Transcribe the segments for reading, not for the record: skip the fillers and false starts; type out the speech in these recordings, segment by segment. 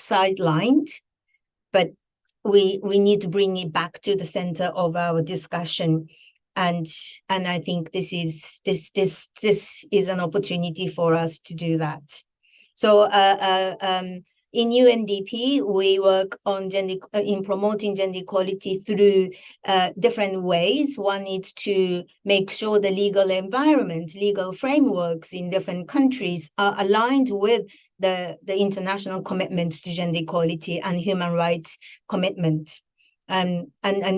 sidelined, but we need to bring it back to the center of our discussion. And I think this is an opportunity for us to do that. So in UNDP, we work on in promoting gender equality through different ways. One is to make sure the legal environment, legal frameworks in different countries are aligned with the international commitments to gender equality and human rights commitments. And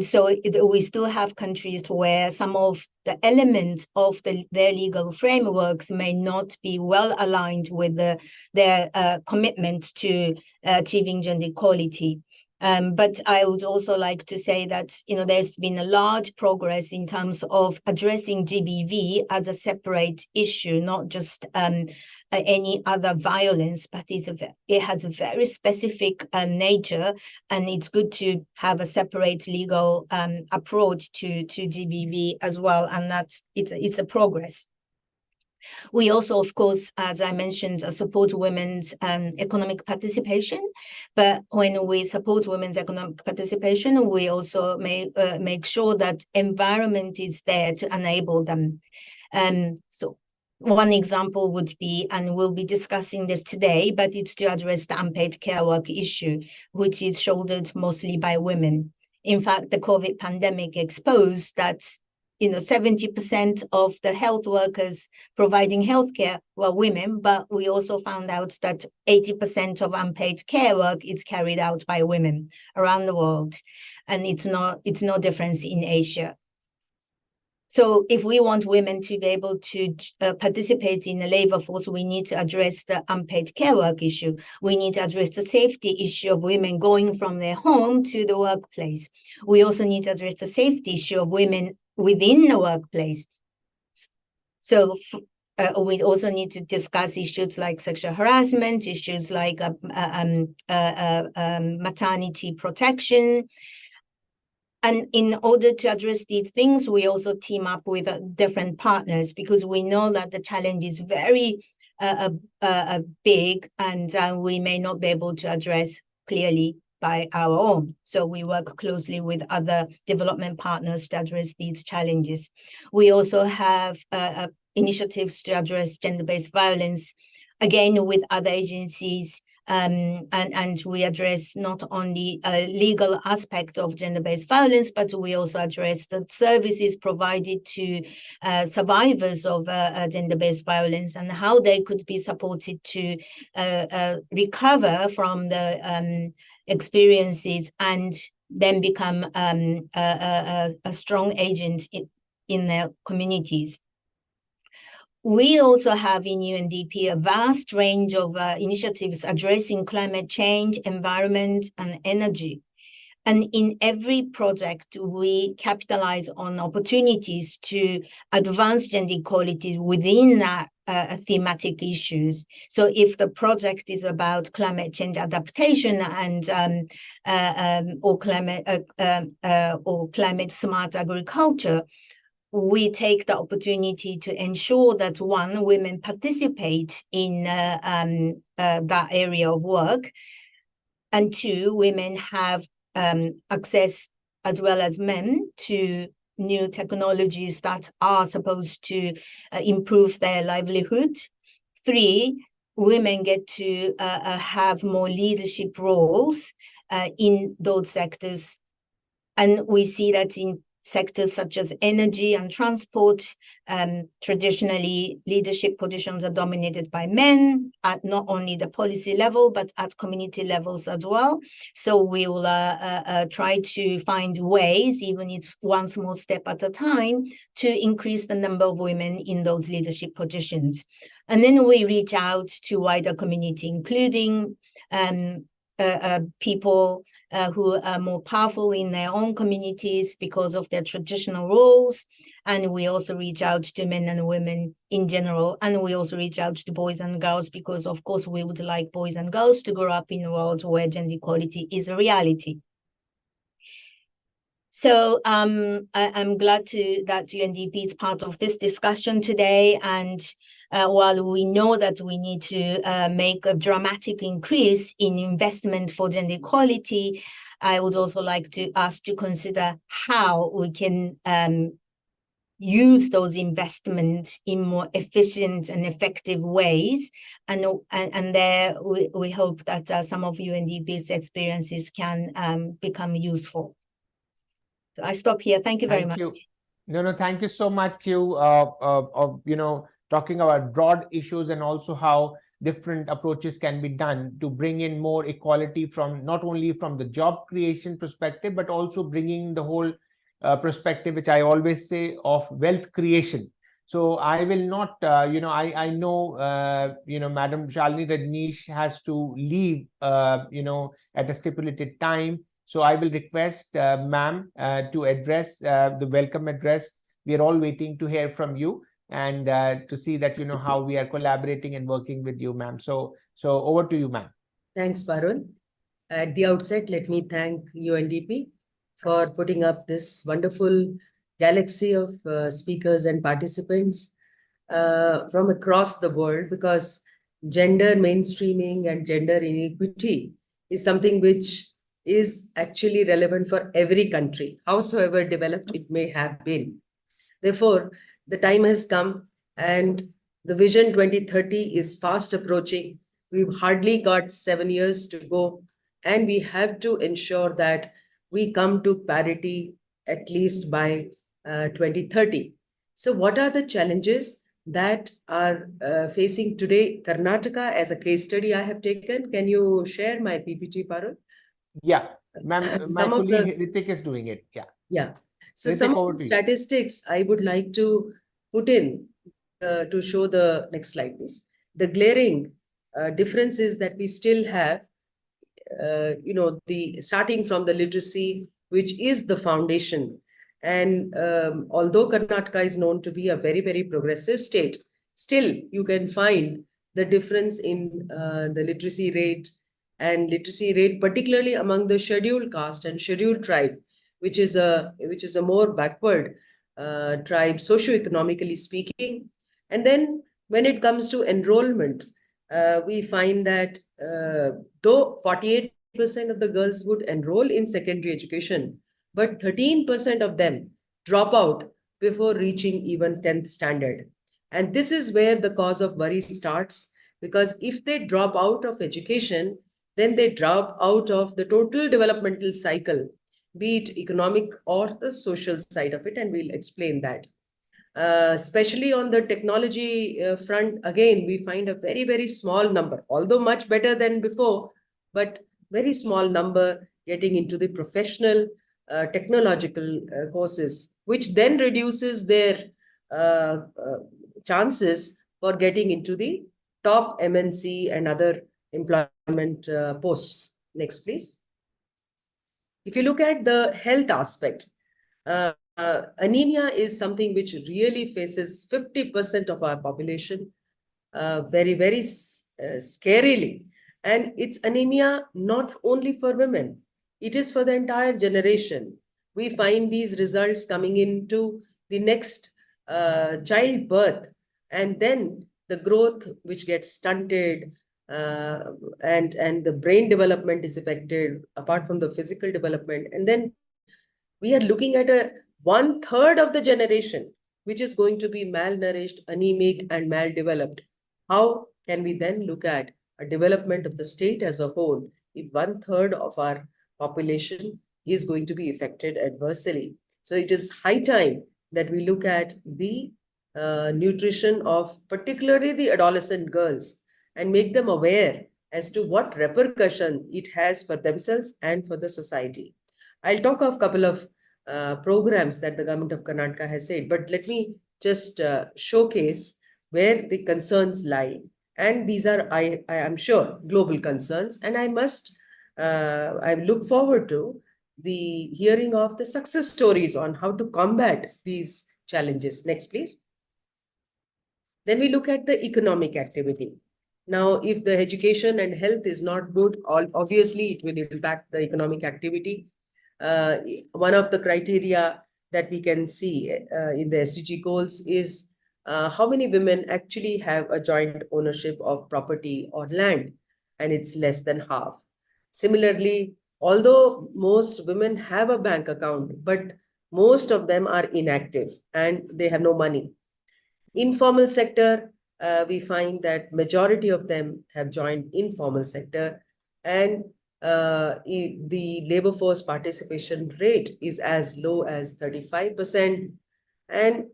so we still have countries where some of the elements of their legal frameworks may not be well aligned with their commitment to achieving gender equality. But I would also like to say that, there's been a large progress in terms of addressing GBV as a separate issue, not just any other violence, but it has a very specific nature, and it's good to have a separate legal approach to GBV as well, and it's a progress. We also, of course, as I mentioned, support women's economic participation. But when we support women's economic participation, we also make sure that environment is there to enable them. So one example would be, and we'll be discussing this today, but it's to address the unpaid care work issue, which is shouldered mostly by women. In fact, the COVID pandemic exposed that 70% of the health workers providing healthcare were women, but we also found out that 80% of unpaid care work is carried out by women around the world, and it's no difference in Asia. So if we want women to be able to participate in the labor force, we need to address the unpaid care work issue. We need to address the safety issue of women going from their home to the workplace. We also need to address the safety issue of women within the workplace. So we also need to discuss issues like sexual harassment, issues like maternity protection. And in order to address these things, we also team up with different partners, because we know that the challenge is very big, and we may not be able to address clearly by our own. So we work closely with other development partners to address these challenges. We also have initiatives to address gender-based violence, again, with other agencies. And we address not only a legal aspect of gender-based violence, but we also address the services provided to survivors of gender-based violence and how they could be supported to recover from the experiences and then become a strong agent in their communities. We also have in UNDP a vast range of initiatives addressing climate change, environment, and energy. And in every project, we capitalize on opportunities to advance gender equality within that thematic issues. So if the project is about climate change adaptation and or climate smart agriculture, we take the opportunity to ensure that women participate in that area of work, and two, women have access as well as men to new technologies that are supposed to improve their livelihood. Three, women get to have more leadership roles in those sectors. And we see that in sectors such as energy and transport, traditionally leadership positions are dominated by men at not only the policy level, but at community levels as well. So we will try to find ways, even if one small step at a time, to increase the number of women in those leadership positions. And then we reach out to wider community, including people who are more powerful in their own communities because of their traditional roles. And we also reach out to men and women in general. And we also reach out to boys and girls because, of course, we would like boys and girls to grow up in a world where gender equality is a reality. So I'm glad that UNDP is part of this discussion today. And while we know that we need to make a dramatic increase in investment for gender equality, I would also like to ask to consider how we can use those investments in more efficient and effective ways. And there we hope that some of UNDP's experiences can become useful. So I stop here. Thank you very much. No, thank you so much, Q, of talking about broad issues and also how different approaches can be done to bring in more equality from not only from the job creation perspective, but also bringing the whole perspective, which I always say, of wealth creation. So I will not, I know, Madam Shalini Rajneesh has to leave, at a stipulated time. So I will request ma'am to address the welcome address. We are all waiting to hear from you and to see that, how we are collaborating and working with you, ma'am. So over to you, ma'am. Thanks, Parul. At the outset, let me thank UNDP for putting up this wonderful galaxy of speakers and participants from across the world, because gender mainstreaming and gender inequity is something which is actually relevant for every country, howsoever developed it may have been. Therefore, the time has come and the Vision 2030 is fast approaching. We've hardly got 7 years to go, and we have to ensure that we come to parity at least by 2030. So what are the challenges that are facing today? Karnataka as a case study I have taken. Can you share my PPT, Parul? Yeah, ma'am, my colleague Ritik is doing it. Yeah. So Ritik, some of the statistics I would like to put in to show the next slide, please. The glaring differences that we still have, the starting from the literacy, which is the foundation. And although Karnataka is known to be a very, very progressive state, still you can find the difference in the literacy rate, particularly among the scheduled caste and scheduled tribe, which is a more backward tribe, socioeconomically speaking. And then when it comes to enrollment, we find that though 48% of the girls would enroll in secondary education, but 13% of them drop out before reaching even 10th standard. And this is where the cause of worry starts, because if they drop out of education, then they drop out of the total developmental cycle, be it economic or the social side of it, and we'll explain that. Especially on the technology front, again, we find a very, very small number, although much better than before, but very small number getting into the professional technological courses, which then reduces their chances for getting into the top MNC and other employment posts. Next, please. If you look at the health aspect, anemia is something which really faces 50% of our population very, very scarily. And it's anemia not only for women, it is for the entire generation. We find these results coming into the next childbirth, and then the growth which gets stunted, and the brain development is affected apart from the physical development. And then we are looking at a 1/3 of the generation which is going to be malnourished, anemic, and maldeveloped. How can we then look at a development of the state as a whole if 1/3 of our population is going to be affected adversely? So it is high time that we look at the nutrition of particularly the adolescent girls and make them aware as to what repercussion it has for themselves and for the society. I'll talk of a couple of programs that the government of Karnataka has said, but let me just showcase where the concerns lie. And these are, I am sure, global concerns. And I look forward to the hearing of the success stories on how to combat these challenges. Next, please. Then we look at the economic activity. Now, if the education and health is not good, obviously it will impact the economic activity. one of the criteria that we can see in the SDG goals is how many women actually have a joint ownership of property or land, and it's less than half. Similarly, although most women have a bank account, but most of them are inactive and they have no money. Informal sector, we find that majority of them have joined informal sector, and the labor force participation rate is as low as 35%. And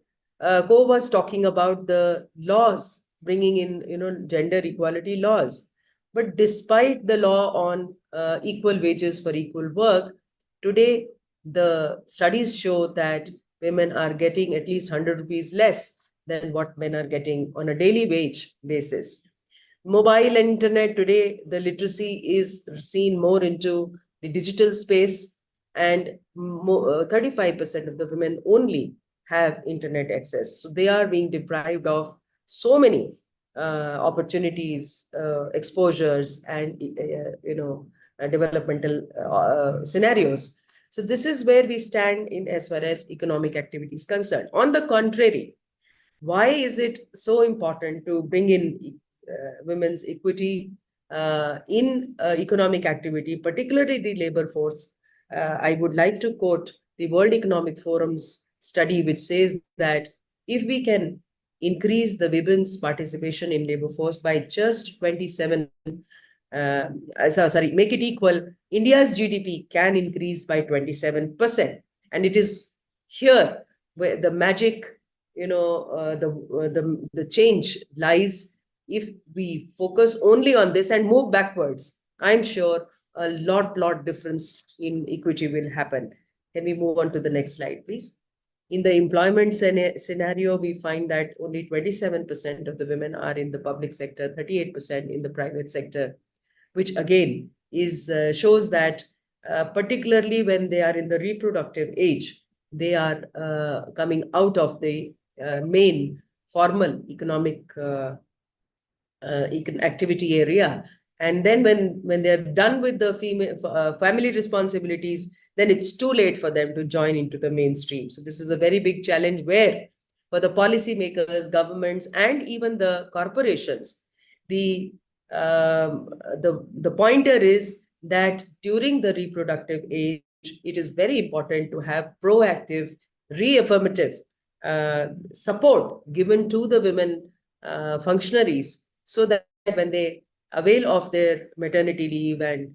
Ko was talking about the laws, bringing in, gender equality laws. But despite the law on equal wages for equal work, today the studies show that women are getting at least 100 rupees less than what men are getting on a daily wage basis. Mobile and internet, today the literacy is seen more into the digital space, and 35% of the women only have internet access. So they are being deprived of so many opportunities, exposures, and developmental scenarios. So this is where we stand in as far as economic activity is concerned. On the contrary, why is it so important to bring in women's equity in economic activity, particularly the labor force? I would like to quote the World Economic Forum's study, which says that if we can increase the women's participation in labor force by just 27, make it equal, India's GDP can increase by 27%. And it is here where the magic, the change lies. If we focus only on this and move backwards, I'm sure a lot difference in equity will happen. Can we move on to the next slide, please? In the employment scenario, we find that only 27% of the women are in the public sector, 38% in the private sector, which again is shows that particularly when they are in the reproductive age, they are coming out of the main formal economic activity area. And then when they're done with the family responsibilities, then it's too late for them to join into the mainstream. So this is a very big challenge where for the policymakers, governments, and even the corporations, the pointer is that during the reproductive age, it is very important to have proactive, reaffirmative support given to the women functionaries, so that when they avail of their maternity leave and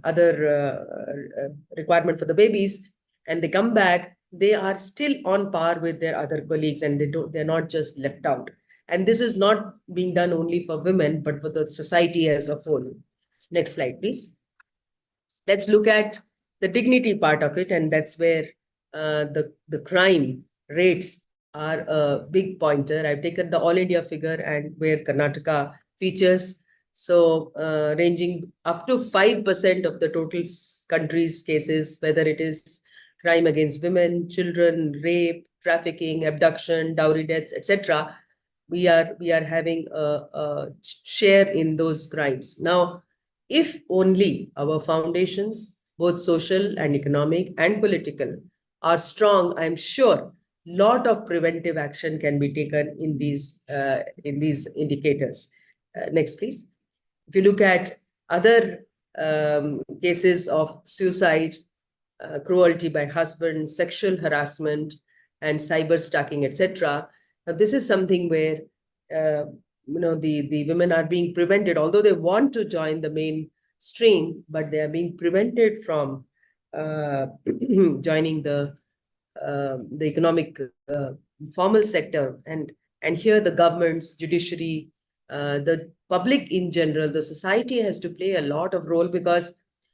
other requirement for the babies, and they come back, they are still on par with their other colleagues, and they're not just left out. And this is not being done only for women, but for the society as a whole. Next slide, please. Let's look at the dignity part of it, and that's where the crime rates are a big pointer. I've taken the all India figure and where Karnataka features. So ranging up to 5% of the total country's cases, whether it is crime against women, children, rape, trafficking, abduction, dowry deaths, etc., we are having a share in those crimes. Now, if only our foundations, both social and economic and political, are strong, I'm sure lot of preventive action can be taken in these indicators. Next, please. If you look at other cases of suicide, cruelty by husband, sexual harassment, and cyber stalking, etc., now this is something where the women are being prevented, although they want to join the mainstream, but they are being prevented from joining the economic formal sector. And here the governments, judiciary, the public in general, the society has to play a lot of role, because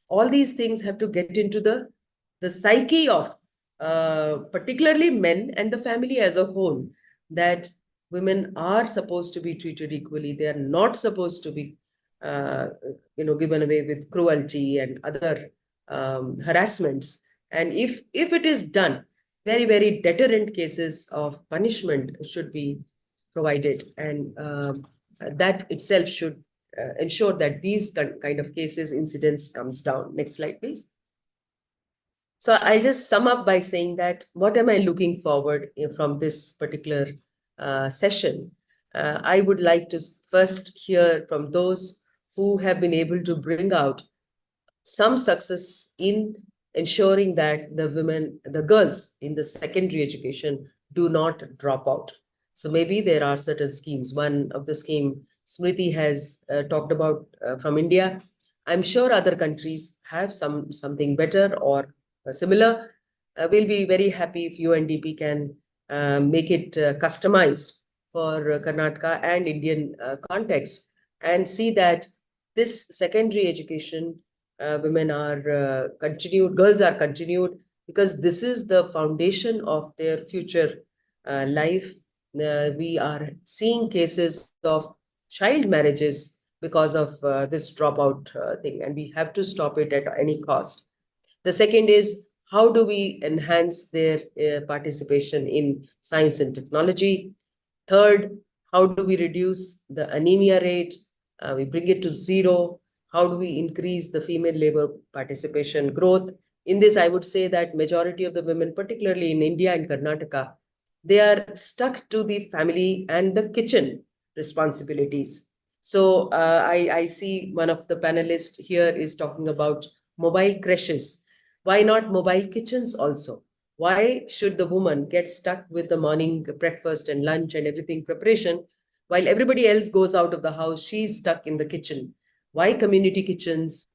all these things have to get into the psyche of particularly men and the family as a whole, that women are supposed to be treated equally. They are not supposed to be given away with cruelty and other harassments. And if it is done, very deterrent cases of punishment should be provided, and that itself should ensure that these kind of cases, incidents comes down. Next slide, please. So I'll just sum up by saying that what am I looking forward from this particular session? I would like to first hear from those who have been able to bring out some success in ensuring that the women, the girls in the secondary education do not drop out. So maybe there are certain schemes. One of the scheme Smriti has talked about from India. I'm sure other countries have something better or similar. We'll be very happy if UNDP can make it customized for Karnataka and Indian context, and see that this secondary education women are continued, girls are continued, because this is the foundation of their future life. We are seeing cases of child marriages because of this dropout thing, and we have to stop it at any cost. The second is, how do we enhance their participation in science and technology? Third, how do we reduce the anemia rate? We bring it to zero. How do we increase the female labor participation growth? In this, I would say that majority of the women, particularly in India and Karnataka, they are stuck to the family and the kitchen responsibilities. So I see one of the panelists here is talking about mobile creches. Why not mobile kitchens also? Why should the woman get stuck with the morning breakfast and lunch and everything preparation while everybody else goes out of the house? She's stuck in the kitchen. Why community kitchens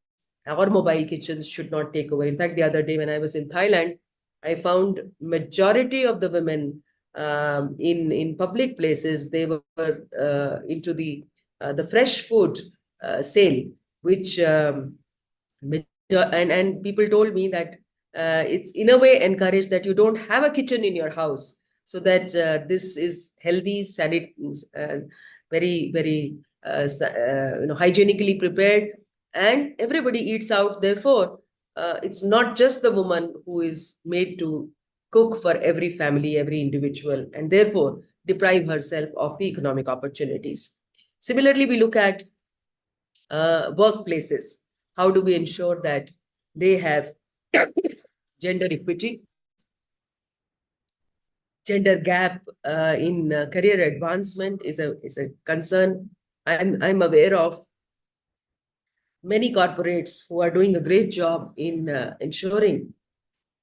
or mobile kitchens should not take over? In fact, the other day when I was in Thailand, I found majority of the women in public places, they were into the fresh food sale, which and people told me that it's in a way encouraged that you don't have a kitchen in your house, so that this is healthy, very hygienically prepared, and everybody eats out. Therefore, it's not just the woman who is made to cook for every family, every individual, and therefore deprive herself of the economic opportunities. Similarly, we look at workplaces. How do we ensure that they have gender equity? Gender gap in career advancement is a concern. I'm aware of many corporates who are doing a great job in ensuring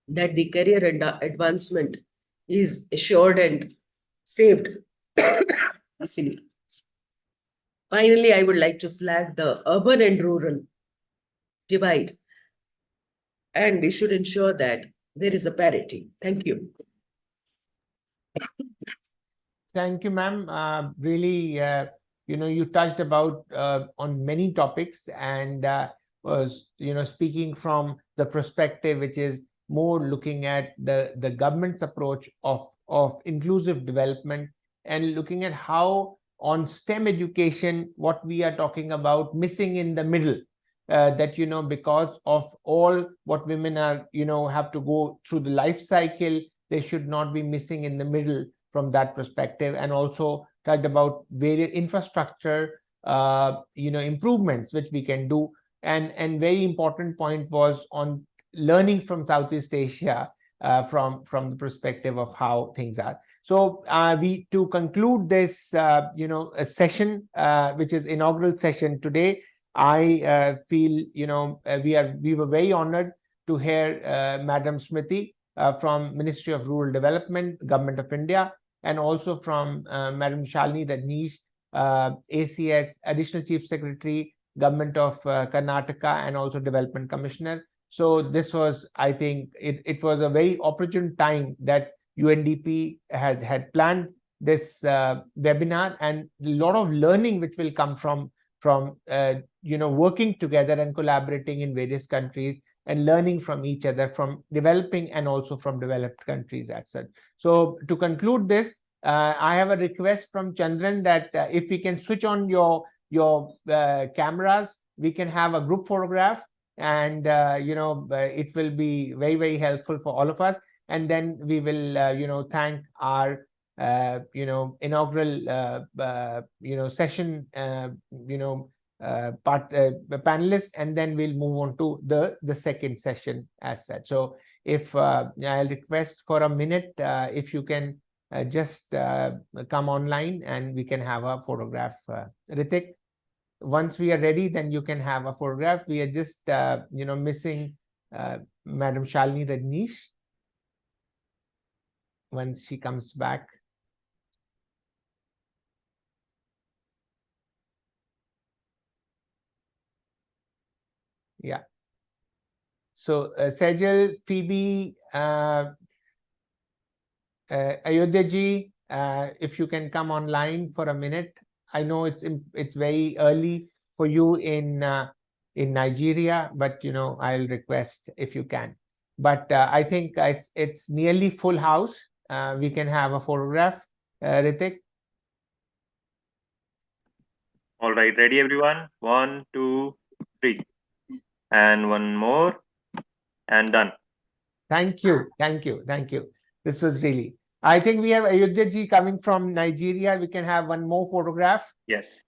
that the career advancement is assured and saved. Finally, I would like to flag the urban and rural divide, and we should ensure that there is a parity. Thank you. Thank you, ma'am. Really, you touched about on many topics, and was speaking from the perspective which is more looking at the government's approach of inclusive development, and looking at how on STEM education what we are talking about missing in the middle. That because of all what women are have to go through the life cycle, they should not be missing in the middle from that perspective, and also talked about various infrastructure improvements which we can do, and very important point was on learning from Southeast Asia from the perspective of how things are. So we to conclude this a session which is inaugural session today, I feel we were very honored to hear Madam Smriti from Ministry of Rural Development, Government of India, and also from Madam Shalini Rajneesh, ACS, Additional Chief Secretary, Government of Karnataka, and also Development Commissioner. So this was, I think, it was a very opportune time that UNDP had planned this webinar, and a lot of learning which will come from working together and collaborating in various countries and learning from each other, from developing and also from developed countries as such. So to conclude this, I have a request from Chandran that if we can switch on your cameras, we can have a group photograph, and it will be very, very helpful for all of us. And then we will thank our inaugural session panelists, and then we'll move on to the second session as such. So if I'll request for a minute, if you can just come online and we can have a photograph. Ritik, once we are ready, then you can have a photograph. We are just, missing Madam Shalini Rajneesh. Once she comes back. Yeah. So, Sejal, Phoebe, Ayodhya ji, if you can come online for a minute. I know it's very early for you in Nigeria, but I'll request if you can. But I think it's nearly full house. We can have a photograph, Ritik. All right, ready everyone? 1, 2, 3. And one more. And done. Thank you. Thank you. Thank you. This was really. I think we have Ayodhya ji coming from Nigeria. We can have one more photograph. Yes.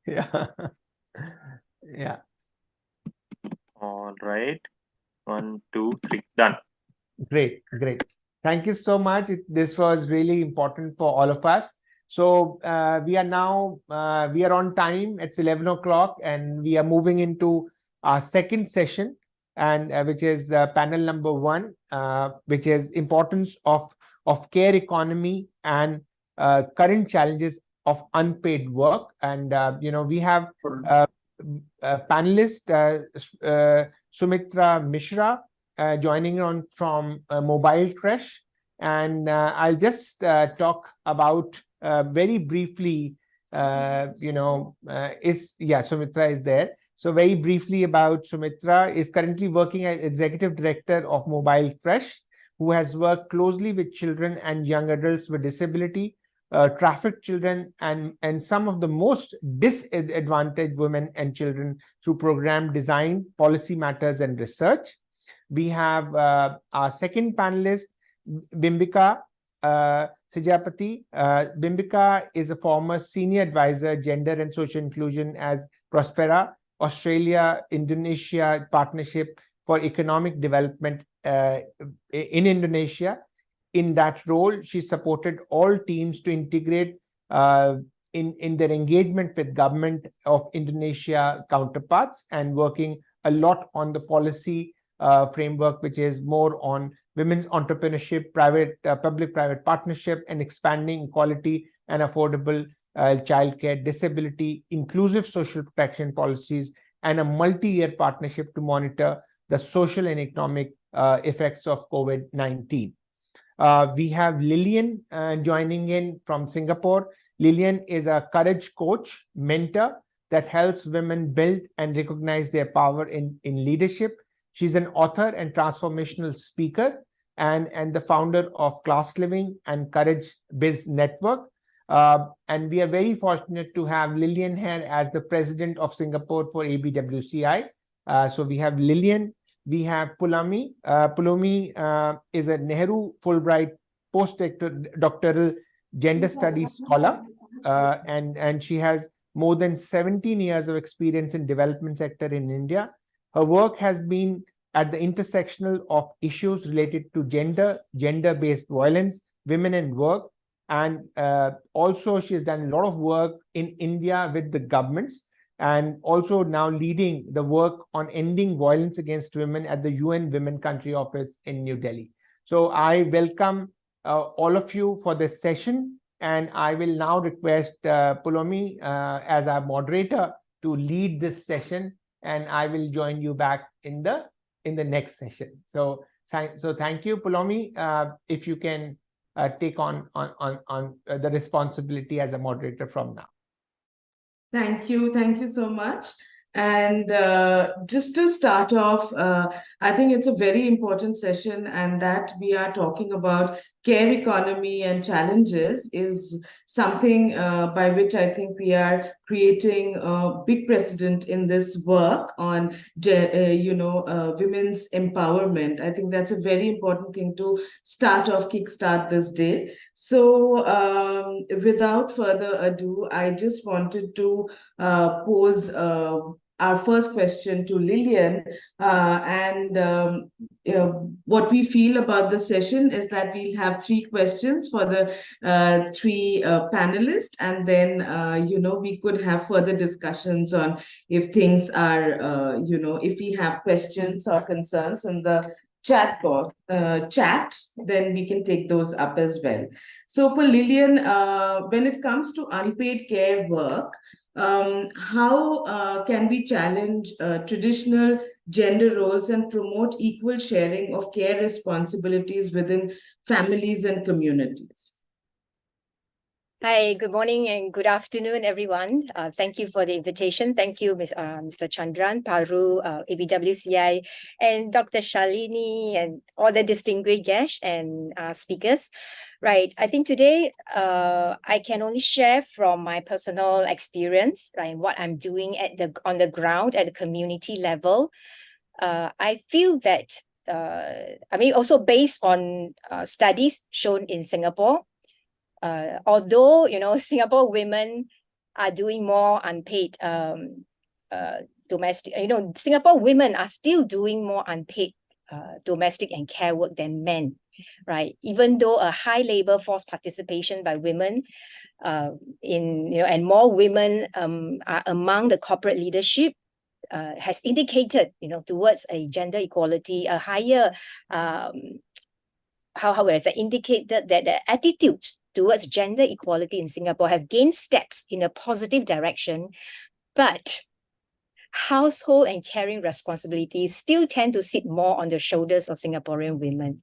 Yeah. Yeah. All right. 1, 2, 3. Done. Great. Great. Thank you so much. This was really important for all of us. So we are now, we are on time. It's 11 o'clock and we are moving into our second session, and which is panel number 1, which is importance of care economy and current challenges of unpaid work. And we have panelist Sumitra Mishra joining on from Mobile Crush, and I'll just talk about very briefly. Sumitra is there. So very briefly about Sumitra, is currently working as Executive Director of Mobile Crush, who has worked closely with children and young adults with disability, trafficked children, and some of the most disadvantaged women and children through program design, policy matters, and research. We have our second panelist, Bimbika Sijapati. Bimbika is a former senior advisor, gender and social inclusion as Prospera, Australia-Indonesia Partnership for Economic Development in Indonesia. In that role, she supported all teams to integrate in their engagement with government of Indonesia counterparts, and working a lot on the policy framework, which is more on women's entrepreneurship, public-private partnership, and expanding equality and affordable childcare, disability, inclusive social protection policies, and a multi-year partnership to monitor the social and economic effects of COVID-19. We have Lillian joining in from Singapore. Lillian is a courage coach, mentor that helps women build and recognize their power in leadership. She's an author and transformational speaker, and the founder of Class Living and Courage Biz Network. And we are very fortunate to have Lillian here as the president of Singapore for ABWCI. So we have Lillian. We have Poulomi. Poulomi is a Nehru Fulbright postdoctoral gender studies scholar, and she has more than 17 years of experience in development sector in India. Her work has been at the intersectional of issues related to gender-based violence, women and work, and also she has done a lot of work in India with the governments, and also now leading the work on ending violence against women at the UN Women Country Office in New Delhi. So I welcome all of you for this session, and I will now request Poulomi as our moderator to lead this session, and I will join you back in the next session. So thank you, Poulomi. If you can take on the responsibility as a moderator from now. Thank you so much. And just to start off, I think it's a very important session, and that we are talking about care economy and challenges is something by which I think we are creating a big precedent in this work on, women's empowerment. I think that's a very important thing to kickstart this day. So without further ado, I just wanted to pose our first question to Lilian. What we feel about the session is that we'll have 3 questions for the 3 panelists, and then we could have further discussions on if things are if we have questions or concerns in the chat, then we can take those up as well. So for Lilian, when it comes to unpaid care work, how can we challenge traditional gender roles and promote equal sharing of care responsibilities within families and communities? Hi, good morning and good afternoon, everyone. Thank you for the invitation. Thank you, Mr. Chandran, Paru, ABWCI, and Dr. Shalini, and all the distinguished guests and speakers. Right, I think today I can only share from my personal experience, right, what I'm doing on the ground at the community level. I feel that, also based on studies shown in Singapore, although Singapore women are doing more unpaid domestic, Singapore women are still doing more unpaid domestic and care work than men, right? Even though a high labor force participation by women and more women are among the corporate leadership, has indicated towards a gender equality, a higher how would I say, indicated that the attitudes towards gender equality in Singapore have gained steps in a positive direction, but household and caring responsibilities still tend to sit more on the shoulders of Singaporean women.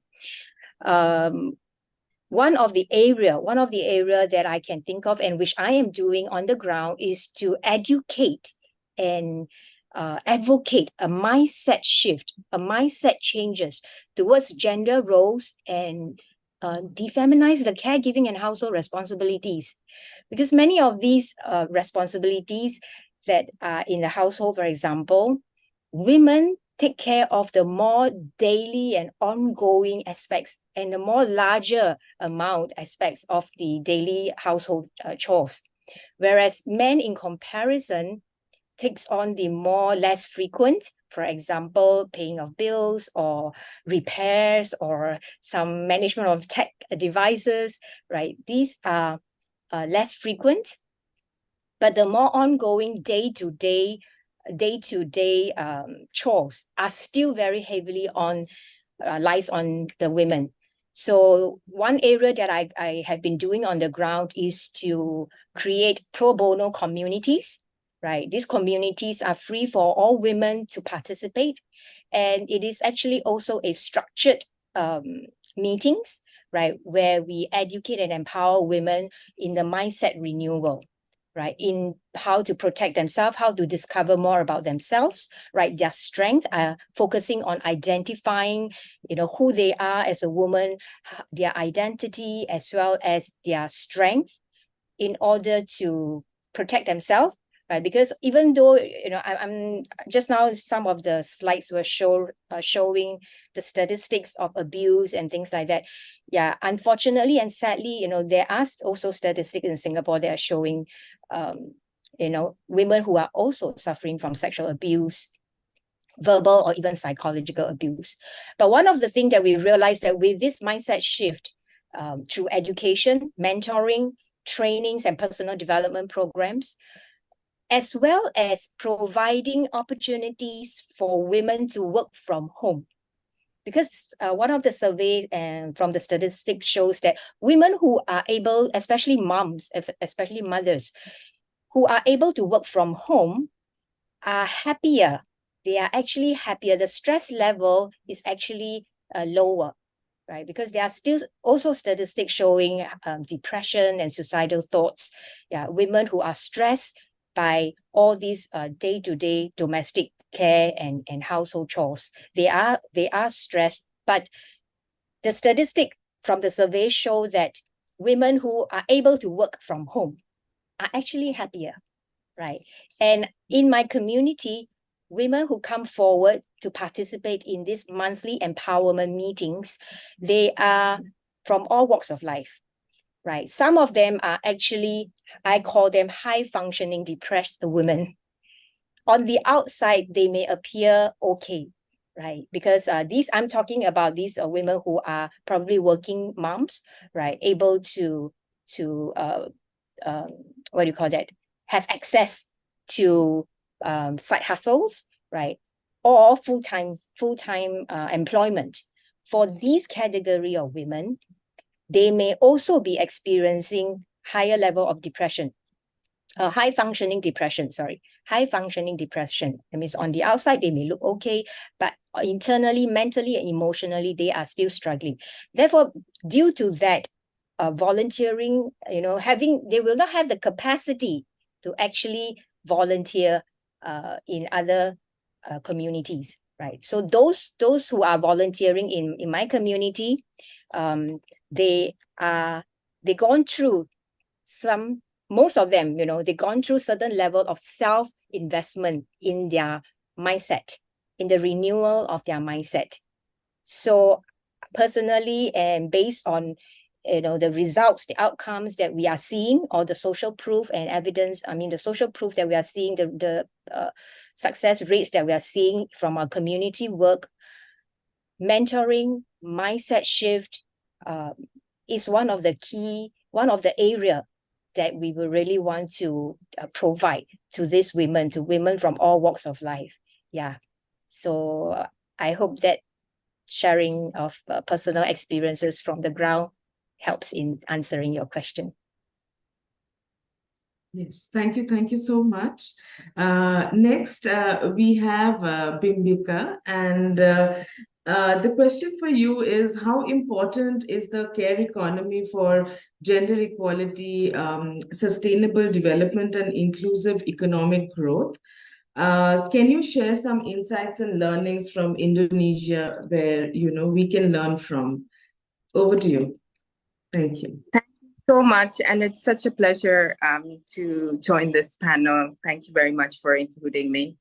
One of the area that I can think of and which I am doing on the ground is to educate and advocate a mindset shift, a mindset changes towards gender roles and defeminize the caregiving and household responsibilities. Because many of these responsibilities that are in the household, for example, women take care of the more daily and ongoing aspects and the more larger amount aspects of the daily household chores. Whereas men, in comparison, takes on the less frequent, for example, paying of bills or repairs or some management of tech devices, right? These are less frequent, but the more ongoing day-to-day chores are still very heavily lies on the women. So one area that I have been doing on the ground is to create pro bono communities. Right, these communities are free for all women to participate, and it is actually also a structured meetings, right, where we educate and empower women in the mindset renewal, right, in how to protect themselves, how to discover more about themselves, right, their strength, focusing on identifying, who they are as a woman, their identity as well as their strength, in order to protect themselves. Right, because even though I'm just now, some of the slides were showing the statistics of abuse and things like that. Yeah, unfortunately and sadly, there are also statistics in Singapore that are showing, women who are also suffering from sexual abuse, verbal or even psychological abuse. But one of the things that we realized that with this mindset shift, through education, mentoring, trainings, and personal development programs, as well as providing opportunities for women to work from home. Because one of the surveys from the statistics shows that women who are able, especially moms, especially mothers, who are able to work from home are happier. They are actually happier. The stress level is actually lower, right? Because there are still also statistics showing depression and suicidal thoughts. Yeah, women who are stressed by all these day-to-day domestic care and household chores. They are stressed, but the statistic from the survey show that women who are able to work from home are actually happier, right? And in my community, women who come forward to participate in these monthly empowerment meetings, they are from all walks of life. Right. Some of them are actually, I call them high functioning depressed women. on the outside, they may appear okay, right? Because I'm talking about these women who are probably working moms, right? Able to what do you call that? Have access to side hustles, right? Or full-time employment. For these category of women, they may also be experiencing higher level of depression. High functioning depression. That means on the outside, they may look okay, but internally, mentally, and emotionally, they are still struggling. Therefore, due to that, volunteering, they will not have the capacity to actually volunteer in other communities, right? So those who are volunteering in my community, they gone through most of them, they've gone through certain level of self-investment in their mindset, in the renewal of their mindset. So personally, and based on the results, the outcomes that we are seeing, or the social proof and evidence, the social proof that we are seeing, the success rates that we are seeing from our community work, mentoring, mindset shift is one of the area that we will really want to provide to these women, to women from all walks of life. Yeah. So I hope that sharing of personal experiences from the ground helps in answering your question. Yes, thank you so much. Next, we have Bimbika, and the question for you is, how important is the care economy for gender equality, sustainable development, and inclusive economic growth? Can you share some insights and learnings from Indonesia where we can learn from? Over to you. Thank you. Thank you so much, and it's such a pleasure to join this panel. Thank you very much for including me.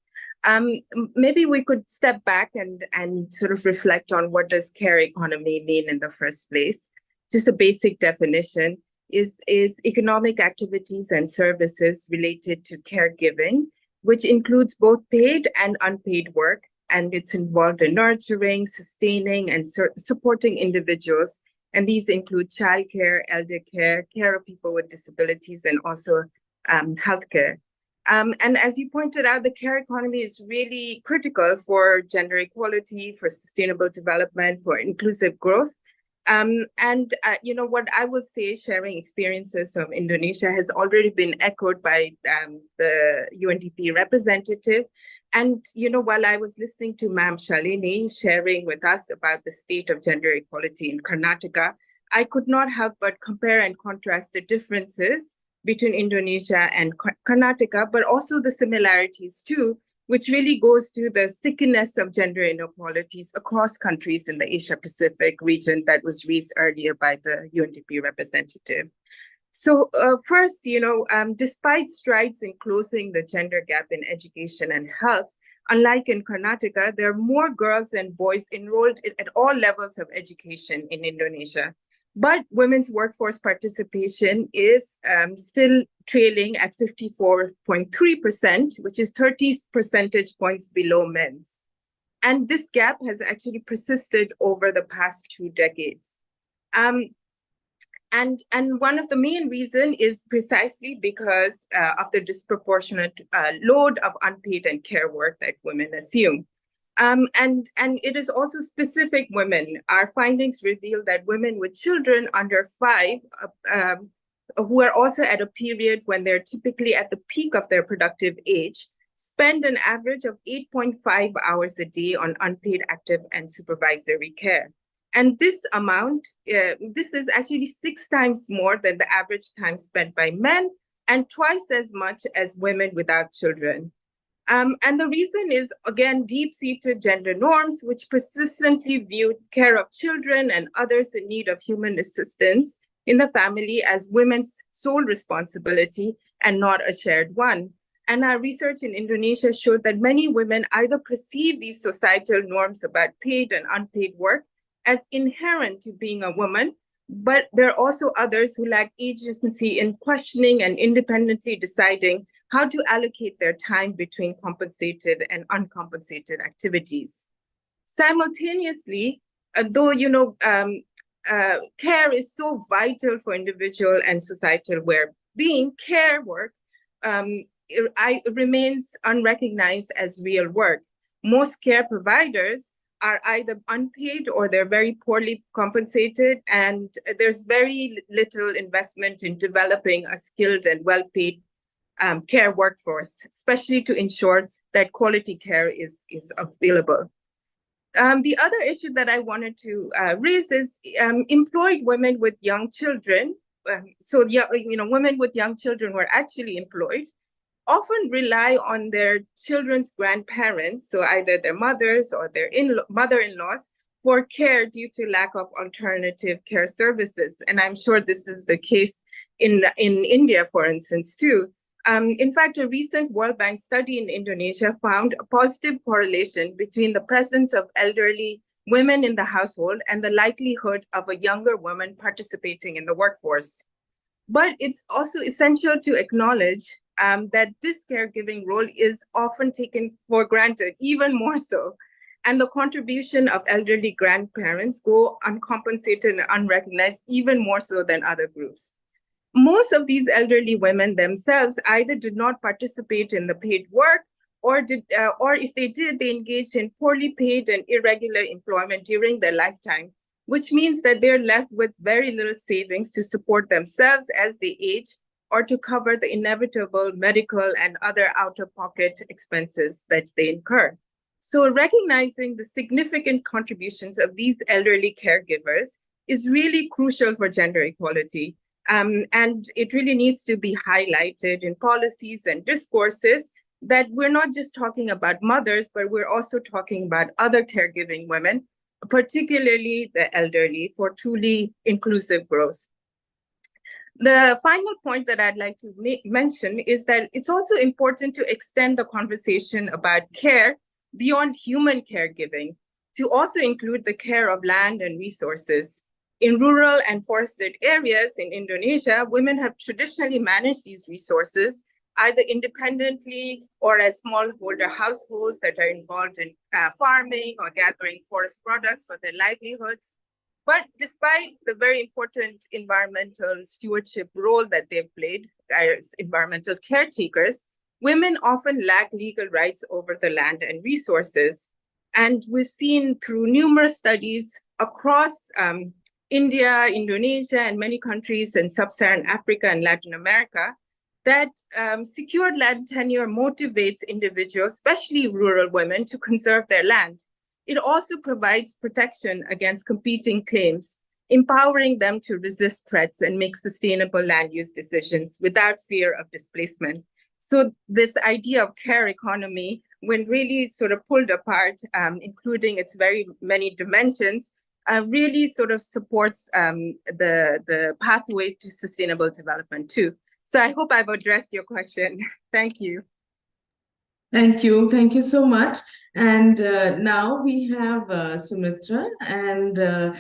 Maybe we could step back and sort of reflect on what does care economy mean in the first place. Just a basic definition is economic activities and services related to caregiving, which includes both paid and unpaid work, and it's involved in nurturing, sustaining, and supporting individuals. And these include childcare, elder care, care of people with disabilities, and also healthcare. And as you pointed out, the care economy is really critical for gender equality, for sustainable development, for inclusive growth. What I will say, sharing experiences from Indonesia has already been echoed by the UNDP representative. And, while I was listening to Ma'am Shalini sharing with us about the state of gender equality in Karnataka, I could not help but compare and contrast the differences between Indonesia and Karnataka, but also the similarities too, which really goes to the stickiness of gender inequalities across countries in the Asia-Pacific region that was raised earlier by the UNDP representative. So first, despite strides in closing the gender gap in education and health, unlike in Karnataka, there are more girls and boys enrolled at all levels of education in Indonesia. But women's workforce participation is still trailing at 54.3%, which is 30 percentage points below men's. And this gap has actually persisted over the past 2 decades. And one of the main reasons is precisely because of the disproportionate load of unpaid and care work that women assume. And it is also specific women. Our findings reveal that women with children under 5, who are also at a period when they're typically at the peak of their productive age, spend an average of 8.5 hours a day on unpaid active and supervisory care. And this amount, this is actually 6 times more than the average time spent by men and twice as much as women without children. And the reason is, again, deep-seated gender norms, which persistently viewed care of children and others in need of human assistance in the family as women's sole responsibility and not a shared one. And our research in Indonesia showed that many women either perceive these societal norms about paid and unpaid work as inherent to being a woman, but there are also others who lack agency in questioning and independently deciding how to allocate their time between compensated and uncompensated activities. Simultaneously, though care is so vital for individual and societal well-being, care work remains unrecognized as real work. Most care providers are either unpaid or they're very poorly compensated, and there's very little investment in developing a skilled and well-paid care workforce, especially to ensure that quality care is available. The other issue that I wanted to raise is employed women with young children. Women with young children who are actually employed often rely on their children's grandparents, so either their mothers or their mother-in-laws, for care due to lack of alternative care services. And I'm sure this is the case in India, for instance, too. In fact, a recent World Bank study in Indonesia found a positive correlation between the presence of elderly women in the household and the likelihood of a younger woman participating in the workforce. But it's also essential to acknowledge that this caregiving role is often taken for granted, even more so. And the contribution of elderly grandparents go uncompensated and unrecognized, even more so than other groups. Most of these elderly women themselves either did not participate in the paid work, or if they did, they engaged in poorly paid and irregular employment during their lifetime, which means that they're left with very little savings to support themselves as they age, or to cover the inevitable medical and other out-of-pocket expenses that they incur. So recognizing the significant contributions of these elderly caregivers is really crucial for gender equality. And it really needs to be highlighted in policies and discourses, that we're not just talking about mothers, but we're also talking about other caregiving women, particularly the elderly, for truly inclusive growth. The final point that I'd like to mention is that it's also important to extend the conversation about care beyond human caregiving to also include the care of land and resources. In rural and forested areas in Indonesia, women have traditionally managed these resources either independently or as smallholder households that are involved in farming or gathering forest products for their livelihoods. But despite the very important environmental stewardship role that they've played as environmental caretakers, women often lack legal rights over the land and resources. And we've seen through numerous studies across India, Indonesia, and many countries in sub-Saharan Africa and Latin America, that secured land tenure motivates individuals, especially rural women, to conserve their land. It also provides protection against competing claims, empowering them to resist threats and make sustainable land use decisions without fear of displacement. So this idea of care economy, when really sort of pulled apart, including its very many dimensions, really sort of supports the pathways to sustainable development too. So I hope I've addressed your question. Thank you. Thank you. Thank you so much. And now we have Sumitra, and the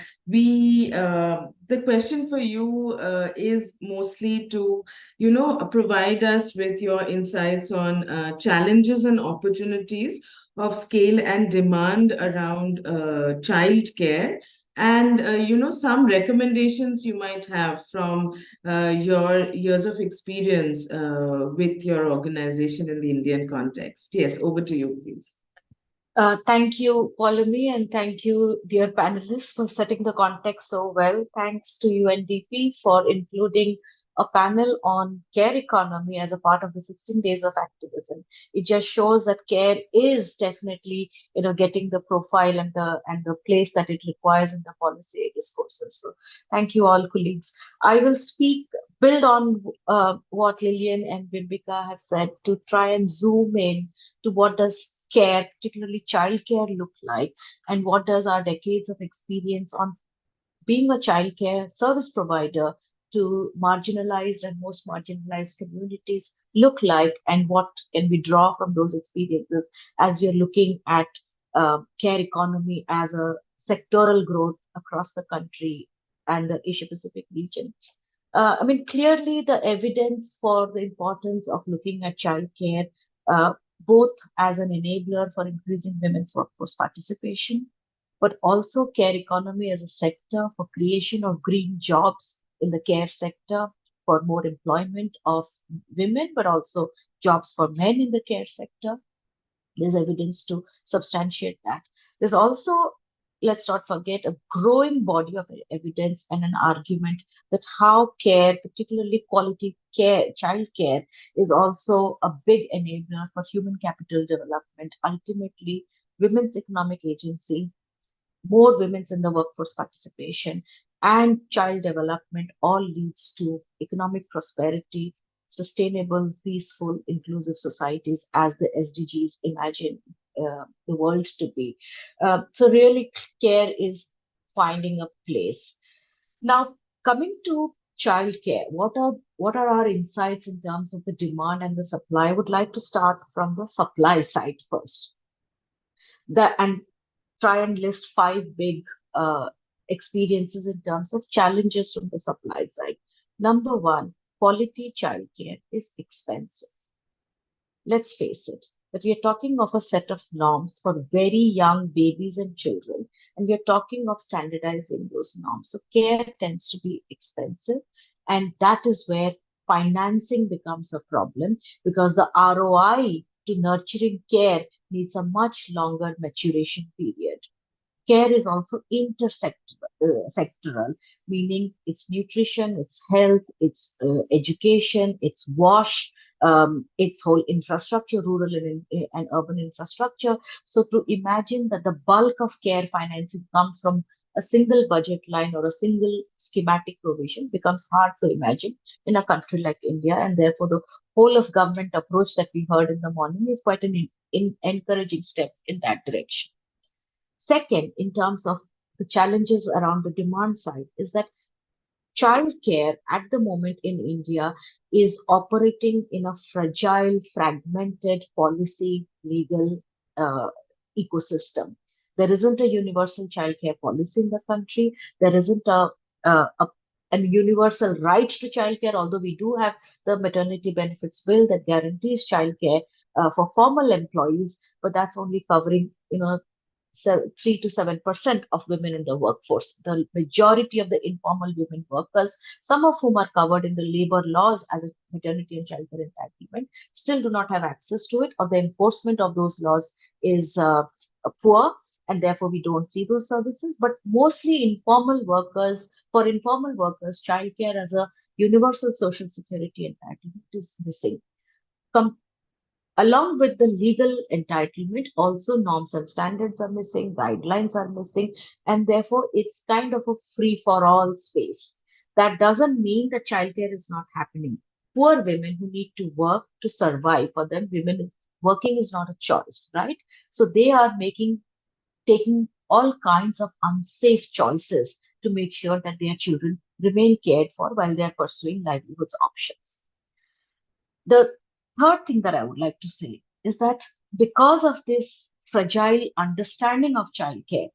question for you is mostly to, provide us with your insights on challenges and opportunities of scale and demand around childcare. And, some recommendations you might have from your years of experience with your organization in the Indian context. Yes, over to you, please. Thank you, Paulomi, and thank you, dear panelists, for setting the context so well. Thanks to UNDP for including a panel on care economy as a part of the 16 days of activism. It just shows that care is definitely, getting the profile and the place that it requires in the policy discourses. So thank you all, colleagues. I will build on what Lillian and Bimbika have said, to try and zoom in to what does care, particularly childcare, look like, and what does our decades of experience on being a childcare service provider to marginalized and most marginalized communities look like, and what can we draw from those experiences as we are looking at care economy as a sectoral growth across the country and the Asia Pacific region. I mean, clearly the evidence for the importance of looking at childcare, both as an enabler for increasing women's workforce participation, but also care economy as a sector for creation of green jobs in the care sector, for more employment of women, but also jobs for men in the care sector. There's evidence to substantiate that. There's also, let's not forget, a growing body of evidence and an argument that how care, particularly quality care, child care, is also a big enabler for human capital development. Ultimately, women's economic agency, more women's in the workforce participation, and child development all leads to economic prosperity, sustainable, peaceful, inclusive societies as the SDGs imagine the world to be. So really, care is finding a place. Now, coming to childcare, what are our insights in terms of the demand and the supply? I would like to start from the supply side first. And try and list 5 big experiences in terms of challenges from the supply side. Number 1, quality childcare is expensive. Let's face it, that we are talking of a set of norms for very young babies and children, and we are talking of standardizing those norms. So care tends to be expensive, and that is where financing becomes a problem, because the ROI to nurturing care needs a much longer maturation period. Care is also intersectoral, meaning it's nutrition, it's health, it's education, it's wash, its whole infrastructure, rural and urban infrastructure. So to imagine that the bulk of care financing comes from a single budget line or a single schematic provision becomes hard to imagine in a country like India, and therefore the whole of government approach that we heard in the morning is quite an encouraging step in that direction. Second, in terms of the challenges around the demand side, is that childcare at the moment in India is operating in a fragile, fragmented policy, legal ecosystem. There isn't a universal childcare policy in the country. There isn't a universal right to childcare, although we do have the maternity benefits bill that guarantees childcare for formal employees, but that's only covering, 3 to 7% of women in the workforce. The majority of the informal women workers, some of whom are covered in the labor laws as a maternity and childcare entitlement, still do not have access to it, or the enforcement of those laws is poor, and therefore we don't see those services. But mostly informal workers, for informal workers, childcare as a universal social security entitlement is missing. Along with the legal entitlement, also norms and standards are missing, guidelines are missing, and therefore it's kind of a free-for-all space. That doesn't mean that childcare is not happening. Poor women who need to work to survive, for them, working is not a choice, right? So they are taking all kinds of unsafe choices to make sure that their children remain cared for while they are pursuing livelihoods options. The third thing that I would like to say is that because of this fragile understanding of childcare,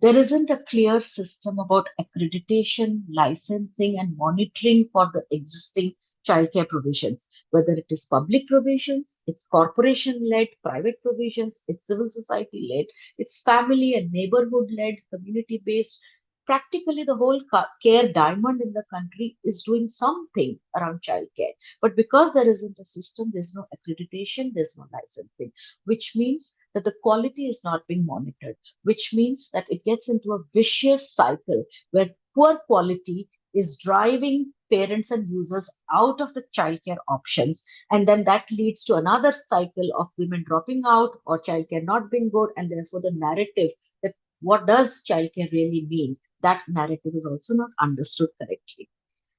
there isn't a clear system about accreditation, licensing, and monitoring for the existing childcare provisions, whether it is public provisions, it's corporation-led, private provisions, it's civil society-led, it's family and neighborhood-led, community-based. Practically the whole care diamond in the country is doing something around childcare. But because there isn't a system, there's no accreditation, there's no licensing, which means that the quality is not being monitored, which means that it gets into a vicious cycle where poor quality is driving parents and users out of the childcare options. And then that leads to another cycle of women dropping out or childcare not being good. And therefore the narrative that what does childcare really mean, that narrative is also not understood correctly.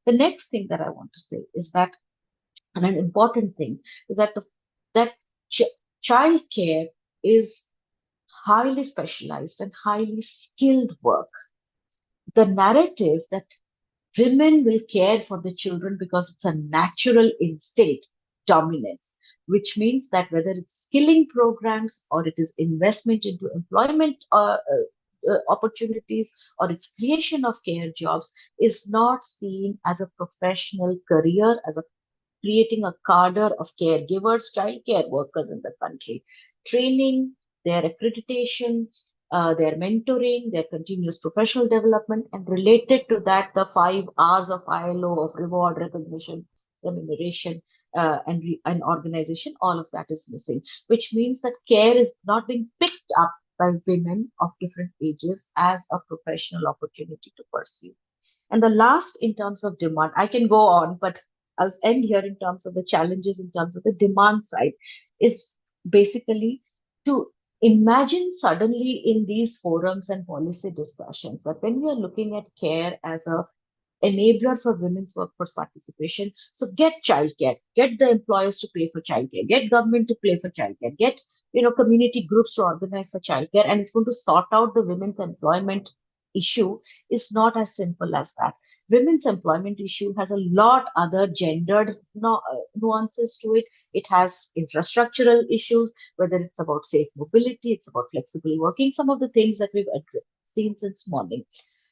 The next thing that I want to say is that, and an important thing, is that childcare is highly specialized and highly skilled work. The narrative that women will care for the children because it's a natural instinct dominates, which means that whether it's skilling programs or it is investment into employment opportunities or its creation of care jobs is not seen as a professional career, as a creating a cadre of caregivers, child care workers in the country, training, their accreditation, their mentoring, their continuous professional development, and related to that, the 5 R's of ILO of reward, recognition, remuneration, and organization, all of that is missing, which means that care is not being picked up by women of different ages as a professional opportunity to pursue. And the last, in terms of demand, I can go on, but I'll end here in terms of the challenges, in terms of the demand side, is basically to imagine suddenly in these forums and policy discussions that when we are looking at care as a enabler for women's workforce participation. So get childcare, get the employers to pay for childcare, get government to pay for childcare, get community groups to organize for childcare, and it's going to sort out the women's employment issue. Is not as simple as that. Women's employment issue has a lot other gendered nuances to it. It has infrastructural issues, whether it's about safe mobility, it's about flexible working, some of the things that we've seen since morning,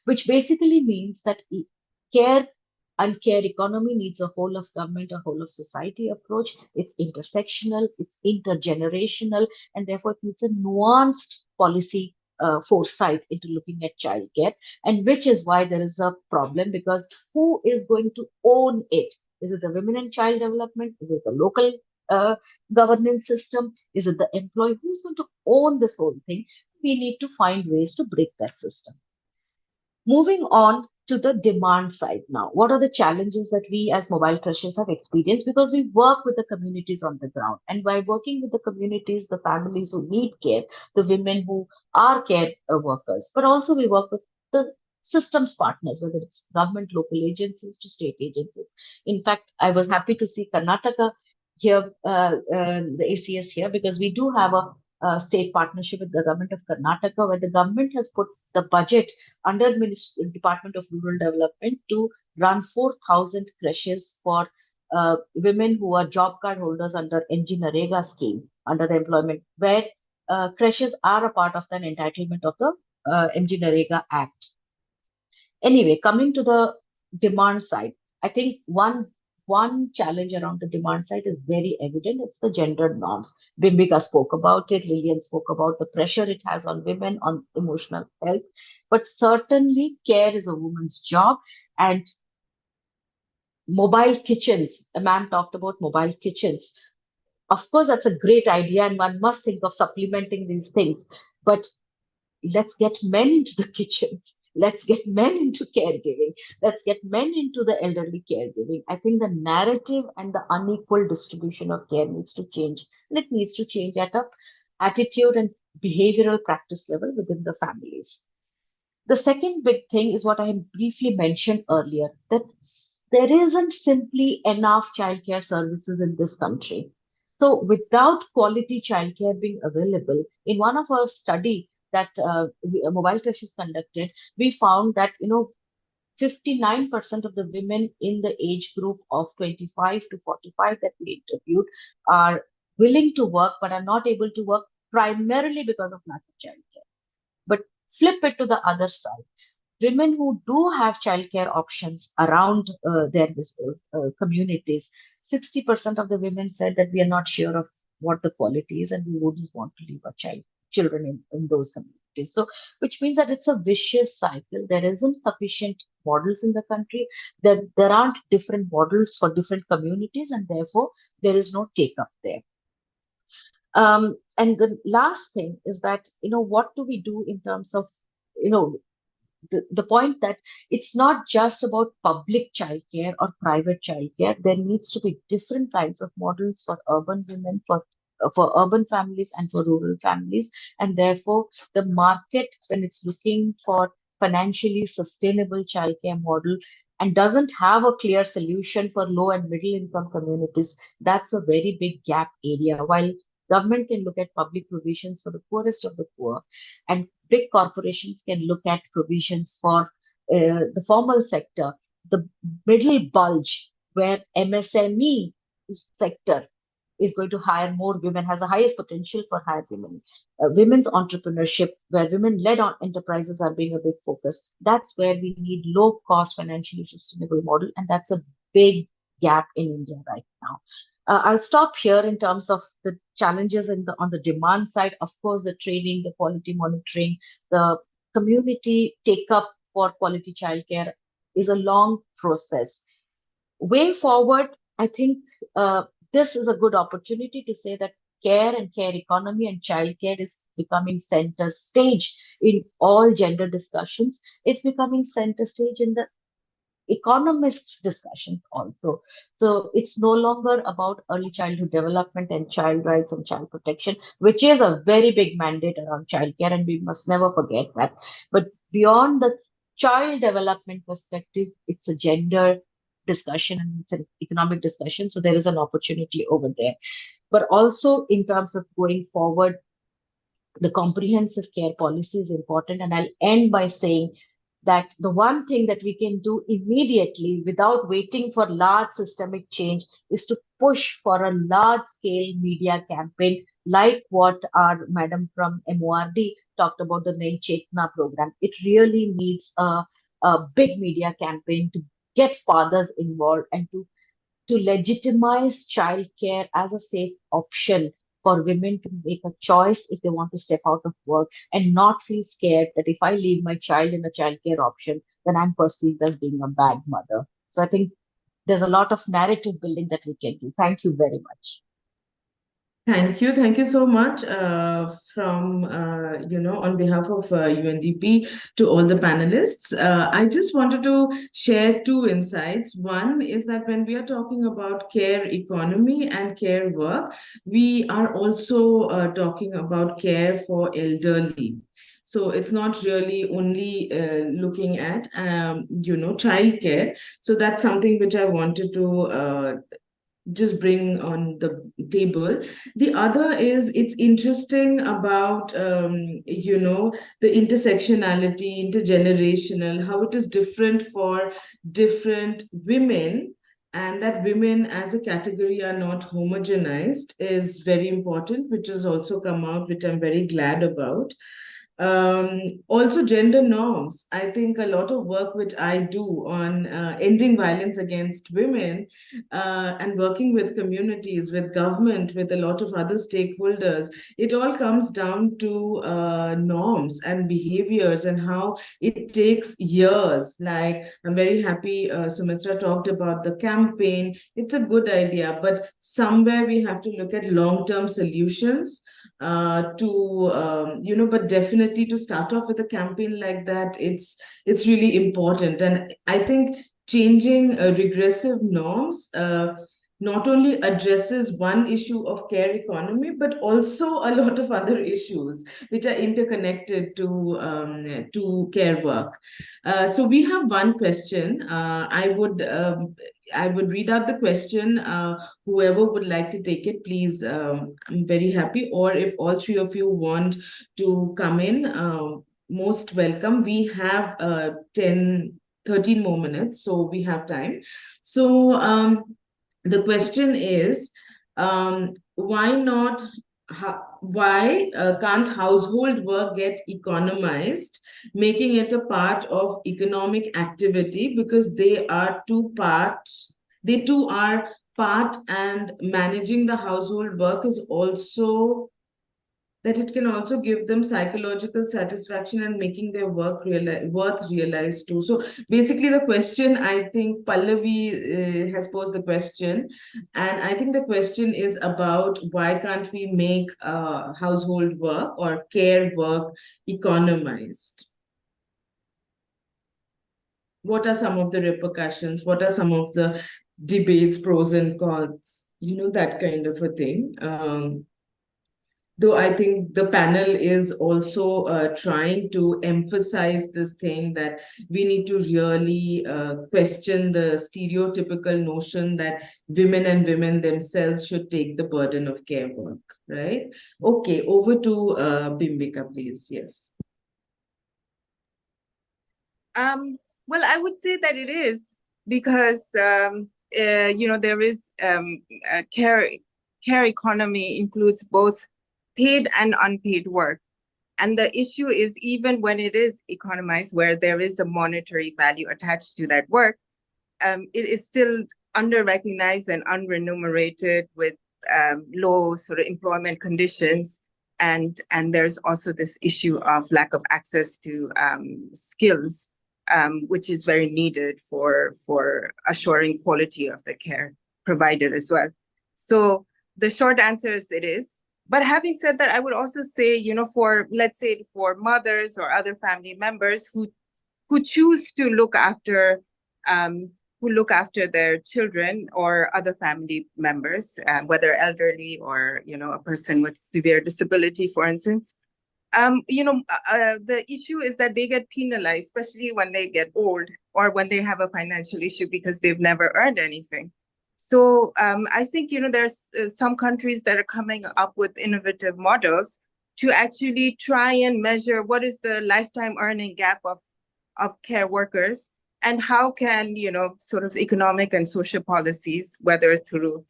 which basically means that care and care economy needs a whole of government, a whole of society approach. It's intersectional, it's intergenerational, and therefore it needs a nuanced policy foresight into looking at childcare, and which is why there is a problem, because who is going to own it? Is it the women and child development? Is it the local governance system? Is it the employee? Who's going to own this whole thing? We need to find ways to break that system. Moving on to the demand side now. What are the challenges that we as mobile creches have experienced? Because we work with the communities on the ground. And by working with the communities, the families who need care, the women who are care workers, but also we work with the systems partners, whether it's government, local agencies to state agencies. In fact, I was happy to see Karnataka here, the ACS here, because we do have a state partnership with the government of Karnataka, where the government has put the budget under Department of Rural Development to run 4,000 creches for women who are job card holders under NG-NREGA scheme, under the employment, where creches are a part of the entitlement of the NG-NREGA Act. Anyway, coming to the demand side, I think one challenge around the demand side is very evident. It's the gender norms. Bimbika spoke about it. Lillian spoke about the pressure it has on women, on emotional health. But certainly care is a woman's job. And mobile kitchens, a man talked about mobile kitchens. Of course, that's a great idea, and one must think of supplementing these things. But let's get men into the kitchens. Let's get men into caregiving. Let's get men into the elderly caregiving. I think the narrative and the unequal distribution of care needs to change. And it needs to change at a attitude and behavioral practice level within the families. The second big thing is what I briefly mentioned earlier, that there isn't simply enough childcare services in this country. So without quality childcare being available, in one of our study that Mobile Creches conducted, we found that 59% of the women in the age group of 25 to 45 that we interviewed are willing to work but are not able to work primarily because of lack of childcare. But flip it to the other side. Women who do have childcare options around their communities, 60% of the women said that we are not sure of what the quality is and we wouldn't want to leave our children in those communities. So, which means that it's a vicious cycle. There isn't sufficient models in the country. There aren't different models for different communities, and therefore there is no take-up there. And the last thing is that, what do we do in terms of, the point that it's not just about public childcare or private childcare. There needs to be different kinds of models for urban women, for urban families and for rural families. And therefore, the market, when it's looking for financially sustainable childcare model and doesn't have a clear solution for low and middle income communities, that's a very big gap area. While government can look at public provisions for the poorest of the poor, and big corporations can look at provisions for the formal sector, the middle bulge where MSME sector is going to hire more women, has the highest potential for hire women. Women's entrepreneurship, where women-led enterprises are being a big focus. That's where we need low-cost, financially sustainable model, and that's a big gap in India right now. I'll stop here in terms of the challenges on the demand side. Of course, the training, the quality monitoring, the community take up for quality childcare is a long process. Way forward, I think this is a good opportunity to say that care and care economy and childcare is becoming center stage in all gender discussions. It's becoming center stage in the economists' discussions also. So it's no longer about early childhood development and child rights and child protection, which is a very big mandate around childcare, and we must never forget that. But beyond the child development perspective, it's a gender discussion and it's an economic discussion. So there is an opportunity over there. But also in terms of going forward, the comprehensive care policy is important. And I'll end by saying that the one thing that we can do immediately without waiting for large systemic change is to push for a large scale media campaign like what our madam from MORD talked about, the Nai Chetna program. It really needs a big media campaign to get fathers involved and to legitimize childcare as a safe option for women to make a choice if they want to step out of work and not feel scared that if I leave my child in a childcare option, then I'm perceived as being a bad mother. So I think there's a lot of narrative building that we can do. Thank you very much. Thank you so much from on behalf of UNDP to all the panelists. I just wanted to share two insights. One is that when we are talking about care economy and care work, we are also talking about care for elderly. So it's not really only looking at childcare. So that's something which I wanted to just bring on the table. The other is it's interesting about the intersectionality, intergenerational, how it is different for different women, and that women as a category are not homogenized is very important, which has also come out, which I'm very glad about. Also gender norms. I think a lot of work which I do on ending violence against women and working with communities, with government, with a lot of other stakeholders, it all comes down to norms and behaviors and how it takes years. Like, I'm very happy Sumitra talked about the campaign. It's a good idea, but somewhere we have to look at long-term solutions but definitely to start off with a campaign like that, it's really important. And I think changing regressive norms not only addresses one issue of care economy, but also a lot of other issues which are interconnected to care work. So we have one question. I would read out the question. Whoever would like to take it, please, I'm very happy. Or if all three of you want to come in, most welcome. We have 13 more minutes, so we have time. So the question is, why can't household work get economized, making it a part of economic activity, because they too are part, and managing the household work is also that it can also give them psychological satisfaction and making their work worth realized too. So basically the question, I think Pallavi has posed the question, and I think the question is about why can't we make household work or care work economized? What are some of the repercussions? What are some of the debates, pros and cons? That kind of a thing. Though I think the panel is also trying to emphasize this thing that we need to really question the stereotypical notion that women themselves should take the burden of care work, right? Okay, over to Bhimbika, please. Yes. Well, I would say that it is, because there is care care economy includes both paid and unpaid work. And the issue is, even when it is economized, where there is a monetary value attached to that work, it is still under-recognized and unremunerated with low sort of employment conditions. And there's also this issue of lack of access to skills, which is very needed for assuring quality of the care provided as well. So the short answer is it is. But having said that, I would also say, you know, for, let's say, for mothers or other family members who choose to look after their children or other family members, whether elderly or, you know, a person with severe disability, for instance, the issue is that they get penalized, especially when they get old or when they have a financial issue because they've never earned anything. So I think, you know, there's some countries that are coming up with innovative models to actually try and measure what is the lifetime earning gap of care workers, and how can, you know, sort of economic and social policies, whether through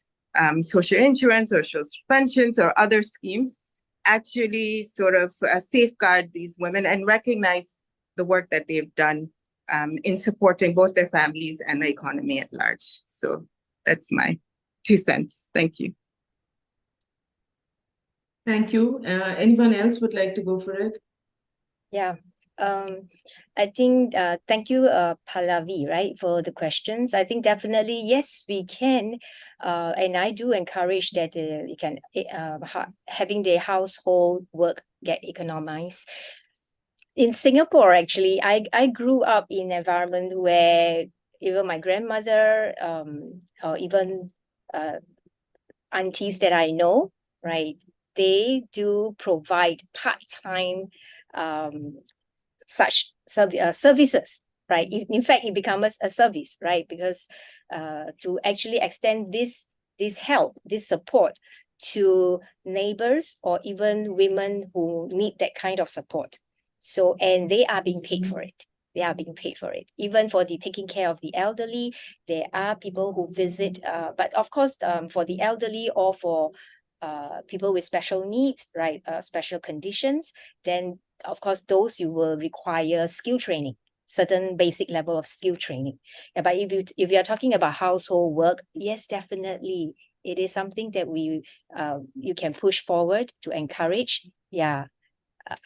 social insurance or social pensions or other schemes, actually sort of safeguard these women and recognize the work that they've done in supporting both their families and the economy at large. So that's my 2 cents. Thank you. Thank you. Anyone else would like to go for it? Yeah. I think thank you, Pallavi, right, for the questions. I think definitely yes, we can, and I do encourage that you can having the household work get economized. In Singapore, actually, I grew up in an environment where even my grandmother, or even aunties that I know, right, they do provide part-time such services, right? In fact, it becomes a service, right? Because to actually extend this help, this support to neighbors or even women who need that kind of support. So, and they are being paid for it. They are being paid for it. Even for the taking care of the elderly, there are people who visit, but of course, for the elderly or for people with special needs, right, special conditions, then of course those you will require skill training, certain basic level of skill training. Yeah, but if you are talking about household work, yes, definitely it is something that we you can push forward to encourage. Yeah,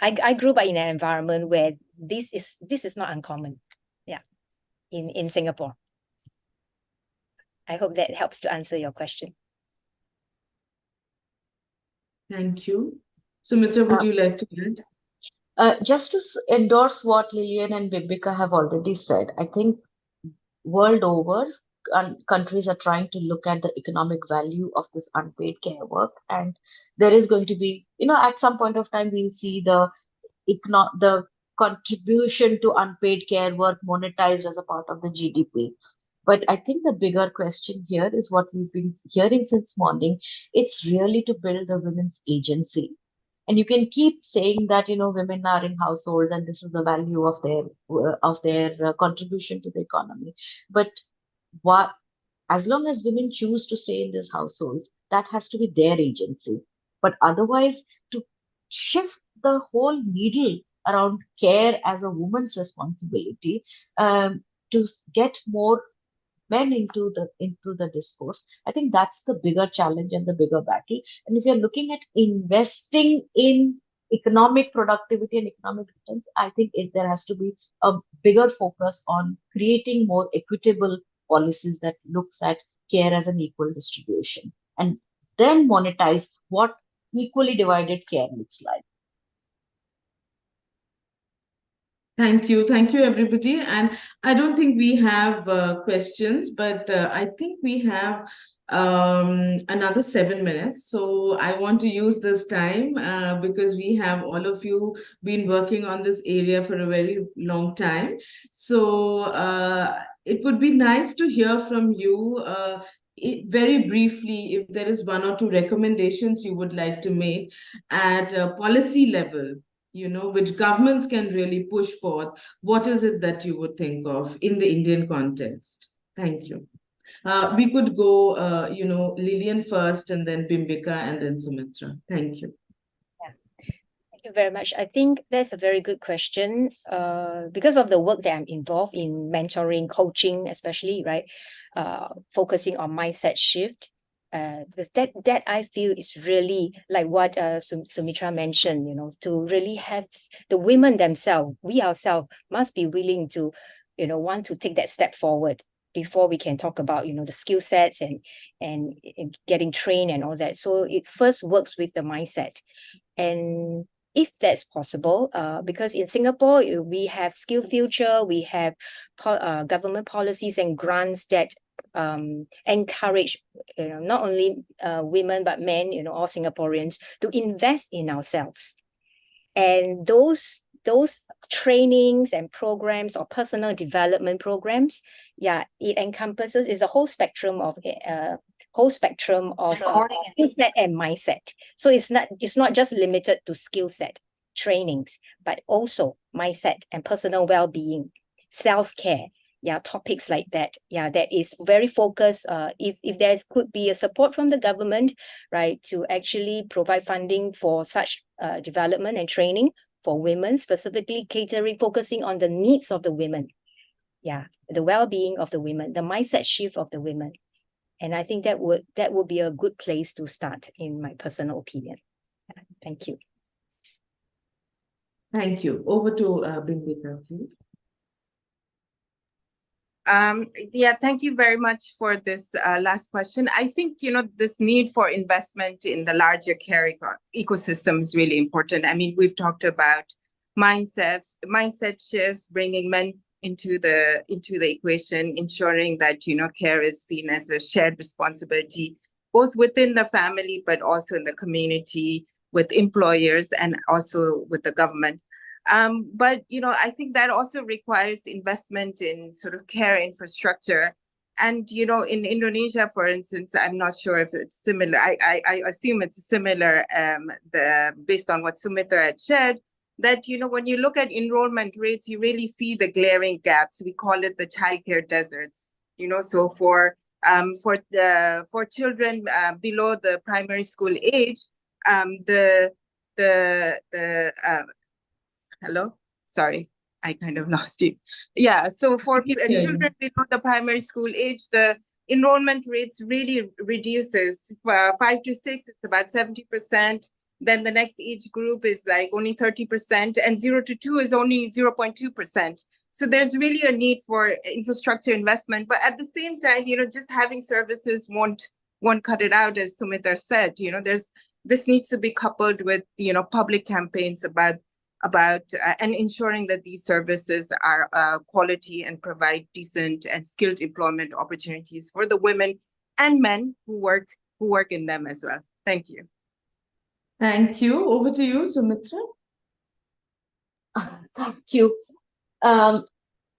I grew up in an environment where this is not uncommon. Yeah, in Singapore. I hope that helps to answer your question. Thank you. Sumitra, would you like to add? Just to endorse what Lillian and Vibhika have already said, I think world over, countries are trying to look at the economic value of this unpaid care work, and there is going to be, you know, at some point of time we'll see the contribution to unpaid care work monetized as a part of the GDP. But I think the bigger question here is what we've been hearing since morning. It's really to build the women's agency. And you can keep saying that, you know, women are in households and this is the value of their contribution to the economy. But what, as long as women choose to stay in these households, that has to be their agency. But otherwise, to shift the whole needle around care as a woman's responsibility, to get more men into the discourse, I think that's the bigger challenge and the bigger battle. And if you're looking at investing in economic productivity and economic returns, I think there has to be a bigger focus on creating more equitable policies that looks at care as an equal distribution, and then monetize what equally divided care looks like. Thank you. Thank you, everybody. And I don't think we have questions, but I think we have another 7 minutes. So I want to use this time because we have all of you been working on this area for a very long time. So it would be nice to hear from you very briefly if there is 1 or 2 recommendations you would like to make at a policy level, you know, which governments can really push forth. What is it that you would think of in the Indian context? Thank you. We could go, Lillian first and then Bimbika and then Sumitra. Thank you. Thank you very much. I think that's a very good question. Because of the work that I'm involved in, mentoring, coaching, especially, right? Focusing on mindset shift. Because that I feel is really like what Sumitra mentioned, to really have the women themselves, we ourselves must be willing to, want to take that step forward before we can talk about, the skill sets and getting trained and all that. So it first works with the mindset. And if that's possible, because in Singapore, we have Skill Future, we have government policies and grants that encourage not only women but men, all Singaporeans to invest in ourselves. And those trainings and programs or personal development programs, it encompasses is a whole spectrum of skill set and mindset. So it's not just limited to skill set trainings, but also mindset and personal well-being, self-care. Topics like that. That is very focused. If there could be a support from the government, right, to actually provide funding for such development and training for women, specifically focusing on the needs of the women. The well-being of the women, the mindset shift of the women. And I think that would be a good place to start, in my personal opinion. Thank you. Thank you. Over to Bimbika, please. Thank you very much for this last question. I think, this need for investment in the larger care ecosystem is really important. I mean, we've talked about mindset shifts, bringing men into the equation, ensuring that, care is seen as a shared responsibility, both within the family, but also in the community, with employers and also with the government. But, I think that also requires investment in sort of care infrastructure. And, in Indonesia, for instance, I'm not sure if it's similar. I assume it's similar based on what Sumitra had shared, that, when you look at enrollment rates, you really see the glaring gaps. We call it the childcare deserts. So for children below the primary school age, hello? Sorry, I kind of lost you. So for children below the primary school age, the enrollment rates really reduces. 5 to 6, it's about 70%. Then the next age group is like only 30%, and 0 to 2 is only 0.2%. So there's really a need for infrastructure investment. But at the same time, just having services won't cut it out, as Sumitra said. This needs to be coupled with, public campaigns about and ensuring that these services are quality and provide decent and skilled employment opportunities for the women and men who work in them as well. Thank you. Thank you. Over to you, Sumitra. Thank you.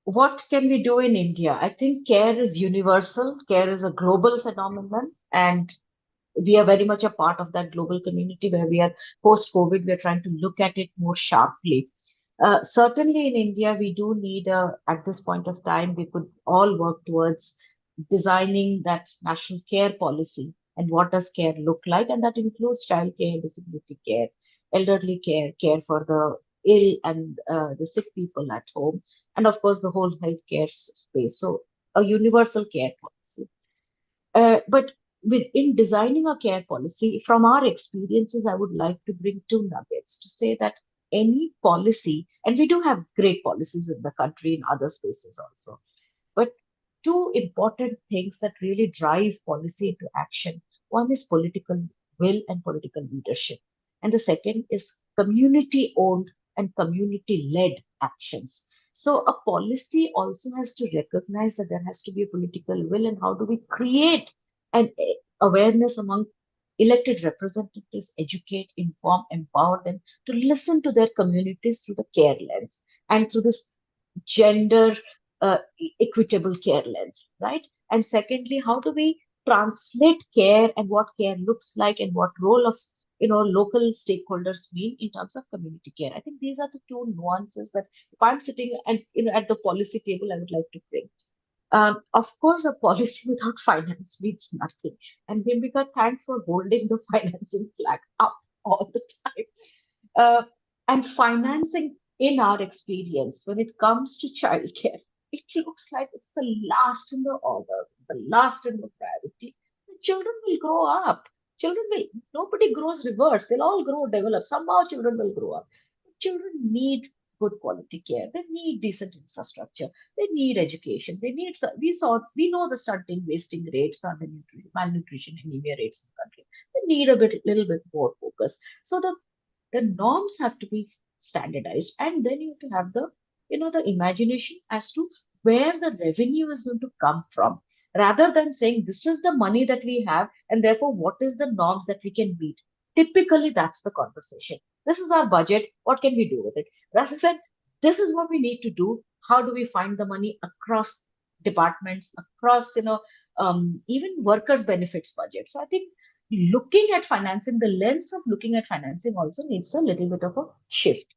What can we do in India? I think care is universal. Care is a global phenomenon, and we are very much a part of that global community where we are post-COVID. We are trying to look at it more sharply. Certainly in India, we do need at this point of time, we could all work towards designing that national care policy. And what does care look like? And that includes child care, disability care, elderly care, care for the ill and the sick people at home, and of course the whole healthcare space. So a universal care policy. But in designing a care policy, from our experiences, I would like to bring 2 nuggets to say that any policy, and we do have great policies in the country in other spaces also, but 2 important things that really drive policy into action. One is political will and political leadership. And the second is community-owned and community-led actions. So a policy also has to recognize that there has to be a political will, and how do we create an awareness among elected representatives, educate, inform, empower them to listen to their communities through the care lens and through this gender equitable care lens, right? And secondly, how do we translate care and what care looks like and what role of local stakeholders mean in terms of community care? I think these are the 2 nuances that if I'm sitting and at the policy table, I would like to bring. Of course, a policy without finance means nothing. And Bhimbika, thanks for holding the financing flag up all the time. And financing, in our experience, when it comes to childcare, it looks like it's the last in the order, the last in the priority. The children will grow up. Nobody grows reverse. They'll all grow, develop. Somehow children will grow up. Children need good quality care. They need decent infrastructure. They need education. They need, we know the stunting, wasting rates, malnutrition, anemia rates in the country. They need little bit more focus. So the norms have to be standardized, and then you have to have the imagination as to where the revenue is going to come from, rather than saying this is the money that we have and therefore what is the norms that we can meet. Typically that's the conversation. This is our budget, what can we do with it, rather than this is what we need to do, how do we find the money across departments, across even workers benefits budget. So I think looking at financing, the lens of looking at financing also needs a little bit of a shift.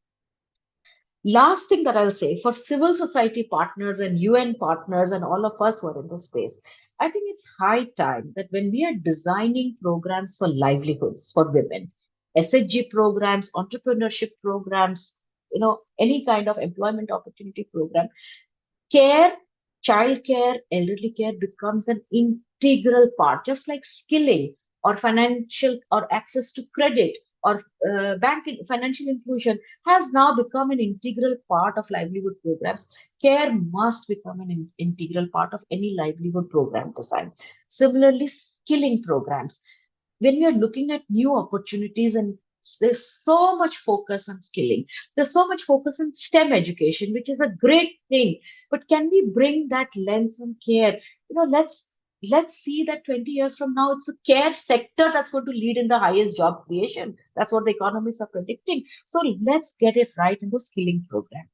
Last thing that I'll say, for civil society partners and UN partners and all of us who are in this space, I think it's high time that when we are designing programs for livelihoods for women, SHG programs, entrepreneurship programs, any kind of employment opportunity program, care, childcare, elderly care becomes an integral part, just like skilling or financial or access to credit or banking, financial inclusion has now become an integral part of livelihood programs. Care must become an integral part of any livelihood program design. Similarly, skilling programs. When we are looking at new opportunities, and there's so much focus on skilling, there's so much focus on STEM education, which is a great thing. But can we bring that lens on care? Let's see that 20 years from now, it's the care sector that's going to lead in the highest job creation. That's what the economists are predicting. So let's get it right in the skilling program.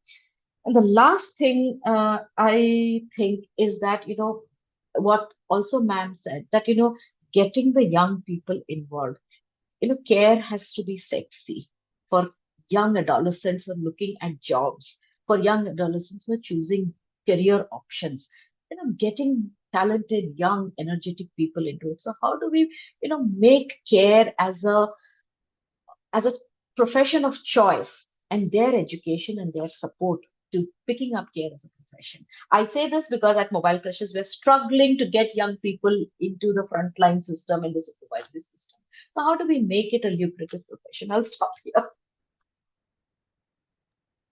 And the last thing I think is that, what also ma'am said, that, getting the young people involved. Care has to be sexy for young adolescents who are looking at jobs, for young adolescents who are choosing career options, getting talented, young, energetic people into it. So how do we, make care as a profession of choice, and their education and their support to picking up care as a profession? I say this because at Mobile Crushes, we're struggling to get young people into the frontline system and the supervisory system. So how do we make it a lucrative profession? I'll stop here.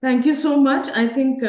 Thank you so much. I think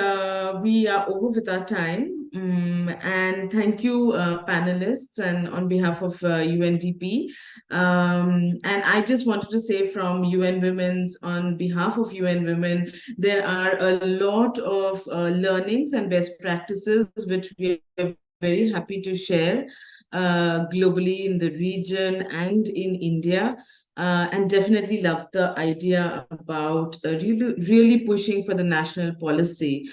we are over with our time. And thank you, panelists, and on behalf of UNDP. And I just wanted to say from UN Women's, on behalf of UN Women, there are a lot of learnings and best practices which we are very happy to share globally in the region and in India. And definitely love the idea about really pushing for the national policy,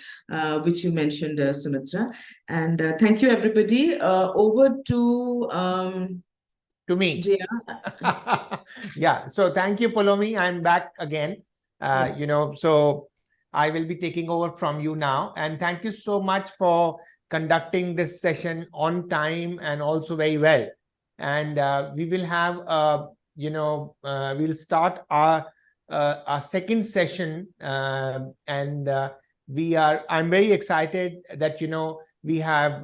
which you mentioned, Sumitra. And thank you, everybody. Over to me. Jaya. Yeah. So thank you, Poulomi. I'm back again. Yes. So I will be taking over from you now. And thank you so much for conducting this session on time and also very well. And we will have we'll start our second session, and I'm very excited that we have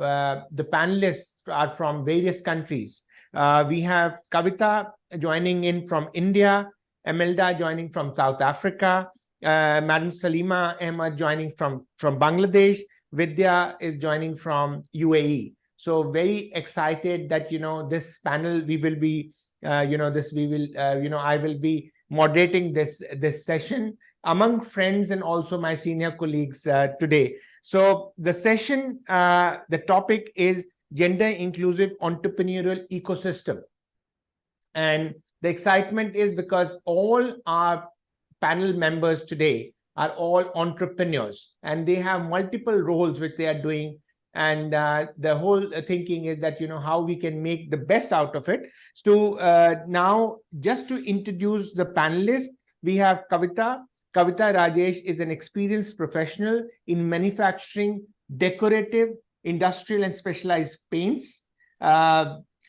the panelists are from various countries. We have Kavita joining in from India, Emelda joining from South Africa, Madam Salima Ahmed joining from Bangladesh, Vidya is joining from UAE. So very excited that this panel we will be I will be moderating this session among friends and also my senior colleagues today. So the session, the topic is gender inclusive entrepreneurial ecosystem. And the excitement is because all our panel members today are all entrepreneurs, and they have multiple roles which they are doing. And the whole thinking is that, how we can make the best out of it. So now, just to introduce the panelists, we have Kavita. Kavita Rajesh is an experienced professional in manufacturing decorative industrial and specialized paints.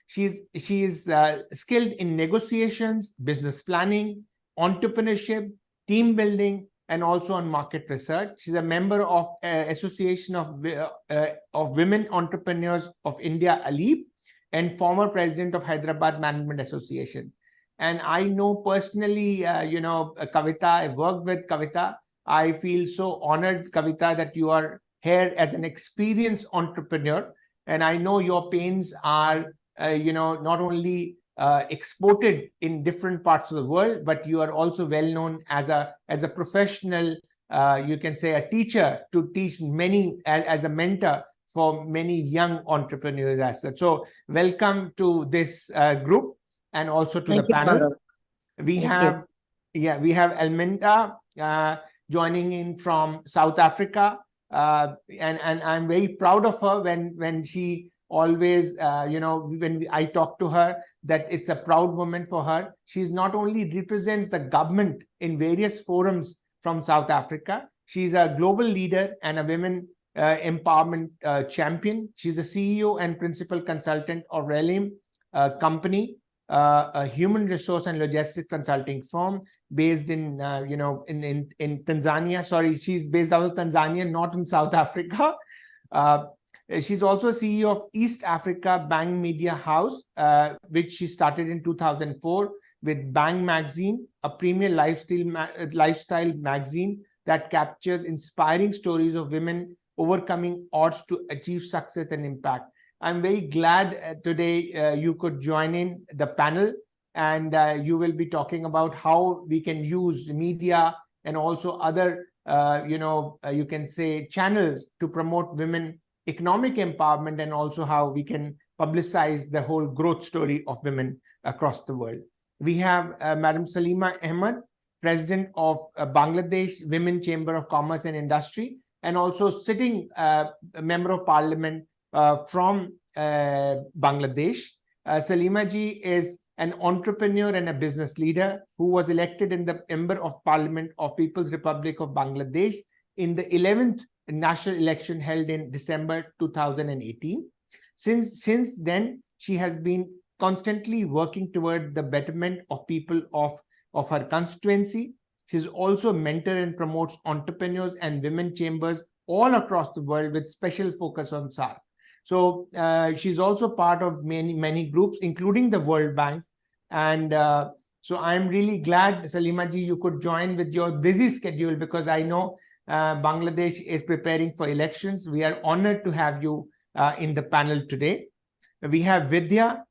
She is skilled in negotiations, business planning, entrepreneurship, team building, and also on market research. She's a member of Association of Women Entrepreneurs of India, ALEAP, and former president of Hyderabad Management Association. And I know personally, Kavita, I worked with Kavita. I feel so honored, Kavita, that you are here as an experienced entrepreneur. And I know your paints are, not only exported in different parts of the world, but you are also well known as a professional, you can say a teacher, to teach many, as a mentor for many young entrepreneurs as such. So welcome to this group and also to the panel. We have Elminda joining in from South Africa, and I'm very proud of her when she always, when I talk to her, that it's a proud moment for her. She's not only represents the government in various forums from South Africa, she's a global leader and a women empowerment champion. She's the CEO and principal consultant of Relim company, a human resource and logistics consulting firm based in, in Tanzania. Sorry, she's based out of Tanzania, not in South Africa. She's also CEO of East Africa Bang Media House, which she started in 2004 with Bang Magazine, a premier lifestyle magazine that captures inspiring stories of women overcoming odds to achieve success and impact. I'm very glad today you could join in the panel, and you will be talking about how we can use media and also other, you can say, channels to promote women economic empowerment, and also how we can publicize the whole growth story of women across the world. We have Madam Salima Ahmed, President of Bangladesh Women Chamber of Commerce and Industry, and also sitting Member of Parliament from Bangladesh. Salima ji is an entrepreneur and a business leader who was elected in the Member of Parliament of People's Republic of Bangladesh in the 11th national election held in December 2018. Since then, she has been constantly working toward the betterment of people of her constituency. She's also a mentor and promotes entrepreneurs and women chambers all across the world with special focus on SAARC. So she's also part of many groups, including the World Bank. And so I'm really glad, Salima ji, you could join with your busy schedule, because I know Bangladesh is preparing for elections. We are honored to have you in the panel today. We have Vidya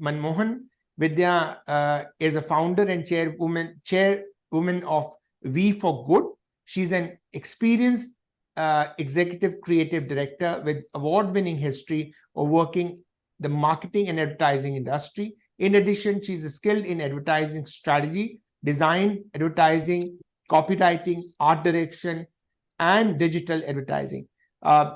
Manmohan. Vidya is a founder and chairwoman of We for Good. She's an experienced executive creative director with award-winning history of working the marketing and advertising industry. In addition, she's skilled in advertising strategy, design, advertising, copywriting, art direction, and digital advertising.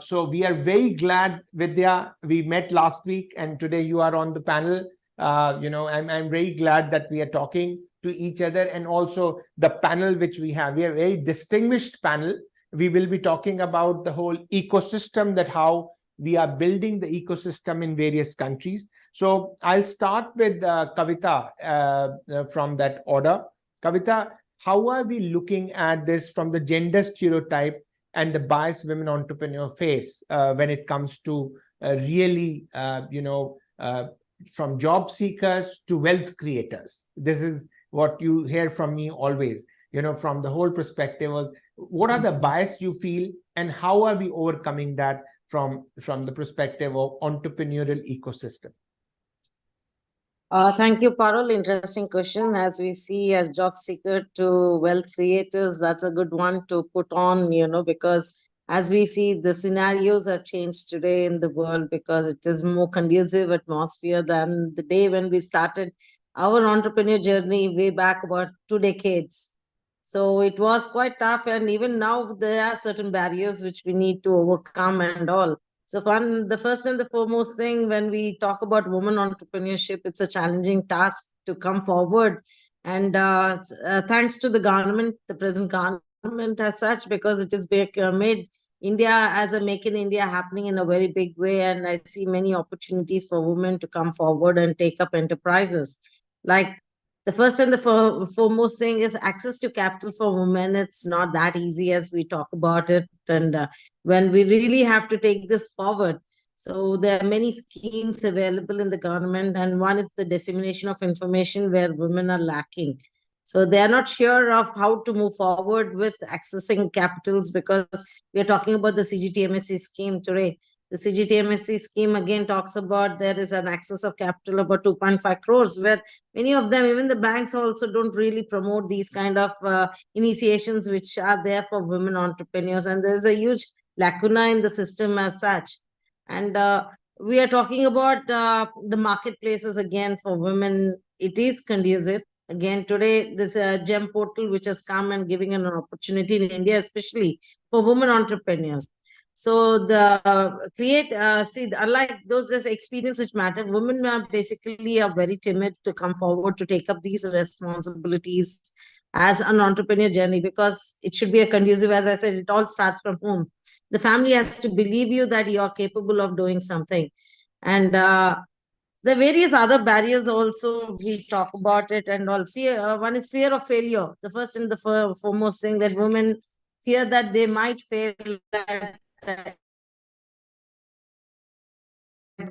So we are very glad, Vidya. We met last week, and today you are on the panel. I'm very glad that we are talking to each other, and also the panel which we have. We are a very distinguished panel. We will be talking about the whole ecosystem, that how we are building the ecosystem in various countries. So I'll start with Kavita from that order. Kavita, how are we looking at this from the gender stereotype and the bias women entrepreneur face when it comes to really, from job seekers to wealth creators? This is what you hear from me always, from the whole perspective of what are the bias you feel, and how are we overcoming that from the perspective of entrepreneurial ecosystem? Thank you, Parul. Interesting question. As we see, as job seeker to wealth creators, that's a good one to put on, because as we see, the scenarios have changed today in the world, because it is more conducive atmosphere than the day when we started our entrepreneur journey way back about 2 decades. So it was quite tough, and even now there are certain barriers which we need to overcome and all. So the first and the foremost thing when we talk about women entrepreneurship, it's a challenging task to come forward. And thanks to the government, the present government, government as such, because it is made India as a Make in India happening in a very big way. And I see many opportunities for women to come forward and take up enterprises. Like the first and the foremost thing is access to capital for women. It's not that easy as we talk about it. And when we really have to take this forward, so there are many schemes available in the government, and one is the dissemination of information where women are lacking. So they are not sure of how to move forward with accessing capitals, because we are talking about the CGTMSE scheme today. The CGTMSE scheme again talks about there is an access of capital about 2.5 crores, where many of them, even the banks also don't really promote these kind of initiations which are there for women entrepreneurs. And there's a huge lacuna in the system as such. And we are talking about the marketplaces again for women. It is conducive. Again, today, this GEM portal, which has come and giving an opportunity in India, especially for women entrepreneurs. So the unlike this experience which matter, women are basically very timid to come forward to take up these responsibilities as an entrepreneur journey, because it should be a conducive, as I said, it all starts from home. The family has to believe you that you are capable of doing something. And the various other barriers also, we talk about it and all. Fear, one is fear of failure. The first and the foremost thing, that women fear that they might fail,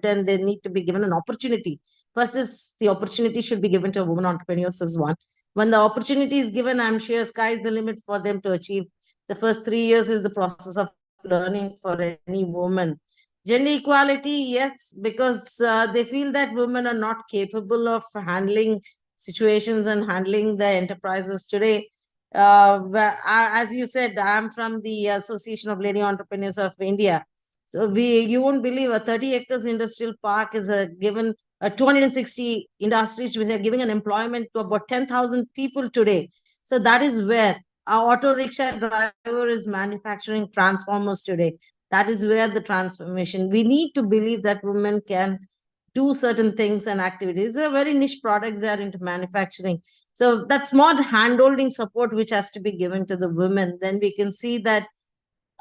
and they need to be given an opportunity. First is the opportunity should be given to women entrepreneurs as one. When the opportunity is given, I'm sure sky is the limit for them to achieve. The first 3 years is the process of learning for any woman. Gender equality, yes, because they feel that women are not capable of handling situations and handling the enterprises today. As you said, I'm from the Association of Lady Entrepreneurs of India. So you won't believe, a 30 acres industrial park is given 260 industries which are giving an employment to about 10,000 people today. So that is where our auto rickshaw driver is manufacturing transformers today. That is where the transformation. We need to believe that women can do certain things and activities. These are very niche products they are into manufacturing. So that's more hand-holding support which has to be given to the women. Then we can see that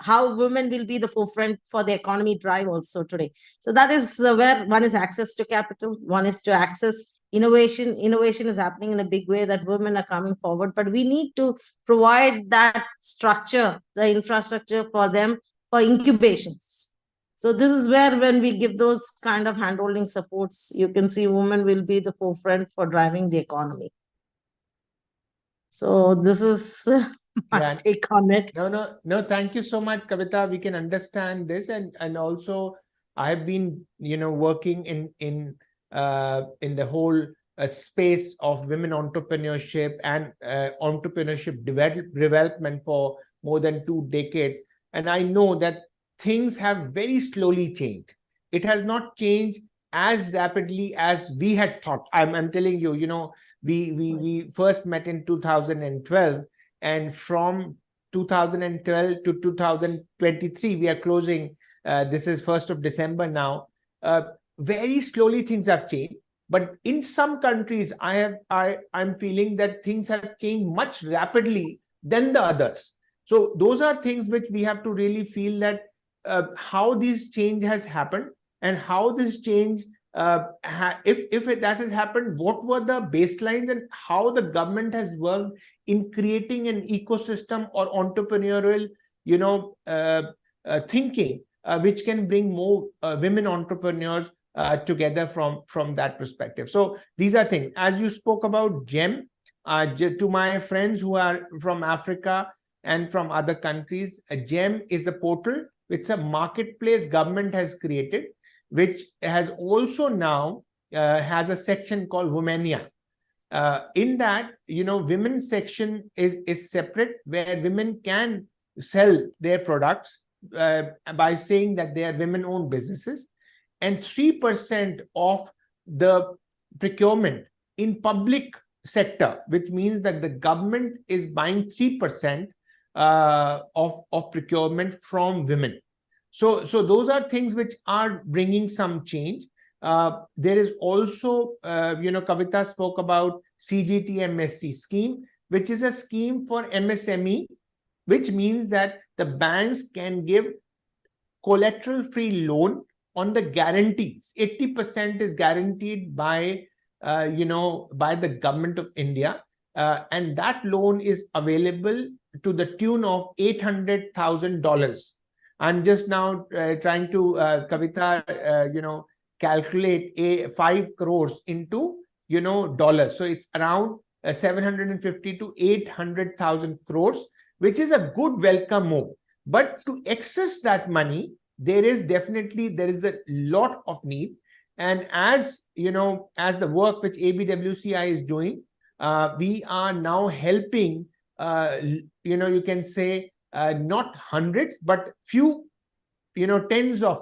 how women will be the forefront for the economy drive also today. So that is where one is access to capital, one is to access innovation. Innovation is happening in a big way that women are coming forward, but we need to provide that structure, the infrastructure for them for incubations. So this is where when we give those kind of hand-holding supports, you can see women will be the forefront for driving the economy. So this is my take on it. No, thank you so much, Kavita. We can understand this, and also I have been, working in the whole space of women entrepreneurship and entrepreneurship development for more than 2 decades, and I know that things have very slowly changed. It has not changed as rapidly as we had thought. I'm telling you, we first met in 2012. And from 2012 to 2023, we are closing. This is 1st of December now. Very slowly things have changed. But in some countries, I'm feeling that things have changed much rapidly than the others. So those are things which we have to really feel that how this change has happened, and how this change, if that has happened, what were the baselines and how the government has worked in creating an ecosystem or entrepreneurial, thinking, which can bring more women entrepreneurs together from that perspective. So these are things. As you spoke about GEM, to my friends who are from Africa and from other countries, GEM is a portal. It's a marketplace government has created, which has also now has a section called Womania. In that, women's section is separate, where women can sell their products by saying that they are women-owned businesses, and 3% of the procurement in public sector, which means that the government is buying 3% of procurement from women. So those are things which are bringing some change. There is also, Kavita spoke about CGTMSE scheme, which is a scheme for MSME which means that the banks can give collateral-free loan on the guarantees. 80% is guaranteed by, by the government of India. And that loan is available to the tune of $800,000. I'm just now trying to, Kavita, calculate 5 crores into, dollars. So it's around 750 to 800,000 crores, which is a good welcome move. But to access that money, there is a lot of need. And as as the work which ABWCI is doing, we are now helping, you can say not hundreds, but few, tens of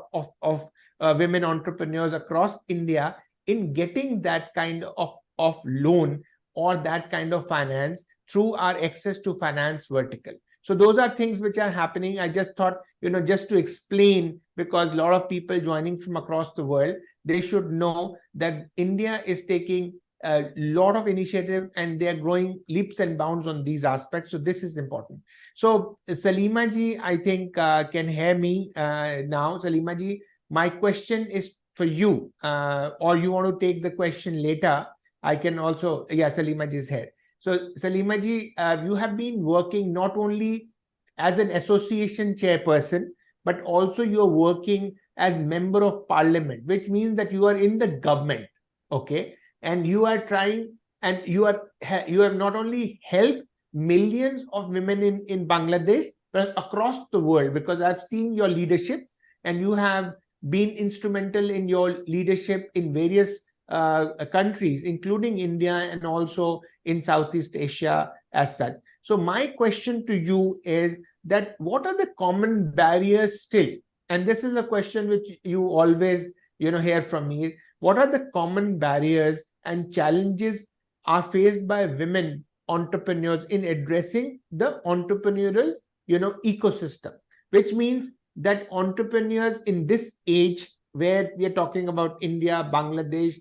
women entrepreneurs across India in getting that kind of loan or that kind of finance through our access to finance vertical. So those are things which are happening. I just thought, just to explain, because a lot of people joining from across the world, they should know that India is taking a lot of initiative and they are growing leaps and bounds on these aspects. So this is important. So Salima ji, I think can hear me now. Salima ji, my question is for you, or you want to take the question later? I can also, yeah, Salima ji is here. So Salima ji, you have been working not only as an association chairperson, but also you're working as member of parliament, which means that you are in the government, okay? And you are trying, and you have not only helped millions of women in Bangladesh, but across the world, because I've seen your leadership and you have been instrumental in your leadership in various countries, including India and also in Southeast Asia as such. So my question to you is that what are the common barriers still? And this is a question which you always, hear from me. What are the common barriers and challenges are faced by women entrepreneurs in addressing the entrepreneurial, ecosystem, which means that entrepreneurs in this age where we are talking about India, Bangladesh,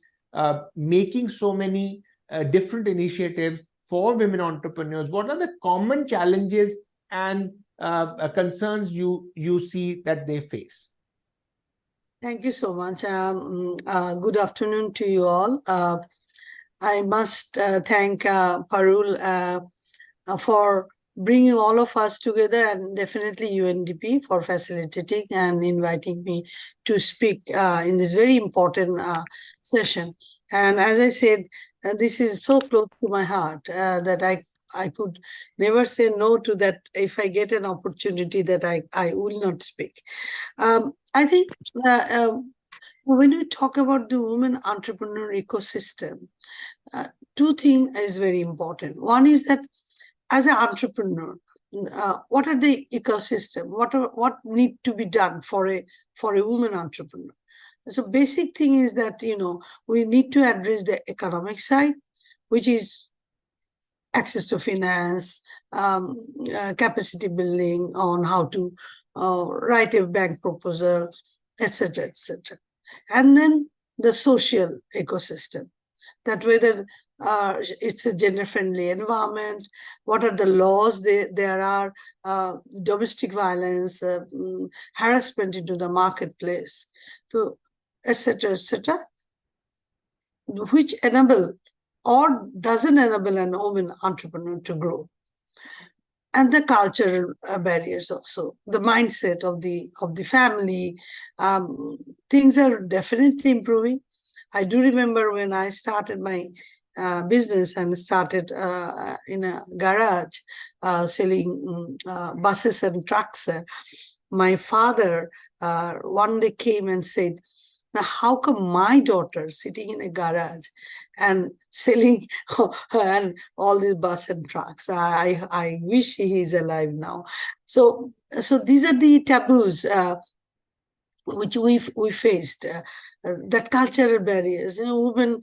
making so many different initiatives for women entrepreneurs, what are the common challenges and concerns you see that they face? Thank you so much. Good afternoon to you all. I must thank Parul for bringing all of us together, and definitely UNDP for facilitating and inviting me to speak in this very important session. And as I said, this is so close to my heart that I could never say no to that. If I get an opportunity, that I will not speak. I think when we talk about the women entrepreneur ecosystem, two things is very important. One is that as an entrepreneur, what are the ecosystem? What need to be done for a woman entrepreneur? So basic thing is that we need to address the economic side, which is access to finance, capacity building on how to write a bank proposal, etc., etc. And then the social ecosystem, that whether it's a gender-friendly environment, what are the laws there are, domestic violence, harassment into the marketplace, so etc., which enable or doesn't enable an woman entrepreneur to grow. And the cultural barriers also, the mindset of the family, things are definitely improving. I do remember when I started my business and started in a garage selling buses and trucks. My father one day came and said, "Now, how come my daughter sitting in a garage and selling and all these bus and trucks? I wish he is alive now." So these are the taboos which we faced. That cultural barriers. Women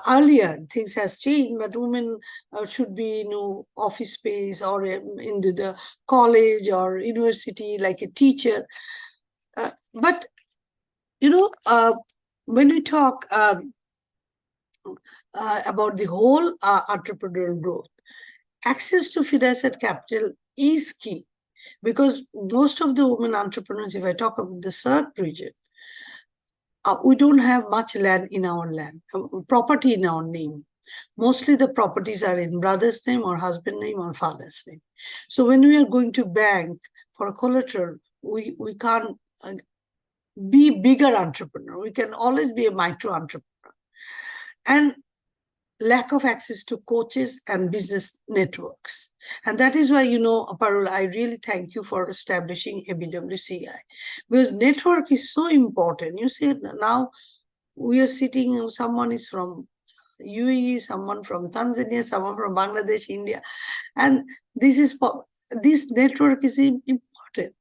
earlier things has changed, but women should be office space or into the college or university like a teacher. But when we talk about the whole entrepreneurial growth, access to financial capital is key. because most of the women entrepreneurs, if I talk about the SAARC region, we don't have much land in our property in our name. Mostly the properties are in brother's name or husband name or father's name. So when we are going to bank for a collateral, we can't be bigger entrepreneur. We can always be a micro entrepreneur. And lack of access to coaches and business networks. And that is why, Parul, I really thank you for establishing ABWCI, because network is so important. You see, now we are sitting, someone is from UAE, someone from Tanzania, someone from Bangladesh, India. And this network is important.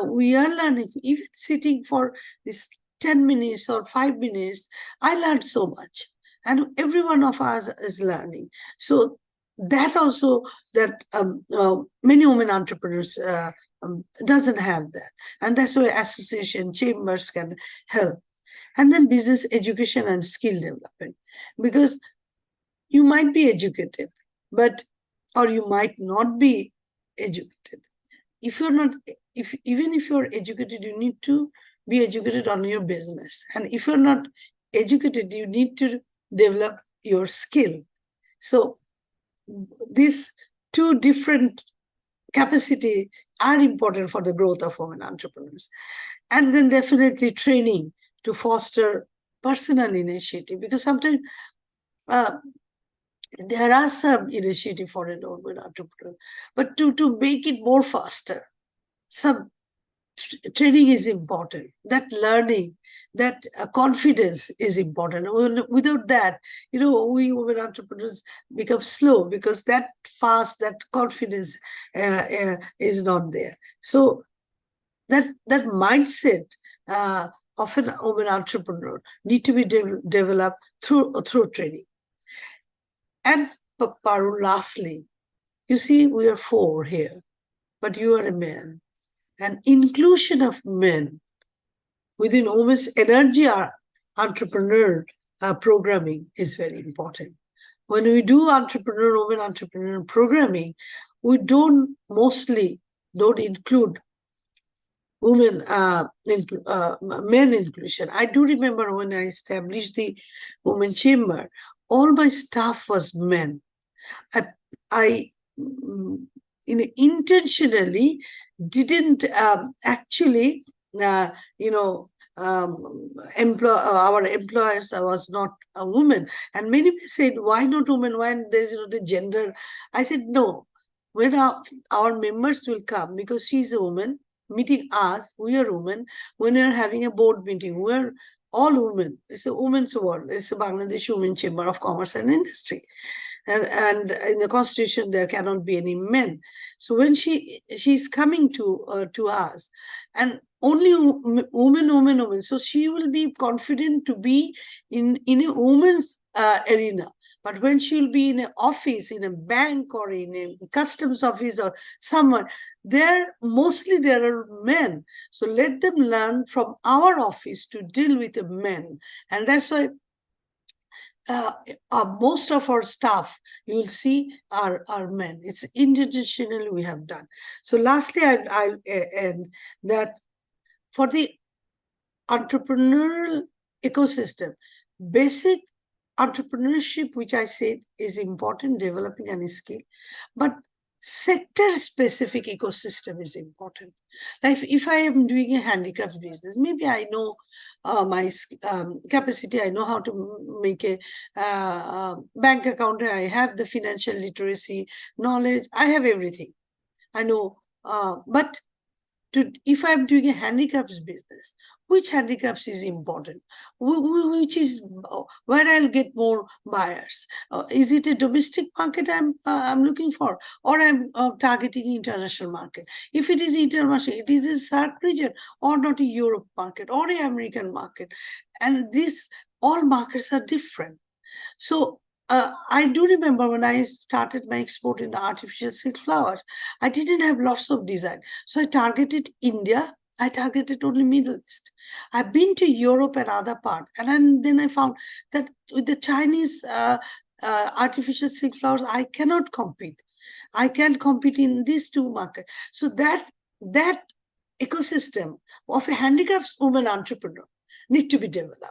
We are learning, even sitting for this 10 minutes or 5 minutes, I learned so much. And every one of us is learning. So that also, that many women entrepreneurs doesn't have that. And that's why association, chambers can help. And then business education and skill development. Because you might be educated, or you might not be educated. If you're not, even if you're educated, you need to be educated on your business. And if you're not educated, you need to develop your skill. So these two different capacities are important for the growth of women entrepreneurs. And then definitely training to foster personal initiative, because sometimes there are some initiative for a women entrepreneur, but to make it more faster, some training is important. That learning, that confidence is important. Without that, we women entrepreneurs become slow, because that confidence is not there. So that mindset of a woman entrepreneur need to be developed through training. And Parul, lastly, you see, we are 4 here, but you are a man. And inclusion of men within Women's Energy Entrepreneur programming is very important. When we do women entrepreneur programming, we mostly don't include women, men inclusion. I do remember when I established the Women Chamber, all my staff was men. I intentionally didn't actually, employ our employers. I was not a woman, and many said, "Why not women? Why there's the gender?" I said, "No. When our members will come, because she's a woman meeting us, we are women. When we are having a board meeting, we're all women. It's a women's world. It's a Bangladesh Women Chamber of Commerce and Industry." And in the constitution there cannot be any men. So when she's coming to us, and only women, so she will be confident to be in a woman's arena. But when she'll be in an office, in a bank, or in a customs office, or somewhere, mostly there are men. So let them learn from our office to deal with the men. And that's why most of our staff, you will see, are men. It's intentionally we have done. So lastly, I'll end that for the entrepreneurial ecosystem, basic entrepreneurship, which I said is important, developing any skill, but sector-specific ecosystem is important. Like if I am doing a handicrafts business, maybe I know my capacity, I know how to make a bank account, I have the financial literacy knowledge, I have everything. I know, but if I'm doing a handicrafts business, which handicrafts is important? Which is where I'll get more buyers? Is it a domestic market I'm looking for, or I'm targeting international market? If it is international, it is a SAARC region, or not a Europe market, or an American market, and all markets are different. So I do remember when I started my export in the artificial silk flowers, I didn't have lots of design. So I targeted India. I targeted only Middle East. I've been to Europe and other part. And then I found that with the Chinese artificial silk flowers, I cannot compete. I can compete in these 2 markets. So that that ecosystem of a handicapped woman entrepreneur need to be developed.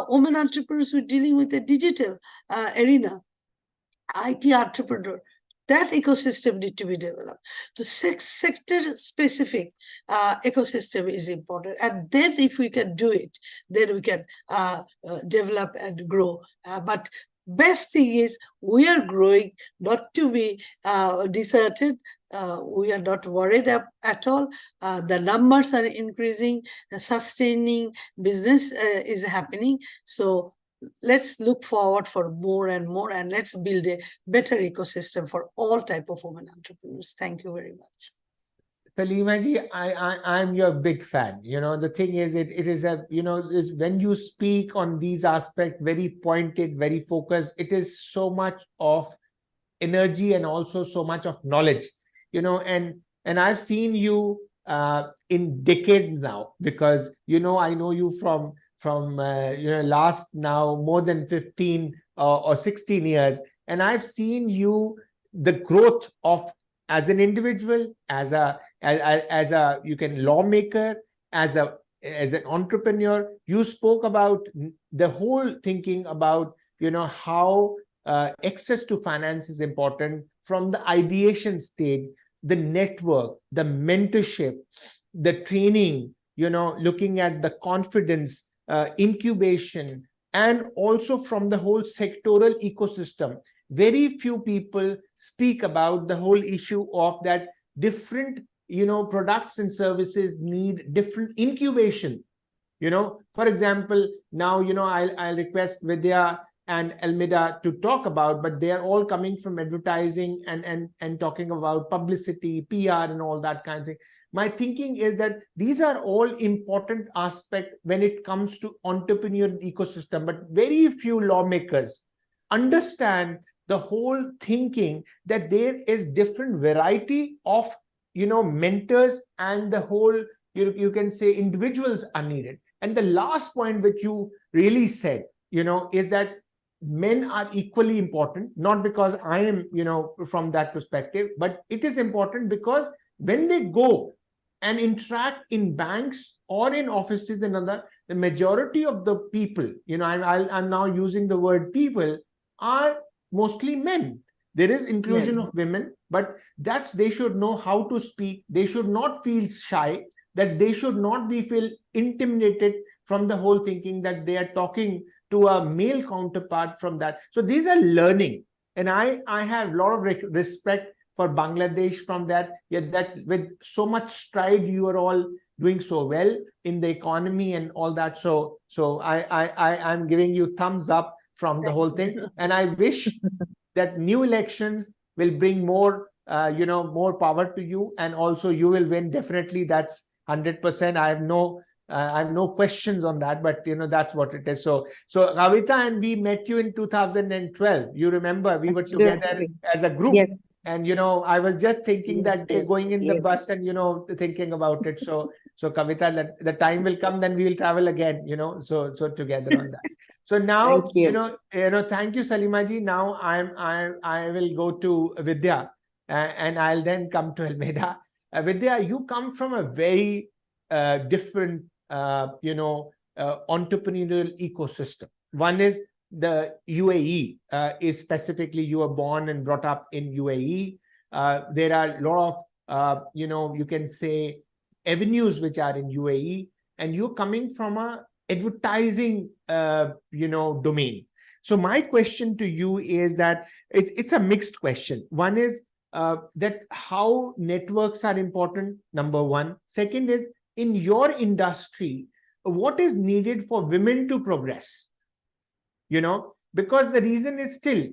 Women entrepreneurs who are dealing with the digital arena, IT entrepreneur, that ecosystem need to be developed. The sector-specific ecosystem is important. And then if we can do it, then we can develop and grow. But best thing is we are growing, not to be disheartened. We are not worried at all. The numbers are increasing, sustaining business is happening. So let's look forward for more and more, and let's build a better ecosystem for all type of women entrepreneurs. Thank you very much. Saleema ji, I'm your big fan. You know, the thing is, it is is when you speak on these aspects, very pointed, very focused, it is so much of energy and also so much of knowledge, and I've seen you in decades now, because, I know you from last now more than 15 or 16 years. And I've seen you, the growth of as an individual, as a lawmaker, as an entrepreneur. You spoke about the whole thinking about, how access to finance is important from the ideation stage, the network, the mentorship, the training, looking at the confidence, incubation, and also from the whole sectoral ecosystem. Very few people speak about the whole issue of that different, products and services need different incubation. For example, now, I'll request Vidya and Almeida to talk about, but they are all coming from advertising and talking about publicity, PR, and all that kind of thing. My thinking is that these are all important aspects when it comes to entrepreneurial ecosystem, but very few lawmakers understand the whole thinking that there is different variety of, mentors, and the whole, you can say, individuals are needed. And the last point which you really said, is that men are equally important, not because I am, from that perspective, but it is important because when they go and interact in banks or in offices and other, the majority of the people, I'm now using the word people, are mostly men. There is inclusion of women, but they should know how to speak. They should not feel shy, that they should not feel intimidated from the whole thinking that they are talking to a male counterpart from that. So these are learning. And I have a lot of respect for Bangladesh from that, yet that with so much stride, you are all doing so well in the economy and all that. So I'm giving you thumbs up from the whole thing. And I wish that new elections will bring more, more power to you, and also you will win. Definitely, that's 100%. I have no questions on that, but that's what it is. So Kavita and we met you in 2012. You remember we were together as a group. Yes. And I was just thinking that day, going in the bus and thinking about it. So Kavita, the time will come, then we will travel again. So together on that. So now thank you, Saleema ji. Now I will go to Vidya, and I'll then come to Almeida. Vidya, you come from a very different entrepreneurial ecosystem. One is the UAE, is specifically you were born and brought up in UAE. There are a lot of, you can say, avenues which are in UAE, and you're coming from a advertising, domain. So my question to you is that it's a mixed question. One is that how networks are important, number one. Second is, in your industry, what is needed for women to progress? Because the reason is still,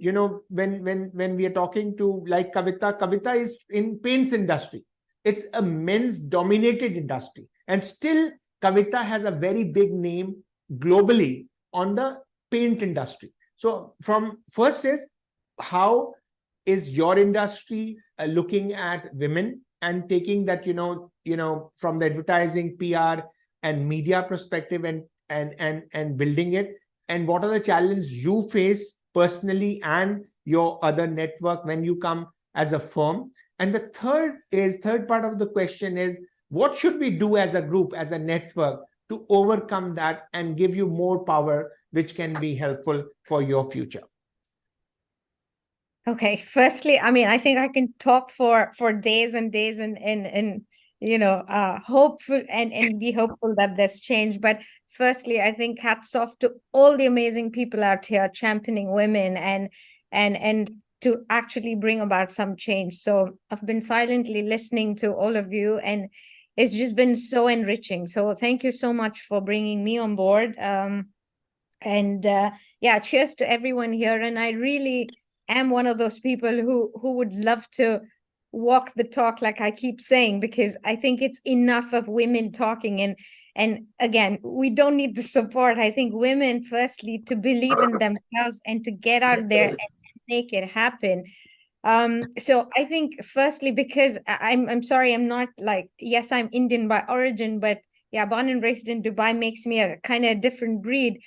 when we are talking to like Kavita is in paints industry. It's a men's dominated industry. And still Kavita has a very big name globally on the paint industry. So from first is, how is your industry looking at women and taking that, from the advertising, PR and media perspective and building it? And what are the challenges you face personally and your other network when you come as a firm? And the third part of the question is, what should we do as a group, as a network, to overcome that and give you more power, which can be helpful for your future? Okay, firstly, I mean, I think I can talk for days and days and hopeful and be hopeful that there's change. But firstly, I think hats off to all the amazing people out here championing women and to actually bring about some change. So I've been silently listening to all of you, and it's just been so enriching. So thank you so much for bringing me on board. Yeah, cheers to everyone here. And I really am one of those people who would love to walk the talk, like I keep saying, because I think it's enough of women talking. And again, we don't need the support. I think women, firstly, to believe in themselves and to get out there and make it happen. So I think firstly, because I'm sorry, I'm not like, yes, I'm Indian by origin, but yeah, born and raised in Dubai makes me a kind of different breed.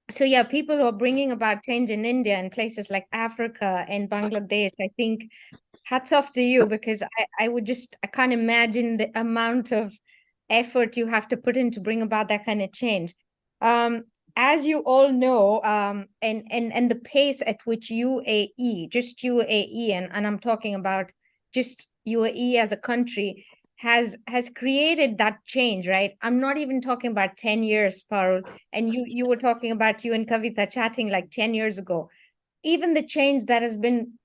So yeah, people who are bringing about change in India and places like Africa and Bangladesh, I think hats off to you, because I can't imagine the amount of effort you have to put in to bring about that kind of change. As you all know, and the pace at which UAE, just UAE, and I'm talking about just UAE as a country, has created that change, right? I'm not even talking about 10 years, Parul, and you were talking about you and Kavita chatting like 10 years ago. Even the change that has been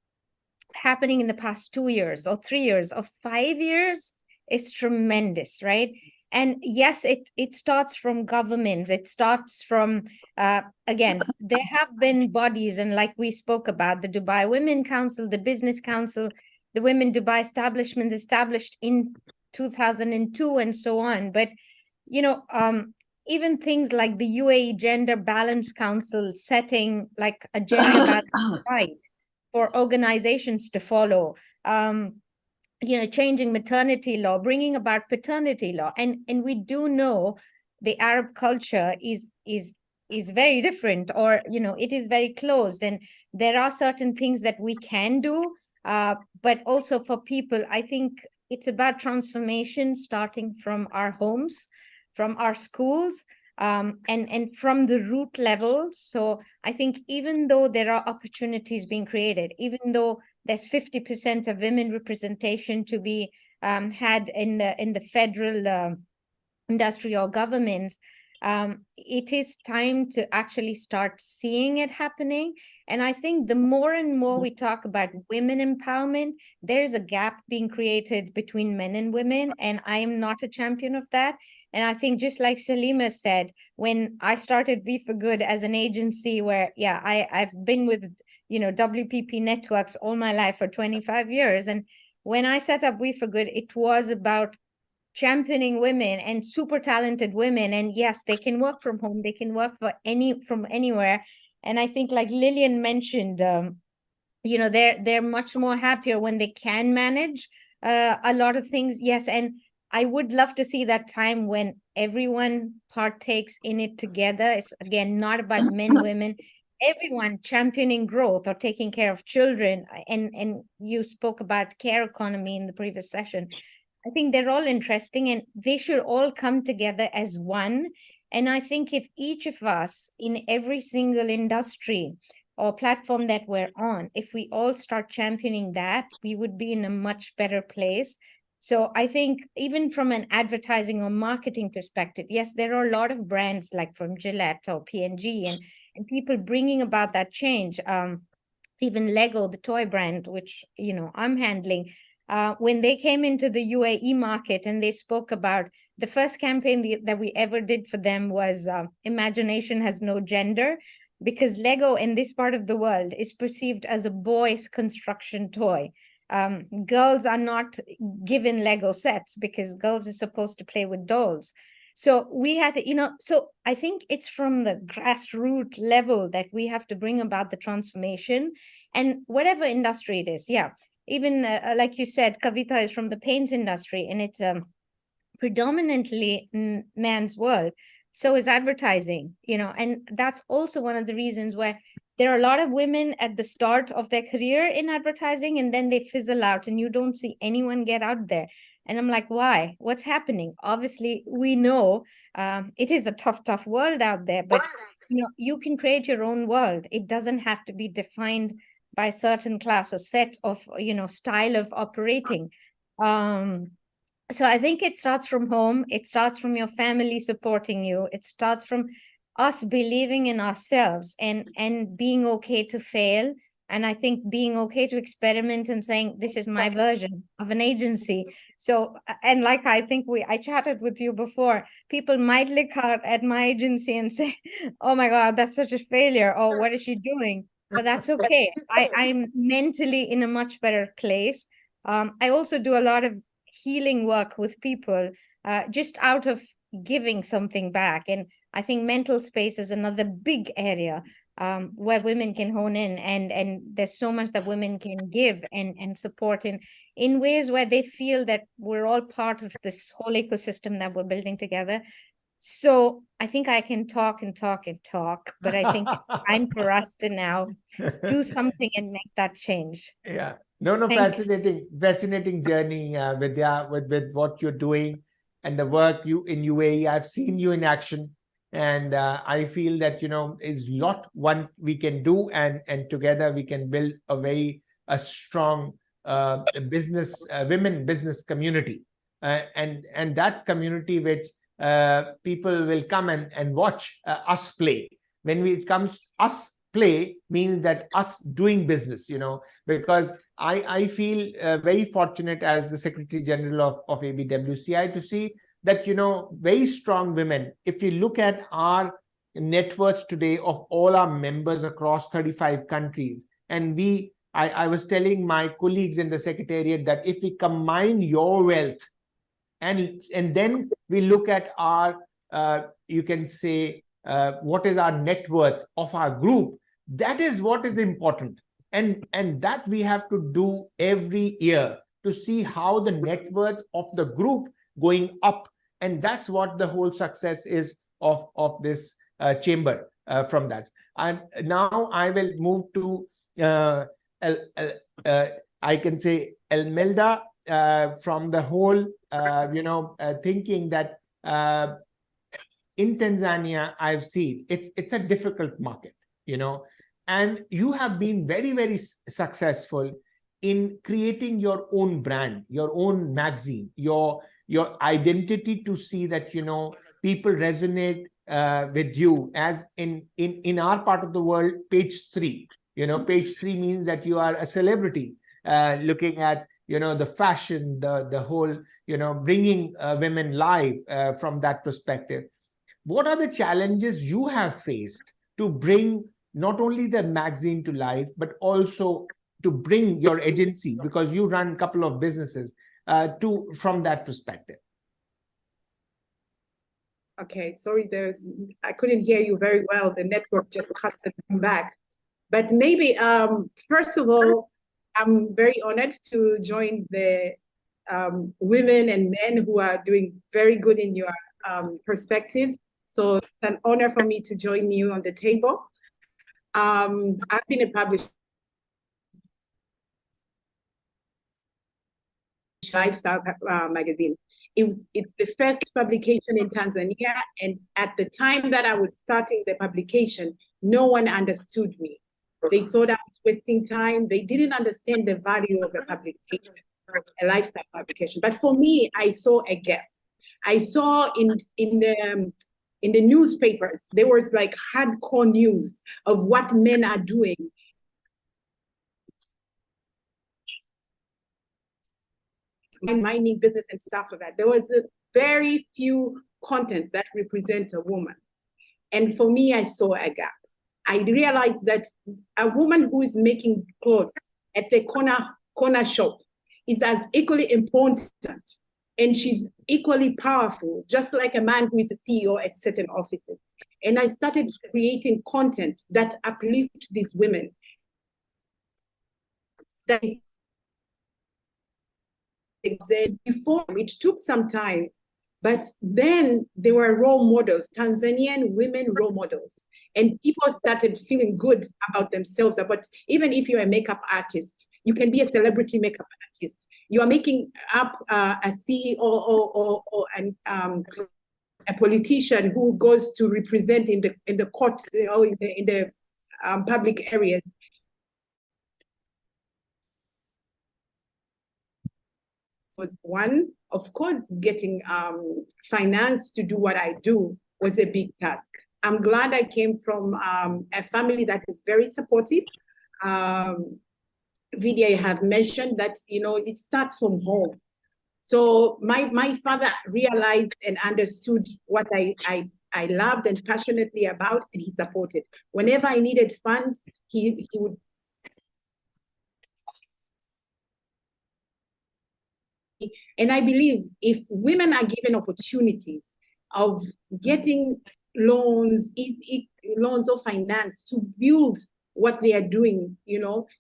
happening in the past 2 years or 3 years or 5 years is tremendous, right? And yes, it starts from governments. It starts from, again, there have been bodies, and like we spoke about, the Dubai Women Council, the Business Council, the Women Dubai establishments established in 2002 and so on. But, even things like the UAE Gender Balance Council setting like a gender balance right for organizations to follow, changing maternity law, bringing about paternity law. And we do know the Arab culture is very different, or, it is very closed. And there are certain things that we can do, but also for people, I think it's about transformation starting from our homes, from our schools, and from the root level. So I think even though there are opportunities being created, even though there's 50% of women representation to be had in the federal industry or governments, it is time to actually start seeing it happening. And I think the more and more we talk about women empowerment, there is a gap being created between men and women, and I am not a champion of that. And I think just like Salima said, when I started We for Good as an agency where, yeah, I've been with, WPP networks all my life for 25 years. And when I set up We for Good, it was about championing women and super talented women. And yes, they can work from home. They can work from anywhere. And I think like Lillian mentioned, they're much more happier when they can manage a lot of things. Yes. And I would love to see that time when everyone partakes in it together. It's again, not about men, women, everyone championing growth or taking care of children. And you spoke about care economy in the previous session. I think they're all interesting, and they should all come together as one. And I think if each of us in every single industry or platform that we're on, if we all start championing that, we would be in a much better place. So I think even from an advertising or marketing perspective, yes, there are a lot of brands like from Gillette or P&G and people bringing about that change. Even Lego, the toy brand, which, I'm handling, when they came into the UAE market and they spoke about the first campaign that we ever did for them was Imagination Has No Gender, because Lego in this part of the world is perceived as a boy's construction toy. Girls are not given Lego sets because girls are supposed to play with dolls. So we had to, so I think it's from the grassroots level that we have to bring about the transformation, and whatever industry it is. Yeah. Even like you said, Kavita is from the paints industry, and it's predominantly man's world. So is advertising, and that's also one of the reasons where there are a lot of women at the start of their career in advertising, and then they fizzle out and you don't see anyone get out there. And I'm like, why? What's happening? Obviously, we know it is a tough world out there, but you can create your own world. It doesn't have to be defined by a certain class or set of, style of operating. So I think it starts from home. It starts from your family supporting you. It starts from us believing in ourselves and being okay to fail. And I think being okay to experiment and saying, this is my version of an agency. So, and like I think I chatted with you before, people might look out at my agency and say, oh my God, that's such a failure. Or what is she doing? But that's okay. I'm mentally in a much better place. I also do a lot of healing work with people just out of giving something back. And I think mental space is another big area where women can hone in, and there's so much that women can give and support in ways where they feel that we're all part of this whole ecosystem that we're building together. So I think I can talk and talk and talk, but I think it's time for us to now do something and make that change. Yeah. No, fascinating journey, Vidya, with what you're doing and the work you in UAE. I've seen you in action, and I feel that is lot one we can do, and together we can build a strong women business community, and that community which people will come and watch us play. When it comes to us play means that us doing business, because I feel very fortunate as the Secretary General of ABWCI to see that, very strong women. If you look at our net worths today of all our members across 35 countries, and I was telling my colleagues in the Secretariat that if we combine your wealth and then we look at our, you can say, what is our net worth of our group, that is what is important. And that we have to do every year to see how the net worth of the group going up. And that's what the whole success is of this chamber from that. And now I will move to, I can say, Elmelda, from the whole, thinking that in Tanzania, I've seen it's a difficult market, and you have been very, very successful in creating your own brand, your own magazine, your identity, to see that, people resonate with you. As in our part of the world, page 3, page 3 means that you are a celebrity, looking at, the fashion, the whole, bringing women live from that perspective. What are the challenges you have faced to bring not only the magazine to life, but also to bring your agency, because you run a couple of businesses, from that perspective? Okay, sorry, I couldn't hear you very well. The network just cuts and come back. But maybe, first of all, I'm very honored to join the women and men who are doing very good in your perspectives. So it's an honor for me to join you on the table. I've been a publisher lifestyle magazine. It's the first publication in Tanzania, and at the time that I was starting the publication, no one understood me. They thought I was wasting time. They didn't understand the value of a publication, a lifestyle publication. But for me, I saw a gap. I saw in the newspapers, there was like hardcore news of what men are doing. Mining business and stuff like that. There was a very few content that represent a woman. And for me, I saw a gap. I realized that a woman who is making clothes at the corner shop is as equally important, and she's equally powerful, just like a man who is a CEO at certain offices. And I started creating content that uplift these women. That is, before, it took some time, but then there were role models, Tanzanian women role models. And people started feeling good about themselves. But even if you're a makeup artist, you can be a celebrity makeup artist. You are making up a CEO or a politician who goes to represent in the courts or in the public areas. Was one, of course, getting finance to do what I do was a big task. I'm glad I came from a family that is very supportive. Vidya have mentioned that, it starts from home. So my father realized and understood what I loved and passionately about, and he supported. Whenever I needed funds, he would. And I believe if women are given opportunities of getting loans, loans or finance to build what they are doing,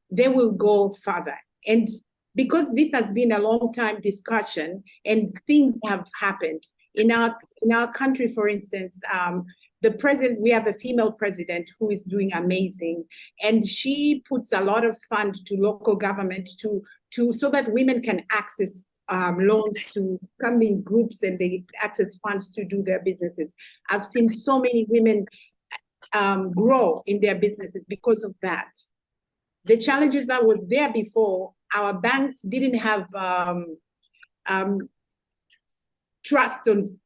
they will go further. And because this has been a long time discussion and things have happened in our country, for instance, the president, we have a female president who is doing amazing, and she puts a lot of funds to local government so that women can access loans to come in groups and they access funds to do their businesses. I've seen so many women grow in their businesses because of that. The challenges that was there before, our banks didn't have trust on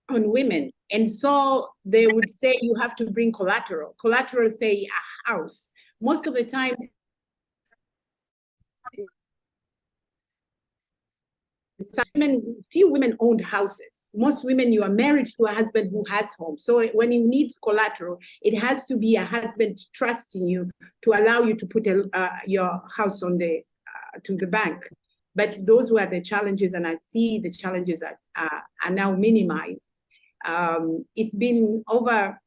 women. And so they would say you have to bring collateral. Collateral, say a house. Most of the time, few women owned houses. Most women, you are married to a husband who has home. So when you need collateral, it has to be a husband trusting you to allow you to put your house on to the bank. But those were the challenges, and I see the challenges are now minimized. It's been over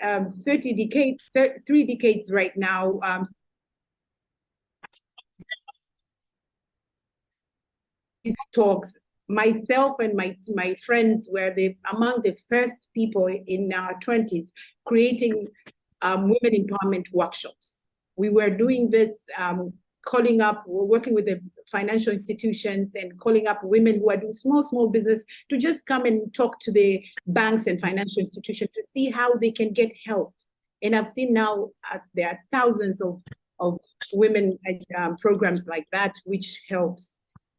3 decades right now. Talks, myself and my friends were among the first people in our 20s creating women empowerment workshops. We were doing this, working with the financial institutions and calling up women who are doing small business to just come and talk to the banks and financial institutions to see how they can get help. And I've seen now there are thousands of women programs like that, which helps.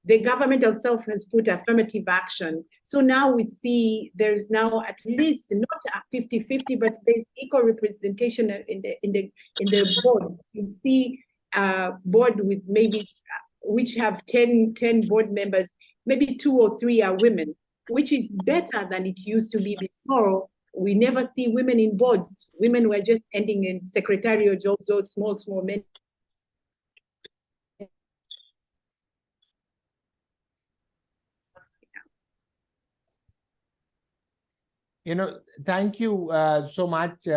The government itself has put affirmative action. So now we see there's now at least not a 50-50, but there's equal representation in the boards. You see a board with maybe, which have 10 board members, maybe 2 or 3 are women, which is better than it used to be before. We never see women in boards. Women were just ending in secretarial jobs or small men. Thank you so much,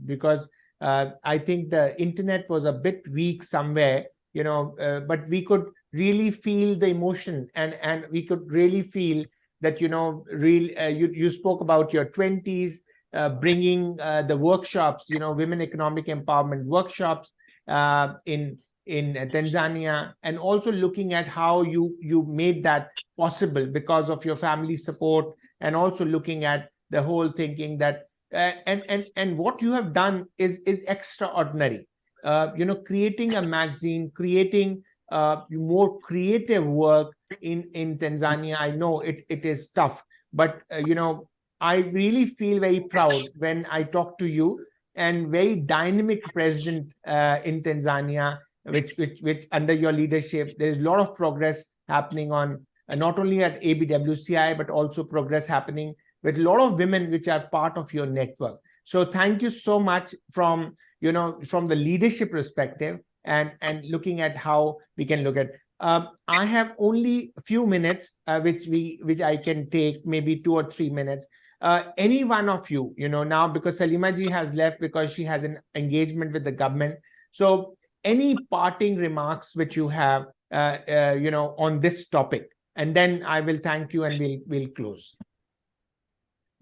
because I think the internet was a bit weak somewhere, but we could really feel the emotion, and we could really feel that, you spoke about your 20s, bringing the workshops, women economic empowerment workshops in Tanzania, and also looking at how you made that possible because of your family support, and also looking at the whole thinking that and what you have done is extraordinary. Creating a magazine, creating more creative work in Tanzania. I know it is tough, but I really feel very proud when I talk to you, and very dynamic president in Tanzania, which under your leadership there is a lot of progress happening on not only at ABWCI, but also progress happening with a lot of women which are part of your network. So thank you so much from the leadership perspective, and looking at how we can look at. I have only a few minutes, which I can take, maybe 2 or 3 minutes. Any one of you, now, because Salima ji has left because she has an engagement with the government. So any parting remarks which you have, on this topic, and then I will thank you and we'll close.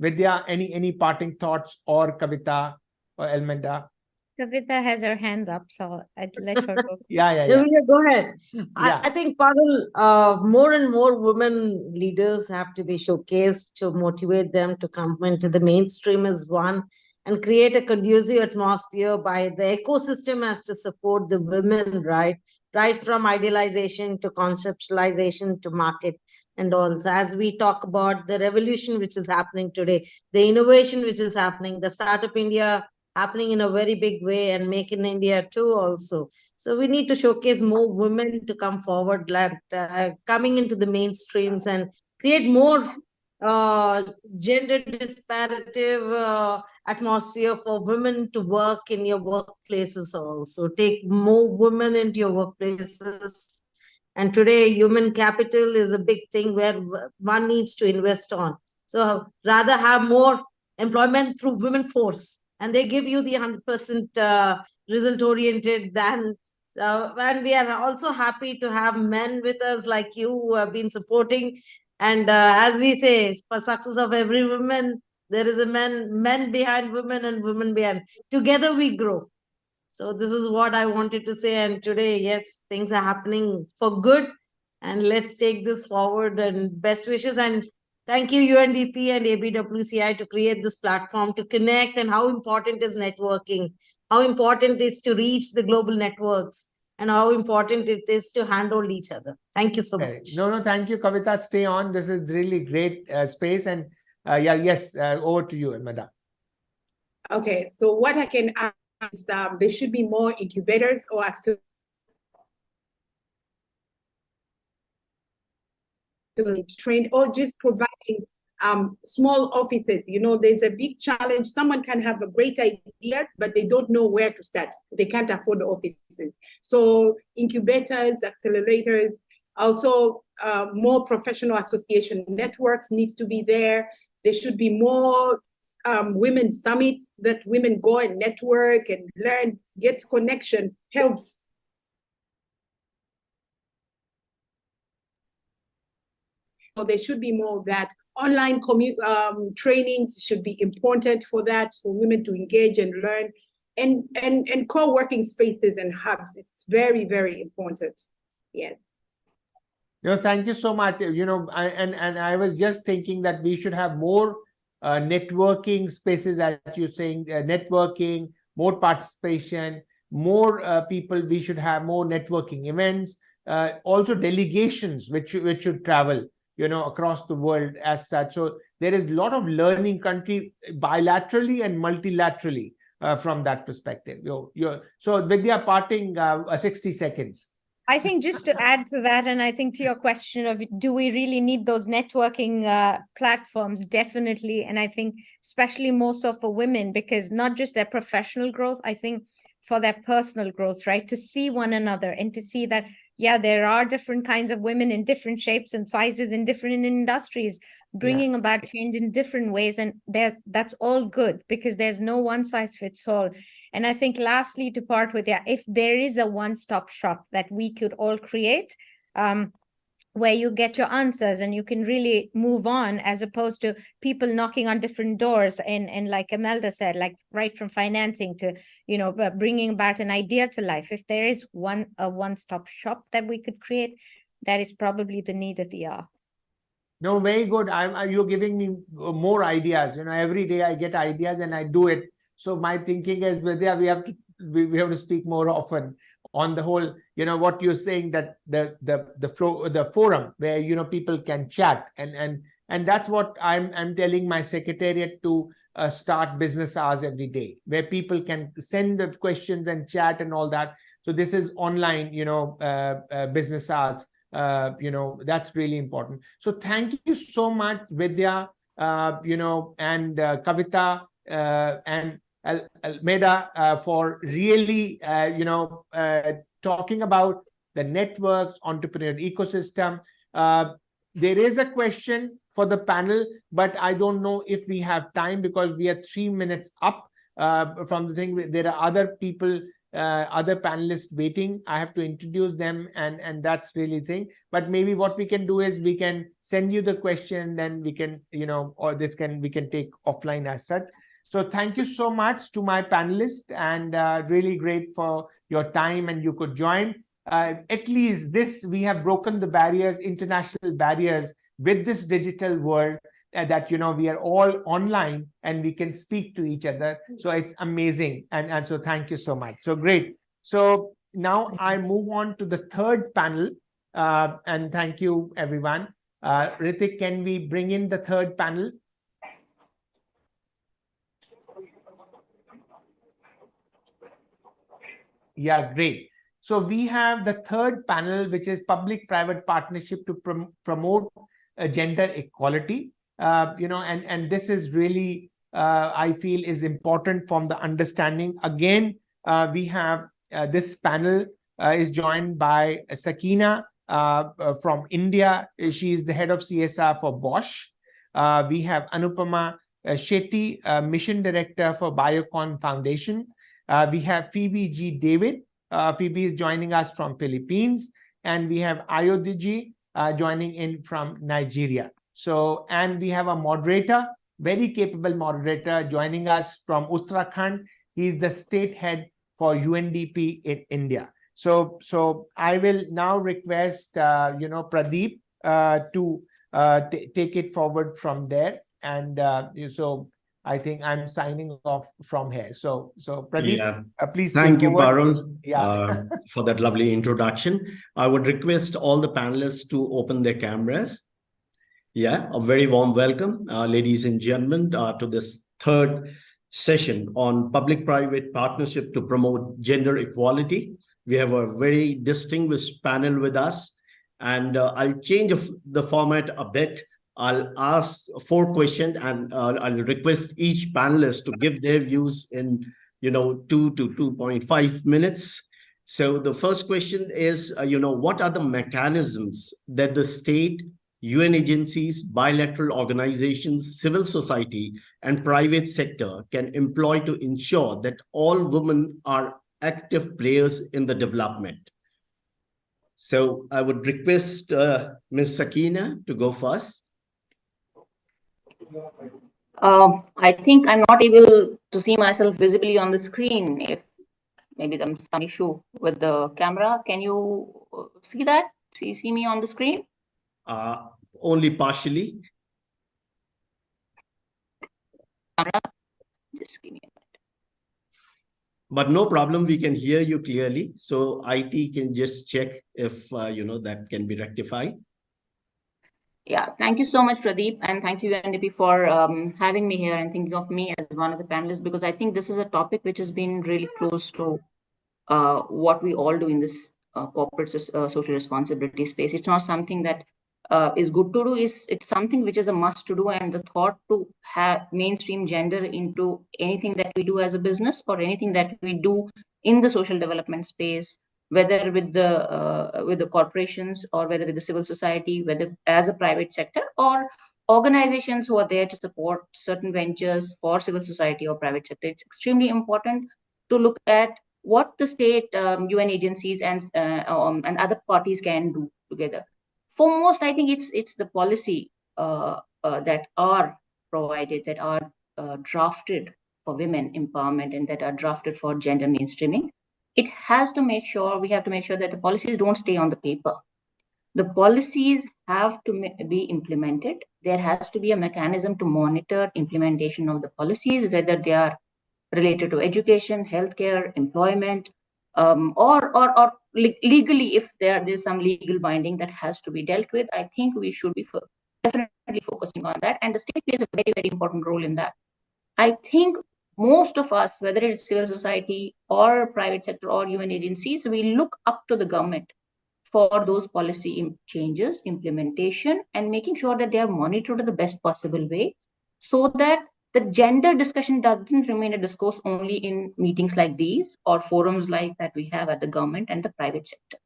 Vidya, any parting thoughts, or Kavita, Elmeda? Kavita has her hand up, so I'd let her go. Yeah. Go ahead. Yeah. I think, Parul, more and more women leaders have to be showcased to motivate them to come into the mainstream as one and create a conducive atmosphere by the ecosystem has to support the women, right? Right from idealization to conceptualization to market and all. So as we talk about the revolution which is happening today, the innovation which is happening, the Startup India happening in a very big way, and Make in India too also. So we need to showcase more women to come forward, like coming into the mainstreams and create more gender disparative atmosphere for women to work in your workplaces also. Take more women into your workplaces. And today, human capital is a big thing where one needs to invest on. So rather have more employment through women force, and they give you the 100% result oriented than. And we are also happy to have men with us like you who have been supporting. And as we say, for success of every woman, there is a men behind women and women behind. Together we grow. So this is what I wanted to say. And today, yes, things are happening for good. And let's take this forward, and best wishes. And thank you, UNDP and ABWCI, to create this platform to connect, and how important is networking, how important it is to reach the global networks, and how important it is to handle each other. Thank you so much. No, thank you, Kavita. Stay on. This is really great space. And over to you, Elmeda. Okay, so what I can add is there should be more incubators or trained, or just providing small offices. You know, there's a big challenge. Someone can have a great idea, but they don't know where to start. They can't afford the offices. So incubators, accelerators, also more professional association networks needs to be there. There should be more women summits that women go and network and learn, get connection, helps. So there should be more of that. Online trainings should be important for that, for women to engage and learn, and co-working spaces and hubs. It's very, very important. Yes. Thank you so much. I was just thinking that we should have more networking spaces, as you're saying, networking, more participation, more people. We should have more networking events, also delegations which should travel, across the world as such. So there is a lot of learning country bilaterally and multilaterally from that perspective. So Vidya, parting 60 seconds. I think just to add to that, and I think to your question of do we really need those networking platforms? Definitely. And I think especially more so for women, because not just their professional growth, I think for their personal growth, right? To see one another and to see that, yeah, there are different kinds of women in different shapes and sizes in different industries, bringing about change in different ways. And that's all good, because there's no one size fits all. And I think lastly, to part with, if there is a one-stop shop that we could all create, where you get your answers and you can really move on, as opposed to people knocking on different doors, and like Imelda said, like right from financing to, bringing about an idea to life. If there is a one-stop shop that we could create, that is probably the need of the hour. No, very good. You're giving me more ideas. Every day I get ideas and I do it. So my thinking is, Vidya, we have to speak more often on the whole. What you're saying, that the forum where people can chat, and that's what I'm telling my secretariat to start business hours every day, where people can send the questions and chat and all that. So this is online, business hours. That's really important. So thank you so much, Vidya, and Kavita, and Elmeda, for really, talking about the networks, entrepreneurial ecosystem. There is a question for the panel, but I don't know if we have time, because we are 3 minutes up from the thing. There are other people, other panelists waiting. I have to introduce them, and that's really the thing. But maybe what we can do is we can send you the question, then we can, or we can take offline as such. So thank you so much to my panelists, and really great for your time, and you could join. At least this, we have broken the barriers, international barriers, with this digital world, that, you know, we are all online and we can speak to each other. So it's amazing. And so thank you so much. So great. So now I move on to the third panel, and thank you, everyone. Ritik, can we bring in the third panel? Yeah, great. So we have the third panel, which is public-private partnership to promote gender equality. You know, and this is really, I feel, is important from the understanding. Again, we have this panel is joined by Sakina from India. She is the head of CSR for Bosch. We have Anupama Shetty, mission director for Biocon Foundation. We have Phoebe G. David. Phoebe is joining us from Philippines. And we have Ayodhiji joining in from Nigeria. So, and we have a moderator, very capable moderator, joining us from Uttarakhand. He's the state head for UNDP in India. So I will now request, Pradeep to take it forward from there. And so I think I'm signing off from here. So Pradeep, please. Thank you, forward. Parul, for that lovely introduction. I would request all the panelists to open their cameras. Yeah, a very warm welcome, ladies and gentlemen, to this third session on public-private partnership to promote gender equality. We have a very distinguished panel with us, and I'll change the format a bit. I'll ask 4 questions, and I'll request each panelist to give their views in 2 to 2.5 minutes. So the first question is, what are the mechanisms that the state, UN agencies, bilateral organizations, civil society, and private sector can employ to ensure that all women are active players in the development? So I would request Ms. Sakina to go first. I think I'm not able to see myself visibly on the screen. If maybe there's some issue with the camera. Can you see that? See me on the screen? Only partially. Just give me a minute. But no problem, we can hear you clearly. So IT can just check if that can be rectified. Yeah, thank you so much, Pradeep, and thank you, UNDP, for having me here and thinking of me as one of the panelists, because I think this is a topic which has been really close to what we all do in this corporate social responsibility space. It's not something that is good to do. It's something which is a must to do, and the thought to have mainstream gender into anything that we do as a business or anything that we do in the social development space, whether with the corporations or whether with the civil society, whether as a private sector or organizations who are there to support certain ventures for civil society or private sector. It's extremely important to look at what the state, UN agencies and other parties can do together. Foremost, I think it's the policy that are provided, that are drafted for women empowerment and that are drafted for gender mainstreaming. We have to make sure that the policies don't stay on the paper. The policies have to be implemented. There has to be a mechanism to monitor implementation of the policies, whether they are related to education, healthcare, employment, or legally, if there's some legal binding that has to be dealt with. I think we should be definitely focusing on that, and the state plays a very, very important role in that. I think most of us, whether it's civil society or private sector or UN agencies, we look up to the government for those policy changes, implementation, and making sure that they are monitored in the best possible way, so that the gender discussion doesn't remain a discourse only in meetings like these or forums like that we have at the government and the private sector.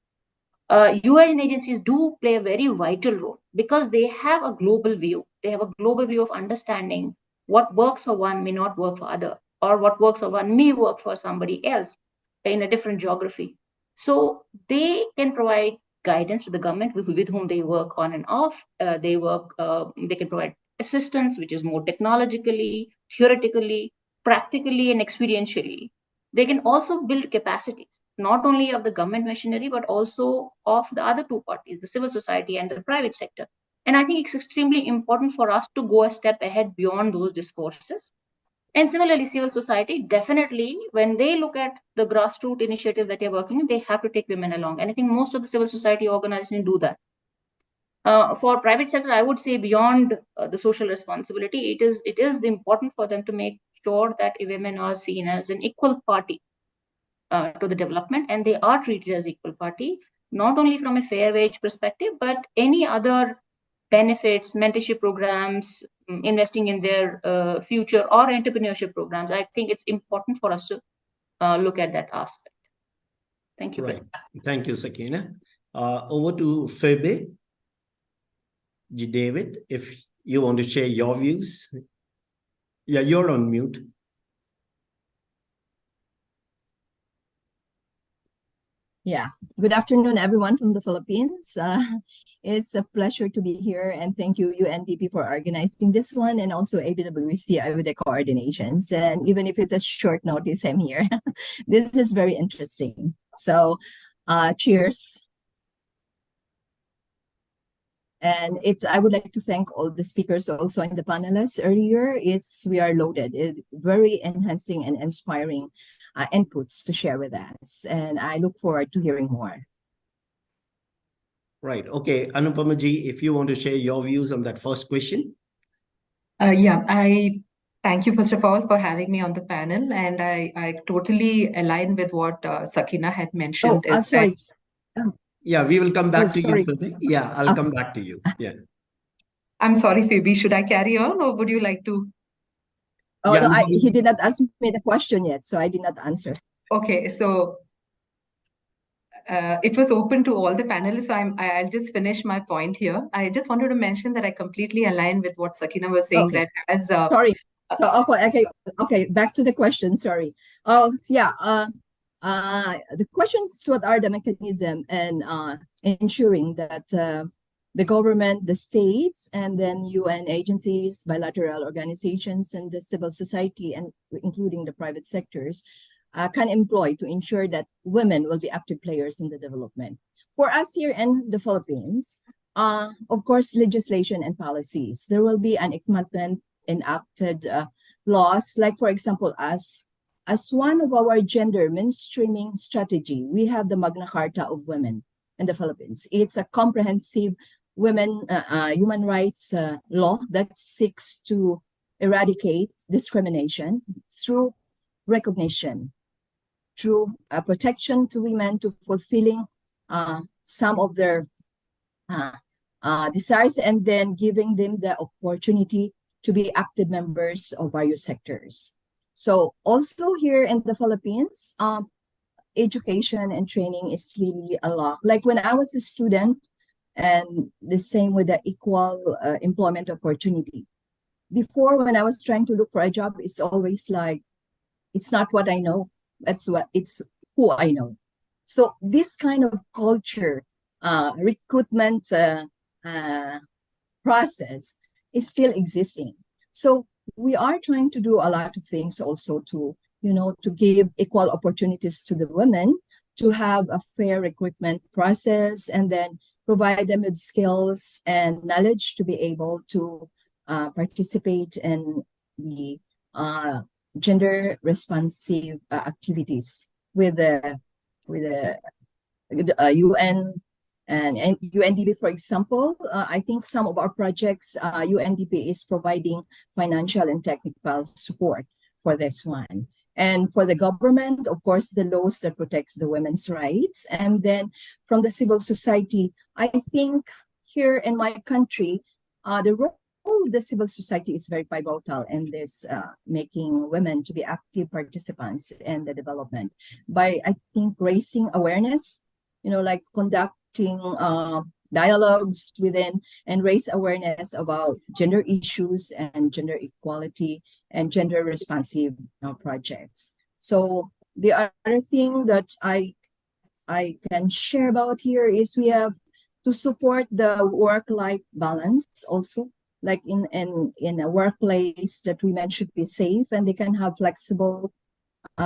UN agencies do play a very vital role because they have a global view. They have a global view of understanding what works for one may not work for other, or what works for one may work for somebody else in a different geography. So they can provide guidance to the government with whom they work on and off. They can provide assistance, which is more technologically, theoretically, practically and experientially, they can also build capacities, not only of the government machinery, but also of the other two parties, the civil society and the private sector. And I think it's extremely important for us to go a step ahead beyond those discourses. And similarly, civil society, definitely, when they look at the grassroots initiatives that they're working on, they have to take women along. And I think most of the civil society organizations do that. For private sector, I would say beyond the social responsibility, it is important for them to make sure that women are seen as an equal party to the development, and they are treated as equal party, not only from a fair wage perspective, but any other benefits, mentorship programs, investing in their future, or entrepreneurship programs. I think it's important for us to look at that aspect. Thank you. Right. Thank you, Sakina. Over to Phoebe. David, if you want to share your views. Yeah, you're on mute. Yeah, good afternoon, everyone from the Philippines. It's a pleasure to be here, and thank you, UNDP, for organizing this one, and also ABWC with the coordinations. And even if it's a short notice, I'm here. This is very interesting. So, cheers. And I would like to thank all the speakers also and the panelists earlier. We are loaded, very enhancing and inspiring inputs to share with us. And I look forward to hearing more. Right. Okay. Anupama ji, if you want to share your views on that first question. Yeah, I thank you, first of all, for having me on the panel. And I totally align with what Sakina had mentioned. Oh, sorry. Yeah, we will come back to you, Phoebe. Yeah, I'll come back to you. Yeah. I'm sorry, Phoebe. Should I carry on, or would you like to? Oh, yeah, no, he did not ask me the question yet, so I did not answer. Okay, so it was open to all the panelists, so I'll just finish my point here. I just wanted to mention that I completely align with what Sakina was saying. Okay. That as sorry. So, okay. Back to the question. Sorry. Oh, yeah. The questions: what are the mechanism and ensuring that the government, the states, and then UN agencies, bilateral organizations, and the civil society, and including the private sectors, can employ to ensure that women will be active players in the development. For us here in the Philippines, of course, legislation and policies. There will be an enacted laws, like, for example, as one of our gender mainstreaming strategy, we have the Magna Carta of Women in the Philippines. It's a comprehensive human rights law that seeks to eradicate discrimination through recognition, through protection to women, to fulfilling some of their desires, and then giving them the opportunity to be active members of various sectors. So also here in the Philippines, education and training is really a lot. Like when I was a student, and the same with the equal employment opportunity. Before, when I was trying to look for a job, it's always like, it's not what I know, it's who I know. So this kind of culture, recruitment process is still existing. So we are trying to do a lot of things also to, to give equal opportunities to the women, to have a fair recruitment process, and then provide them with skills and knowledge to be able to participate in the gender responsive activities with the UN and UNDP, for example. I think some of our projects, UNDP is providing financial and technical support for this one. And for the government, of course, the laws that protects the women's rights. And then from the civil society, I think here in my country, the role of the civil society is very pivotal in this making women to be active participants in the development by, I think, raising awareness, like conducting dialogues within and raise awareness about gender issues and gender equality and gender responsive projects. So the other thing that I can share about here is we have to support the work-life balance also. like in a workplace, that women should be safe and they can have flexible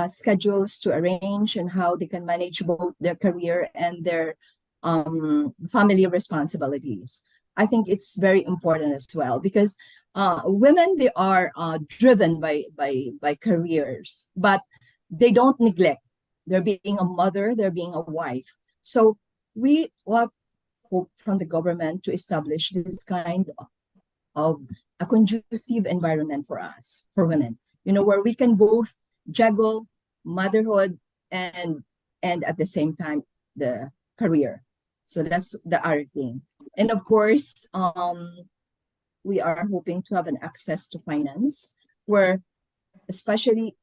schedules to arrange and how they can manage both their career and their family responsibilities. I think it's very important as well, because women, they are driven by careers, but they don't neglect. They're being a mother, they're being a wife. So we hope from the government to establish this kind of a conducive environment for us, for women, where we can both juggle motherhood and at the same time the career. So that's the other thing. And of course, we are hoping to have an access to finance, where especially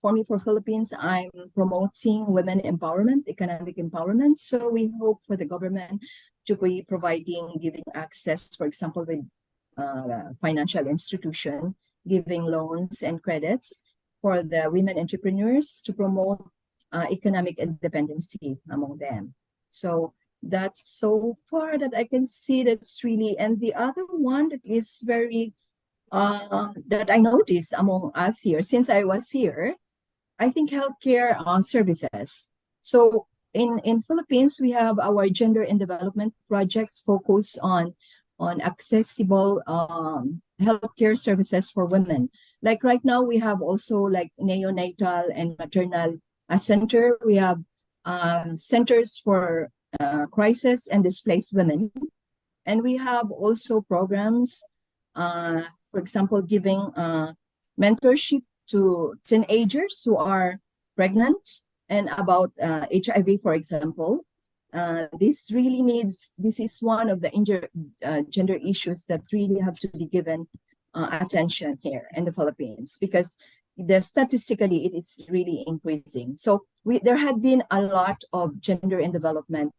for me, for Philippines, I'm promoting women empowerment, economic empowerment. So we hope for the government to be giving access, for example, with financial institution, giving loans and credits for the women entrepreneurs to promote economic independency among them. So that's so far that I can see that's really, and the other one that is very, that I noticed among us here, since I was here, I think healthcare services. So in Philippines, we have our gender and development projects focused on accessible healthcare services for women. Like right now, we have also like neonatal and maternal center. We have centers for crisis and displaced women. And we have also programs, for example, giving mentorship to teenagers who are pregnant and about HIV, for example. This is one of the gender issues that really have to be given attention here in the Philippines, because statistically it is really increasing. So there had been a lot of gender and development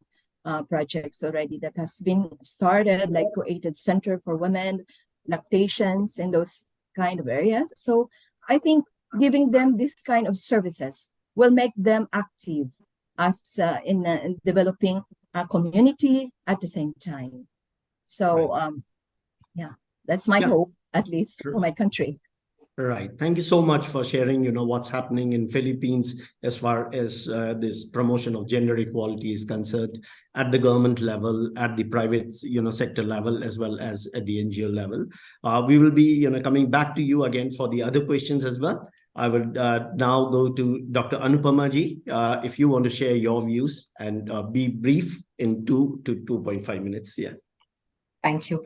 projects already that has been started, like created center for women, lactations, and those kind of areas. So I think giving them this kind of services will make them active as in developing a community at the same time. So yeah, that's my hope, at least for my country. Right. Thank you so much for sharing, what's happening in Philippines as far as this promotion of gender equality is concerned at the government level, at the private, sector level, as well as at the NGO level. We will be, coming back to you again for the other questions as well. I would now go to Dr. Anupama ji, if you want to share your views and be brief in 2 to 2.5 minutes. Yeah. Thank you.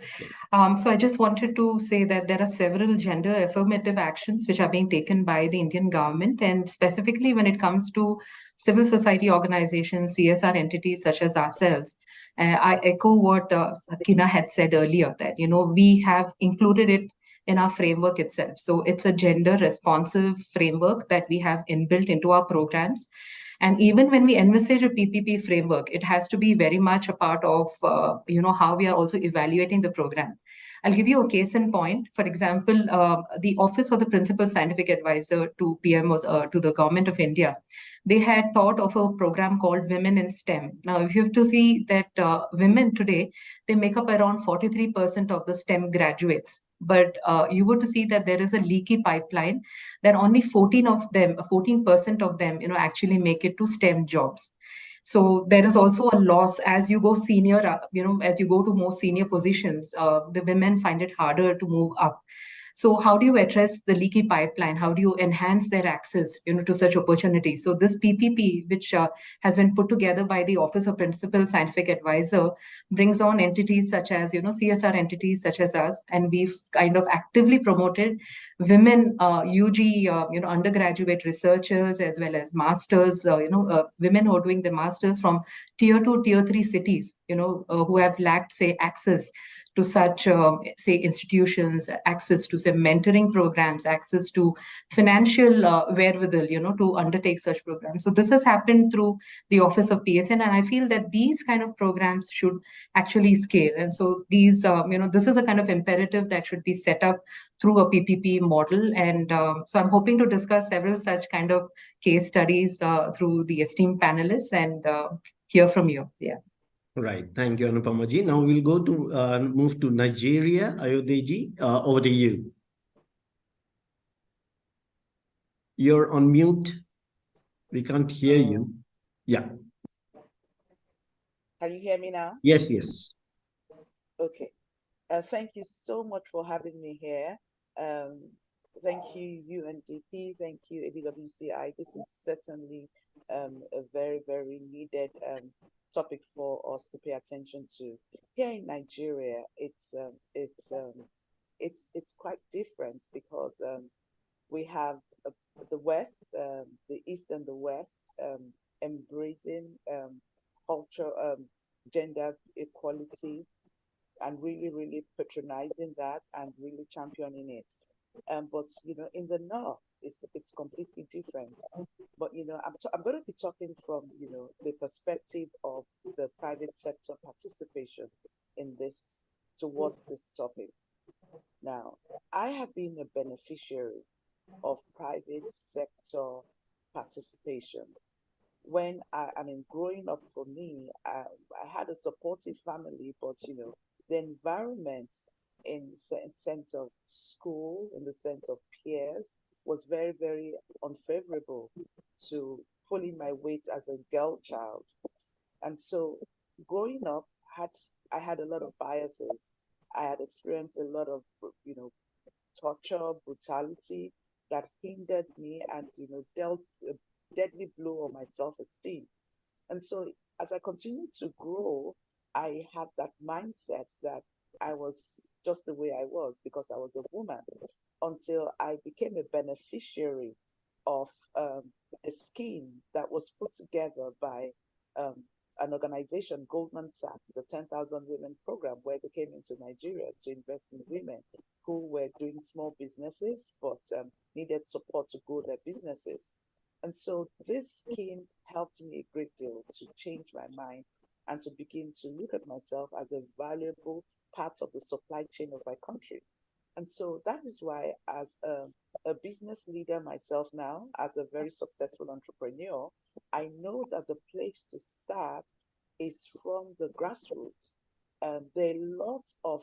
So I just wanted to say that there are several gender affirmative actions which are being taken by the Indian government, and specifically when it comes to civil society organizations, CSR entities such as ourselves. I echo what Sakina had said earlier, that, we have included it in our framework itself. So it's a gender responsive framework that we have inbuilt into our programs. And even when we envisage a PPP framework, it has to be very much a part of, how we are also evaluating the program. I'll give you a case in point. For example, the Office of the Principal Scientific Advisor to PMOs, to the Government of India, they had thought of a program called Women in STEM. Now, if you have to see that women today, they make up around 43% of the STEM graduates. But you were to see that there is a leaky pipeline, that only 14% of them, actually make it to STEM jobs. So there is also a loss as you go senior, as you go to more senior positions, the women find it harder to move up. So how do you address the leaky pipeline? How do you enhance their access, to such opportunities? So this PPP, which has been put together by the Office of Principal Scientific Advisor, brings on entities such as, CSR entities such as us, and we've kind of actively promoted women UG, undergraduate researchers, as well as masters, women who are doing the masters from tier 2, tier 3 cities, who have lacked, say, access to such, say, institutions, access to, say, mentoring programs, access to financial wherewithal, to undertake such programs. So this has happened through the Office of PSN, and I feel that these kind of programs should actually scale. And so these, this is a kind of imperative that should be set up through a PPP model. And so I'm hoping to discuss several such kind of case studies through the esteemed panelists and hear from you. Yeah. Right. Thank you, Anupamaji. Now we'll go to move to Nigeria. Ayodeji, over to you. You're on mute. We can't hear you. Yeah. Can you hear me now? Yes, yes. Okay. Thank you so much for having me here. Thank you, UNDP. Thank you, ABWCI. This is certainly a very, very needed topic for us to pay attention to. Here in Nigeria, it's quite different because we have the West, the East and the West embracing culture, gender equality, and really, really patronizing that and really championing it. But in the North, it's completely different. But I'm going to be talking from the perspective of the private sector participation in this towards this topic. Now, I have been a beneficiary of private sector participation. When growing up for me, I had a supportive family, but the environment in the sense of school, in the sense of peers, was very, very unfavorable to pulling my weight as a girl child. And so growing up, I had a lot of biases. I had experienced a lot of, torture, brutality that hindered me and, dealt a deadly blow on my self-esteem. And so as I continued to grow, I had that mindset that I was just the way I was because I was a woman until I became a beneficiary of a scheme that was put together by an organization, Goldman Sachs, the 10,000 Women Program, where they came into Nigeria to invest in women who were doing small businesses but needed support to grow their businesses. And so this scheme helped me a great deal to change my mind and to begin to look at myself as a valuable part of the supply chain of my country. And so that is why, as a business leader myself now, as a very successful entrepreneur, I know that the place to start is from the grassroots. There are lots of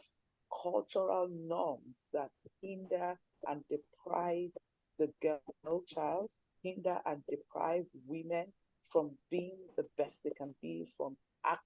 cultural norms that hinder and deprive the girl child, hinder and deprive women from being the best they can be,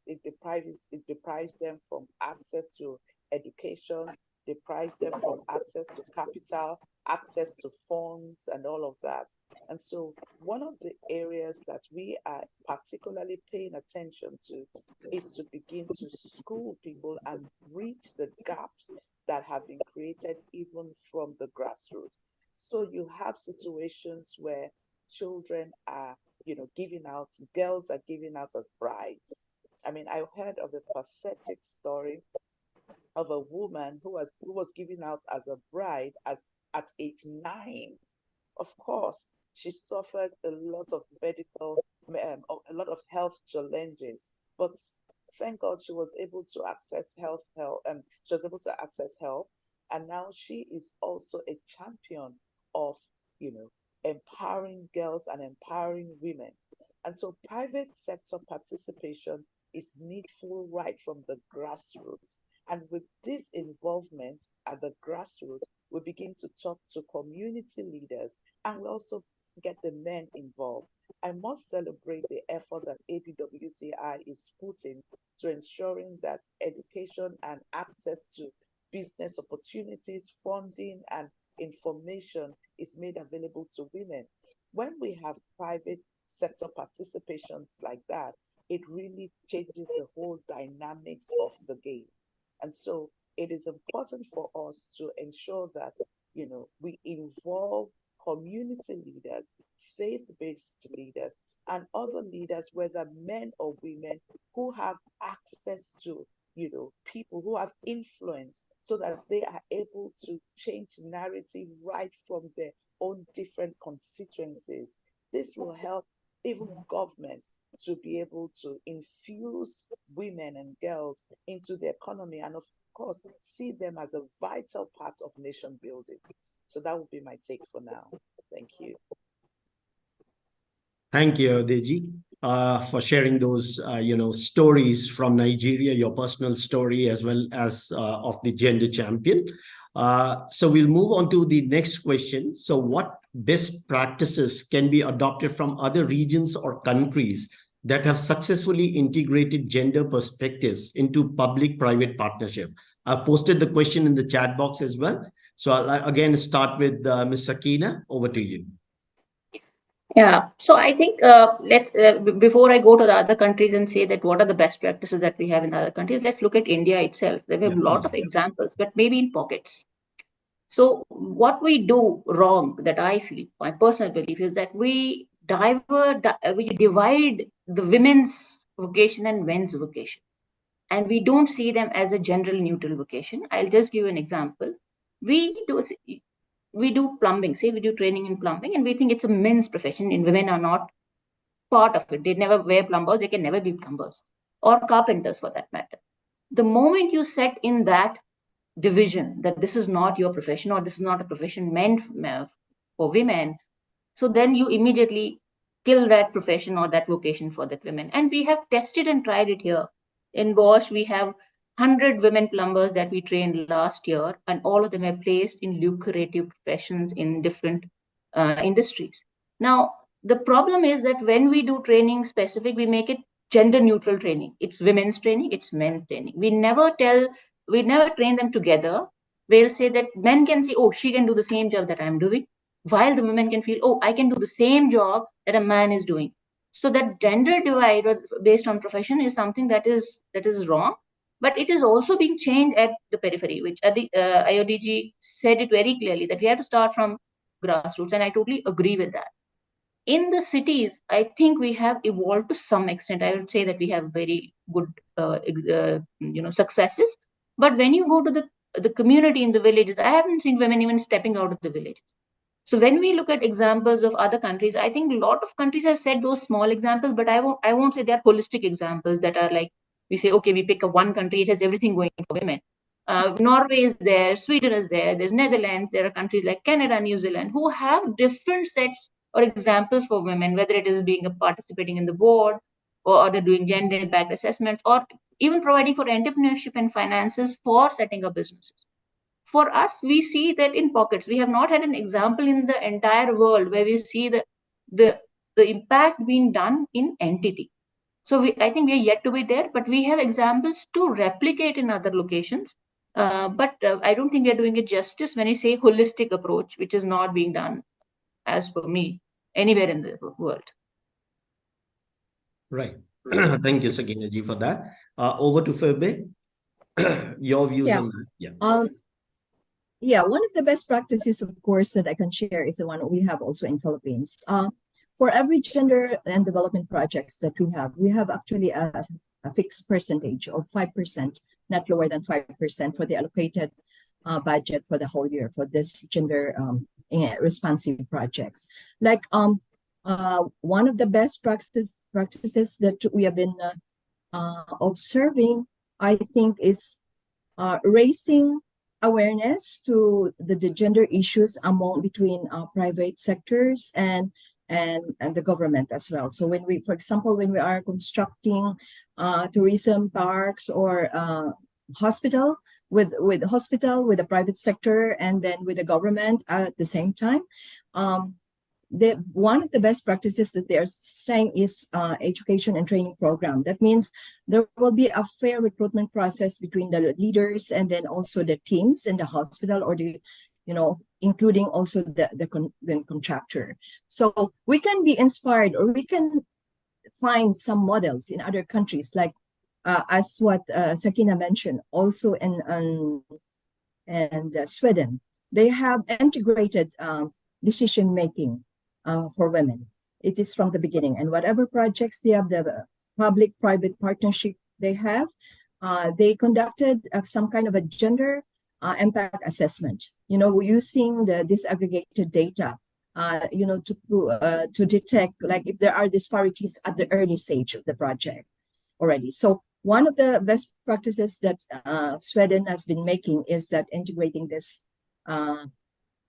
it deprives them from access to education, deprives them from access to capital, access to funds, and all of that. And so one of the areas that we are particularly paying attention to is to begin to school people and bridge the gaps that have been created even from the grassroots. So you have situations where children are, girls are given out as brides. I mean, I heard of a pathetic story of a woman who was given out as a bride at age 9. Of course, she suffered a lot of a lot of health challenges, but thank God she was able to access help, and she was able to access help. And now she is also a champion of, empowering girls and empowering women. And so private sector participation is needful right from the grassroots. And with this involvement at the grassroots, we begin to talk to community leaders, and we also get the men involved. I must celebrate the effort that ABWCI is putting to ensuring that education and access to business opportunities, funding, and information is made available to women. When we have private sector participations like that, it really changes the whole dynamics of the game. And so it is important for us to ensure that, we involve community leaders, faith-based leaders, and other leaders, whether men or women, who have access to, people who have influence so that they are able to change narrative right from their own different constituencies. This will help even government to be able to infuse women and girls into the economy and, of course, see them as a vital part of nation building. So that would be my take for now. Thank you. Thank you, Deji, for sharing those, stories from Nigeria, your personal story, as well as of the gender champion. So we'll move on to the next question. So what best practices can be adopted from other regions or countries that have successfully integrated gender perspectives into public-private partnership? I've posted the question in the chat box as well. So I'll again start with Ms. Sakina. Over to you. Yeah, so I think before I go to the other countries and say that what are the best practices that we have in other countries, let's look at India itself. There are a lot of examples, but maybe in pockets. So what we do wrong, that I feel, my personal belief, is that we divide the women's vocation and men's vocation, and we don't see them as a general neutral vocation. I'll just give an example. We do plumbing, say we do training in plumbing, and we think it's a men's profession and women are not part of it. They never wear plumbers, they can never be plumbers, or carpenters for that matter. The moment you set in that division that this is not your profession, or this is not a profession meant for women, so then you immediately kill that profession or that vocation for that women. And we have tested and tried it here. In Bosch, we have 100 women plumbers that we trained last year, and all of them are placed in lucrative professions in different industries. Now, the problem is that when we do training specific, we make it gender neutral training. It's women's training, it's men's training. We never train them together. We'll say that men can say, oh, she can do the same job that I'm doing, while the women can feel, oh, I can do the same job that a man is doing. So that gender divide based on profession is something that is wrong. But it is also being changed at the periphery, which IODG said it very clearly, that we have to start from grassroots, and I totally agree with that. In the cities, I think we have evolved to some extent. I would say that we have very good, successes. But when you go to the community in the villages, I haven't seen women even stepping out of the villages. So when we look at examples of other countries, I think a lot of countries have set those small examples, but I won't say they're holistic examples that are like, we say, okay, we pick one country, it has everything going for women. Norway is there, Sweden is there, there's Netherlands, there are countries like Canada, New Zealand, who have different sets or examples for women, whether it is participating in the board, or they're doing gender impact assessments, or even providing for entrepreneurship and finances for setting up businesses. For us, we see that in pockets. We have not had an example in the entire world where we see the impact being done in entity. So I think we are yet to be there, but we have examples to replicate in other locations. But I don't think we are doing it justice when you say holistic approach, which is not being done, as for me, anywhere in the world. Right. Thank you, Sakina ji, for that. Over to Phoebe. Your views on that. Yeah. One of the best practices, of course, that I can share is the one we have also in Philippines. For every gender and development projects that we have actually a fixed percentage of 5%, not lower than 5% for the allocated budget for the whole year for this gender responsive projects. Like one of the best practices that we have been observing, I think, is raising awareness to the gender issues between private sectors and the government as well. So when for example, when we are constructing tourism parks or hospital with the private sector and then with the government at the same time, one of the best practices that they are saying is education and training program. That means there will be a fair recruitment process between the leaders and then also the teams in the hospital, or including also the contractor. So we can be inspired, or we can find some models in other countries, like as what Sakina mentioned, also in Sweden. They have integrated decision making for women. It is from the beginning, and whatever projects they have, the public-private partnership they have, they conducted some kind of a gender impact assessment, using the disaggregated data, to detect like if there are disparities at the early stage of the project already. So one of the best practices that Sweden has been making is that integrating this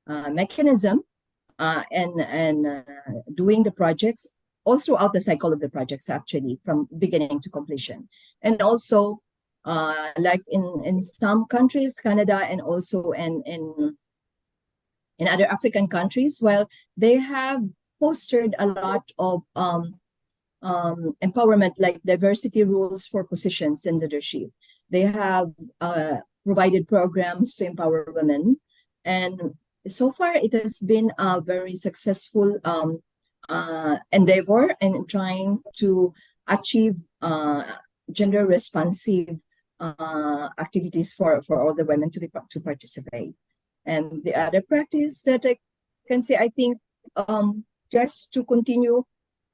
mechanism and doing the projects all throughout the cycle of the projects, actually, from beginning to completion. And also, like in some countries, Canada, and also in other African countries, well, they have fostered a lot of empowerment, like diversity rules for positions in leadership. They have provided programs to empower women. And so far, it has been a very successful endeavor in trying to achieve gender responsive activities for all the women to participate. And the other practice that I can say, I think, just to continue,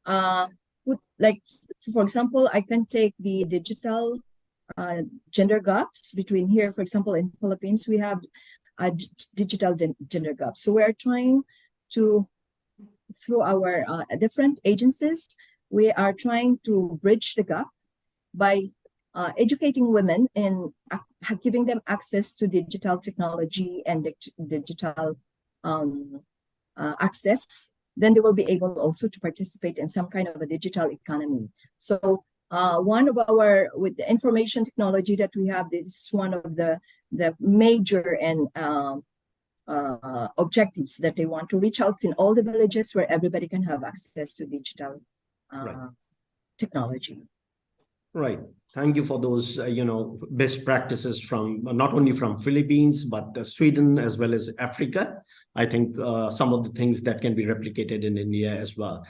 like, for example, I can take the digital gender gaps between here. For example, in Philippines, we have a digital gender gap. So we are trying to, through our different agencies, we are trying to bridge the gap by educating women and giving them access to digital technology and digital access. Then they will be able also to participate in some kind of a digital economy. So one of our, with the information technology that we have, this is one of the major and objectives that they want to reach out in all the villages where everybody can have access to digital technology. Right. Thank you for those, best practices from not only from Philippines, but Sweden as well as Africa. I think some of the things that can be replicated in India as well.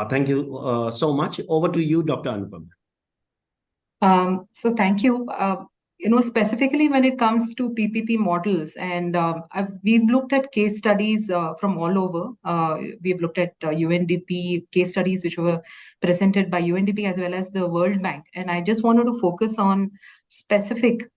Thank you so much. Over to you, Dr. Anupam. So thank you. Specifically when it comes to PPP models, and we've looked at case studies from all over. We've looked at UNDP case studies which were presented by UNDP as well as the World Bank. And I just wanted to focus on specific,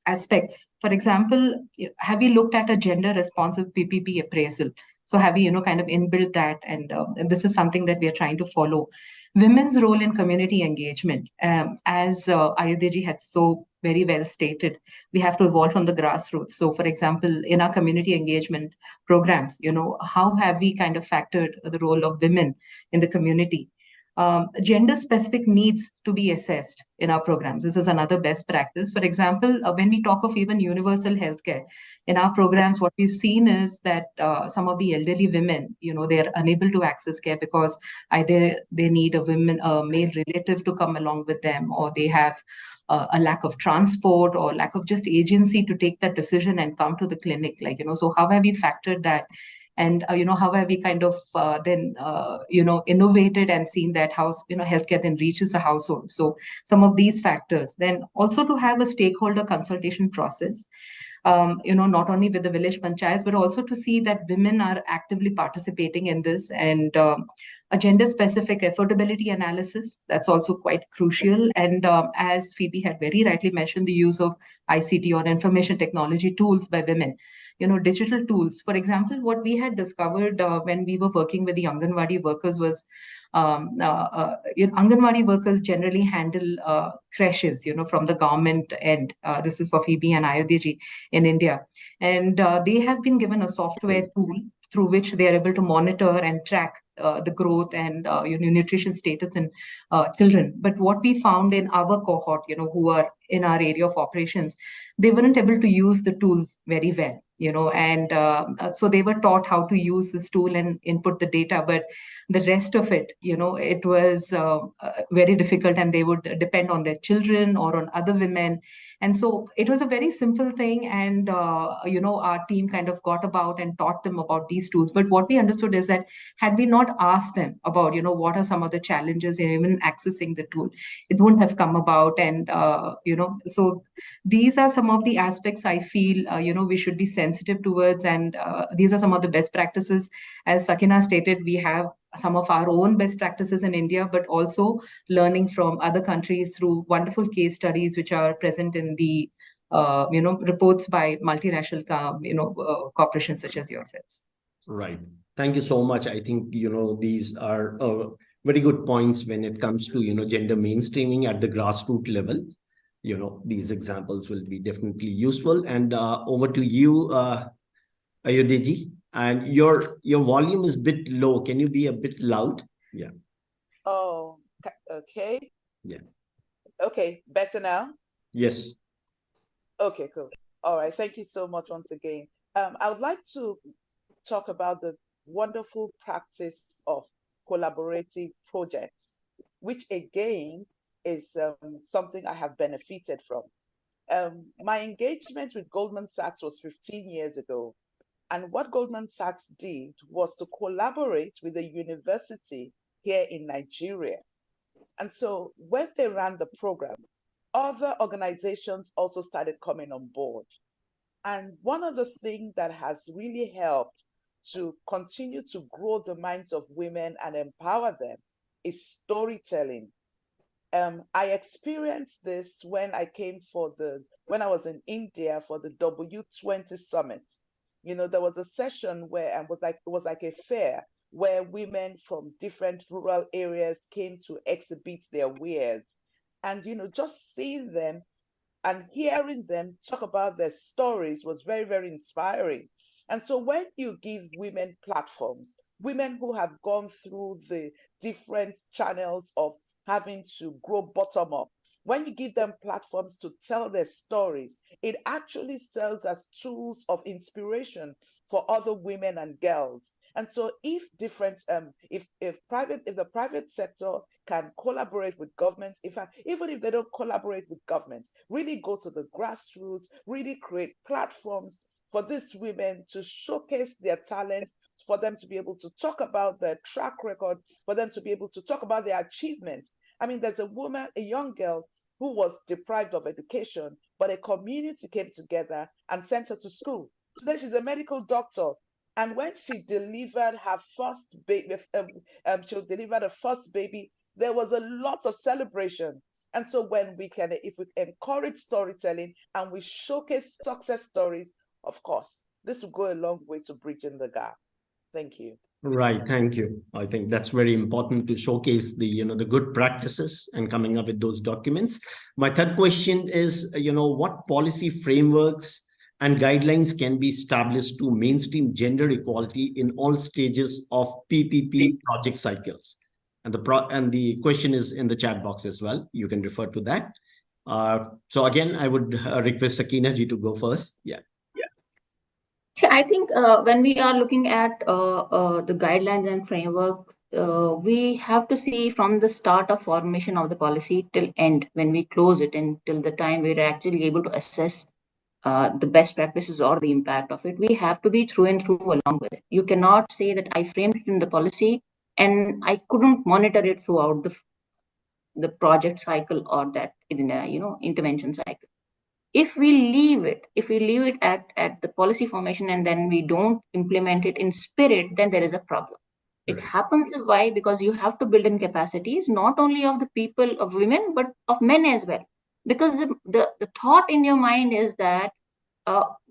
aspects. For example, have you looked at a gender responsive PPP appraisal? So have we, kind of inbuilt that? And this is something that we are trying to follow. Women's role in community engagement, as Ayodhya had so very well stated, we have to evolve from the grassroots. So, for example, in our community engagement programs, how have we kind of factored the role of women in the community? Gender-specific needs to be assessed in our programs. This is another best practice. For example, when we talk of even universal healthcare, in our programs, what we've seen is that some of the elderly women, they're unable to access care because either they need a male relative to come along with them, or they have a lack of transport or lack of just agency to take that decision and come to the clinic. So how have we factored that? And, how have we kind of then, innovated and seen that healthcare then reaches the household. So some of these factors, then also to have a stakeholder consultation process, not only with the village panchayats, but also to see that women are actively participating in this, and a gender-specific affordability analysis, that's also quite crucial. And as Phoebe had very rightly mentioned, the use of ICT or information technology tools by women. Digital tools. For example, what we had discovered when we were working with the Anganwadi workers was Anganwadi workers generally handle creches, from the government end. This is for Phoebe and Ayodhya in India. And they have been given a software tool through which they are able to monitor and track the growth and nutrition status in children. But what we found in our cohort, who are in our area of operations, they weren't able to use the tool very well. And so they were taught how to use this tool and input the data, but the rest of it, it was very difficult, and they would depend on their children or on other women. And so it was a very simple thing, and our team kind of got about and taught them about these tools. But what we understood is that had we not asked them about, what are some of the challenges in even accessing the tool, it wouldn't have come about. And so these are some of the aspects I feel we should be sensitive towards, and these are some of the best practices. As Sakina stated, we have some of our own best practices in India, but also learning from other countries through wonderful case studies which are present in the reports by multinational corporations such as yourselves. Right. Thank you so much. I think these are very good points when it comes to gender mainstreaming at the grassroots level. These examples will be definitely useful. And over to you, Ayodhya ji. And your volume is a bit low. Can you be a bit loud? Yeah. Oh, okay. Yeah. Okay, better now? Yes. Okay, cool. All right, thank you so much once again. I would like to talk about the wonderful practice of collaborative projects, which again is something I have benefited from. My engagement with Goldman Sachs was 15 years ago. And what Goldman Sachs did was to collaborate with a university here in Nigeria. And so when they ran the program, other organizations also started coming on board. And one of the things that has really helped to continue to grow the minds of women and empower them is storytelling. I experienced this when I when I was in India for the W20 summit. You know, there was a session where it was like a fair where women from different rural areas came to exhibit their wares. And, you know, just seeing them and hearing them talk about their stories was very, very inspiring. And so when you give women platforms, women who have gone through the different channels of having to grow bottom up, when you give them platforms to tell their stories, it actually serves as tools of inspiration for other women and girls. And so if the private sector can collaborate with governments, in fact, even if they don't collaborate with governments, really go to the grassroots, really create platforms for these women to showcase their talent, for them to be able to talk about their track record, for them to be able to talk about their achievements. I mean, there's a woman, a young girl who was deprived of education, but a community came together and sent her to school. Today, she's a medical doctor. And when she delivered her first baby, there was a lot of celebration. And so if we encourage storytelling and we showcase success stories, of course, this will go a long way to bridging the gap. Thank you. Right, thank you. I think that's very important to showcase the the good practices and coming up with those documents. My third question is, what policy frameworks and guidelines can be established to mainstream gender equality in all stages of PPP project cycles? And the question is in the chat box as well. You can refer to that. So again, I would request Sakina ji to go first. Yeah. See, I think when we are looking at the guidelines and framework, we have to see from the start of formation of the policy till end, when we close it, and till the time we're actually able to assess the best practices or the impact of it. We have to be through and through along with it. You cannot say that I framed it in the policy and I couldn't monitor it throughout the project cycle or that intervention cycle. If we leave it at the policy formation and then we don't implement it in spirit, then there is a problem. It happens why? Because you have to build in capacities, not only of the people, of women, but of men as well. Because the thought in your mind is that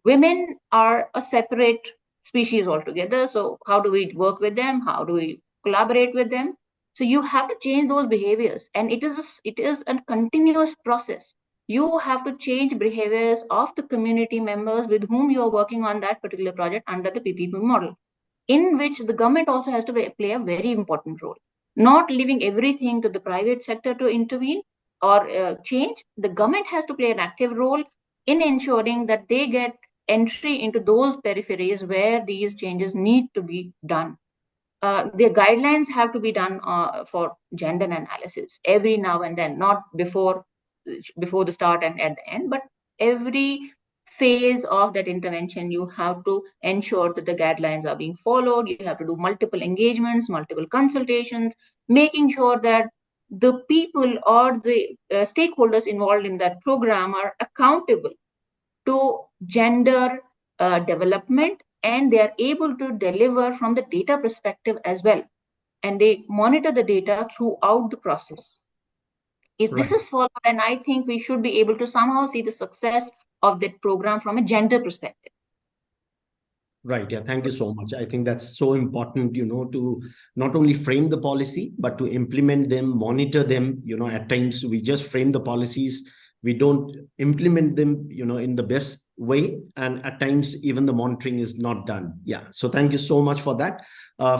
women are a separate species altogether. So how do we work with them? How do we collaborate with them? So you have to change those behaviors, and it is a continuous process. You have to change behaviors of the community members with whom you are working on that particular project under the PPP model, in which the government also has to play a very important role. Not leaving everything to the private sector to intervene or change. The government has to play an active role in ensuring that they get entry into those peripheries where these changes need to be done. The guidelines have to be done for gender analysis every now and then, not before the start and at the end, but every phase of that intervention, you have to ensure that the guidelines are being followed. You have to do multiple engagements, multiple consultations, making sure that the people or the stakeholders involved in that program are accountable to gender development, and they are able to deliver from the data perspective as well. And they monitor the data throughout the process. If this is followed, then I think we should be able to somehow see the success of that program from a gender perspective. Right. Yeah. Thank you so much. I think that's so important, to not only frame the policy, but to implement them, monitor them. At times we just frame the policies. We don't implement them, in the best way, and at times even the monitoring is not done. Yeah, so thank you so much for that.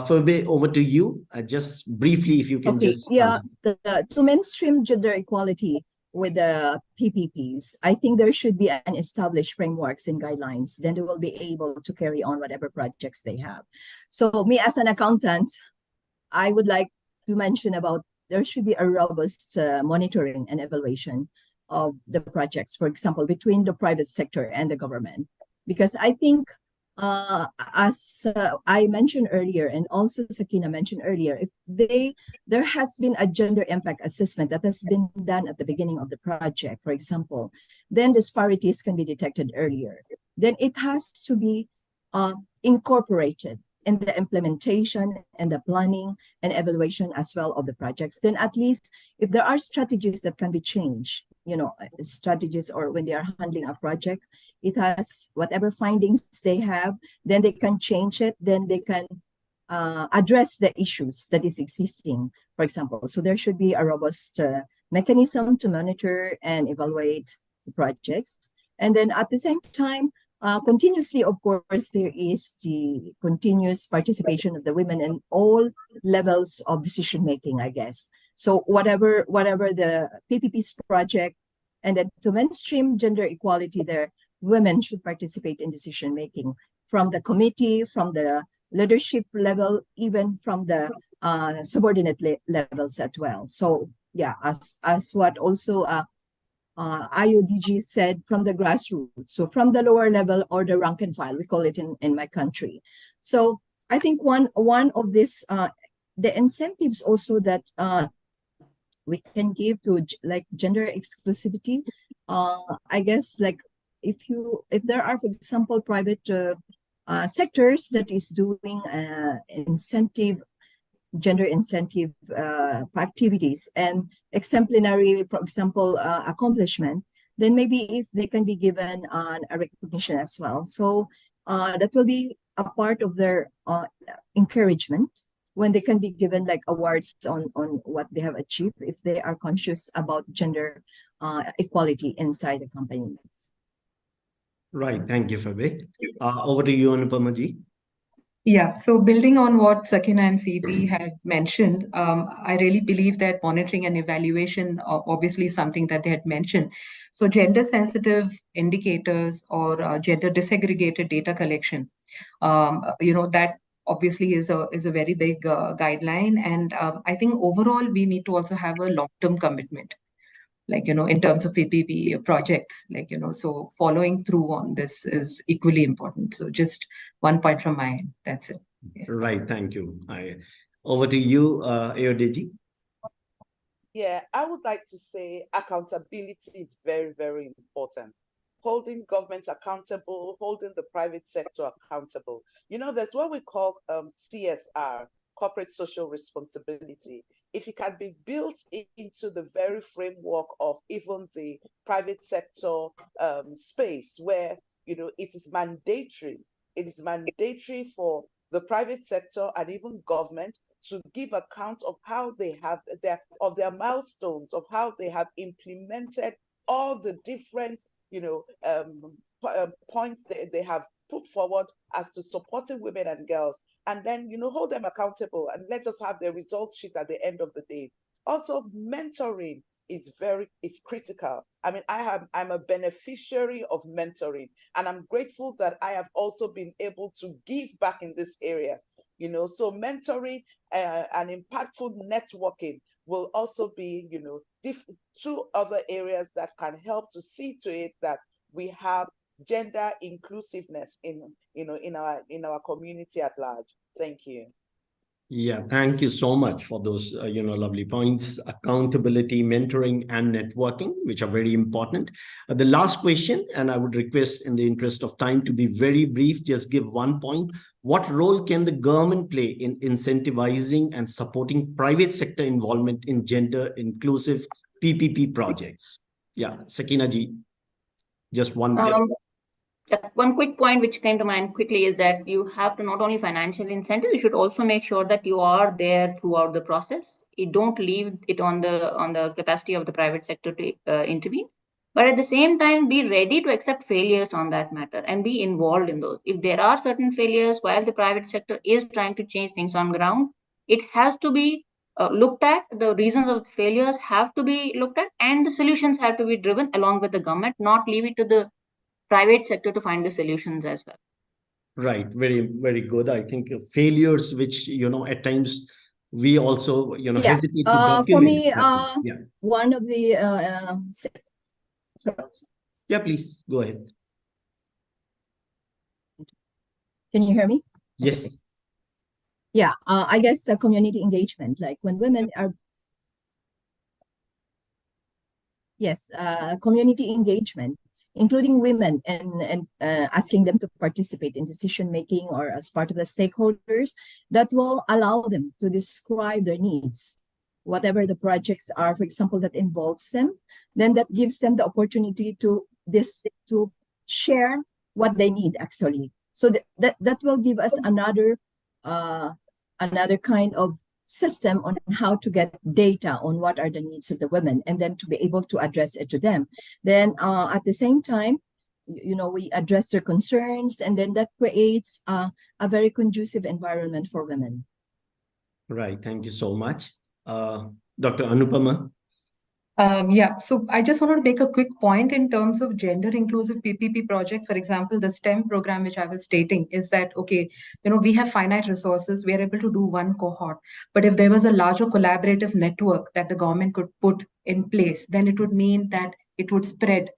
Phoebe, over to you. Just briefly, if you can Okay, just yeah, answer. to mainstream gender equality with the PPPs, I think there should be an established frameworks and guidelines. Then they will be able to carry on whatever projects they have. So me as an accountant, I would like to mention about there should be a robust monitoring and evaluation of the projects, for example, between the private sector and the government. Because I think, as I mentioned earlier, and also Sakina mentioned earlier, if there has been a gender impact assessment that has been done at the beginning of the project, for example, then disparities can be detected earlier. Then it has to be incorporated in the implementation and the planning and evaluation as well of the projects. Then at least if there are strategies that can be changed, strategies, or when they are handling a project, it has whatever findings they have, then they can change it, then they can address the issues that is existing, for example. So there should be a robust mechanism to monitor and evaluate the projects. And then at the same time, continuously, of course, there is the continuous participation of the women in all levels of decision making, I guess. So whatever the PPP's project, and then to mainstream gender equality there, women should participate in decision making from the committee, from the leadership level, even from the subordinate levels as well. So yeah, as what also IODG said, from the grassroots, so from the lower level or the rank and file, we call it in my country. So I think one of this, the incentives also that we can give to like gender exclusivity, I guess, like if there are, for example, private sectors that is doing gender incentive activities and exemplary, for example, accomplishment, then maybe if they can be given a recognition as well. So that will be a part of their encouragement when they can be given like awards on what they have achieved if they are conscious about gender equality inside the companies. Right, thank you, Phoebe. Over to you, Anupama ji. Yeah, so building on what Sakina and Phoebe had mentioned, I really believe that monitoring and evaluation are obviously something that they had mentioned. So gender sensitive indicators or gender disaggregated data collection, that obviously is a very big guideline. And I think overall we need to also have a long-term commitment, in terms of PPP projects, so following through on this is equally important. So just one point from my end, that's it. Yeah. Right, thank you. Over to you, Ayodeji. Yeah, I would like to say accountability is very, very important. Holding governments accountable, holding the private sector accountable. There's what we call CSR, corporate social responsibility. If it can be built into the very framework of even the private sector space where, it is mandatory. It is mandatory for the private sector and even government to give account of how they have their milestones, of how they have implemented all the different points they have put forward as to supporting women and girls, and then hold them accountable and let us have the result sheet at the end of the day. Also, mentoring is critical. I mean, I'm a beneficiary of mentoring, and I'm grateful that I have also been able to give back in this area. So mentoring and impactful networking will also be, two other areas that can help to see to it that we have gender inclusiveness in our community at large. Thank you. Yeah, thank you so much for those lovely points: accountability, mentoring, and networking, which are very important. The last question, and I would request, in the interest of time, to be very brief. Just give one point. What role can the government play in incentivizing and supporting private sector involvement in gender inclusive PPP projects? Yeah, Sakina ji, just one. One quick point which came to mind quickly is that you have to not only financial incentive, you should also make sure that you are there throughout the process. You don't leave it on the capacity of the private sector to intervene, but at the same time be ready to accept failures on that matter and be involved in those. If there are certain failures while the private sector is trying to change things on ground, it has to be looked at. The reasons of the failures have to be looked at, and the solutions have to be driven along with the government, not leave it to the private sector to find the solutions as well. Right, very, very good. I think failures, which, at times we also, Yeah. hesitate to For document. me, Yeah. one of the Yeah, please go ahead. can you hear me? Yes. Yeah, I guess community engagement, like when women are, yes, community engagement, including women and asking them to participate in decision making or as part of the stakeholders, that will allow them to describe their needs, whatever the projects are, for example, that involves them. Then that gives them the opportunity to share what they need actually. So that will give us another kind of system on how to get data on what are the needs of the women, and then to be able to address it to them. Then at the same time, we address their concerns, and then that creates a very conducive environment for women. Right. Thank you so much. Dr. Anupama. Yeah, so I just wanted to make a quick point in terms of gender inclusive PPP projects. For example, the STEM program, which I was stating, is that, okay, we have finite resources, we are able to do one cohort. But if there was a larger collaborative network that the government could put in place, then it would mean that it would spread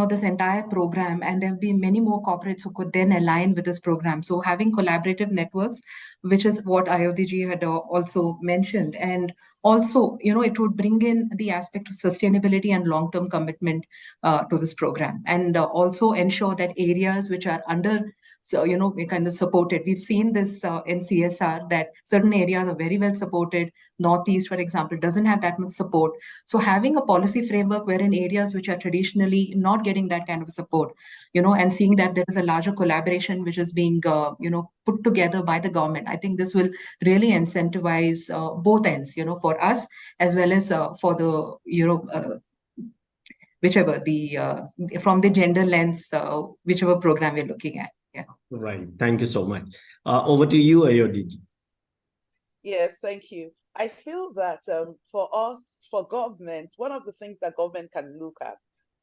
this entire program, and there'll be many more corporates who could then align with this program. So having collaborative networks, which is what Ayodhya had also mentioned, and also, it would bring in the aspect of sustainability and long-term commitment to this program, and also ensure that areas which are under, we kind of supported. We've seen this in CSR, that certain areas are very well supported. Northeast, for example, doesn't have that much support. So having a policy framework wherein areas which are traditionally not getting that kind of support, and seeing that there is a larger collaboration which is being, put together by the government, I think this will really incentivize both ends, for us as well as for the, whichever from the gender lens, whichever program we're looking at. Yeah. Right. Thank you so much. Over to you, Ayodhya. Yes, thank you. I feel that for us, for government, one of the things that government can look at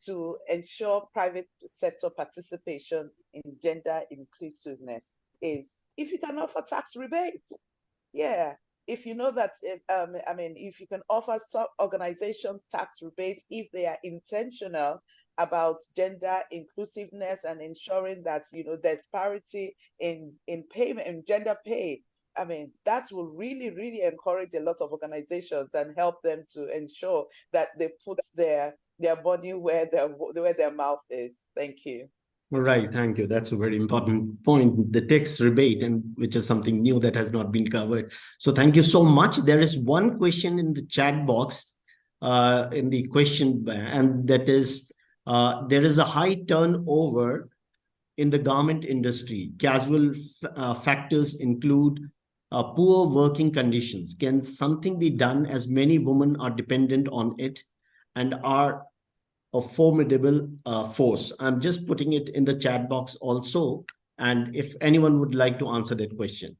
to ensure private sector participation in gender inclusiveness is if you can offer tax rebates. Yeah. If you know that, if you can offer some organizations tax rebates, if they are intentional about gender inclusiveness and ensuring that, there's parity in payment, in gender pay, that will really, really encourage a lot of organizations and help them to ensure that they put their money where their mouth is. Thank you. Right, thank you. That's a very important point, the tax rebate, and which is something new that has not been covered. So thank you so much. There is one question in the chat box, in the question, and that is, there is a high turnover in the garment industry. Casual factors include poor working conditions. Can something be done, as many women are dependent on it and are a formidable force? I'm just putting it in the chat box also, and if anyone would like to answer that question.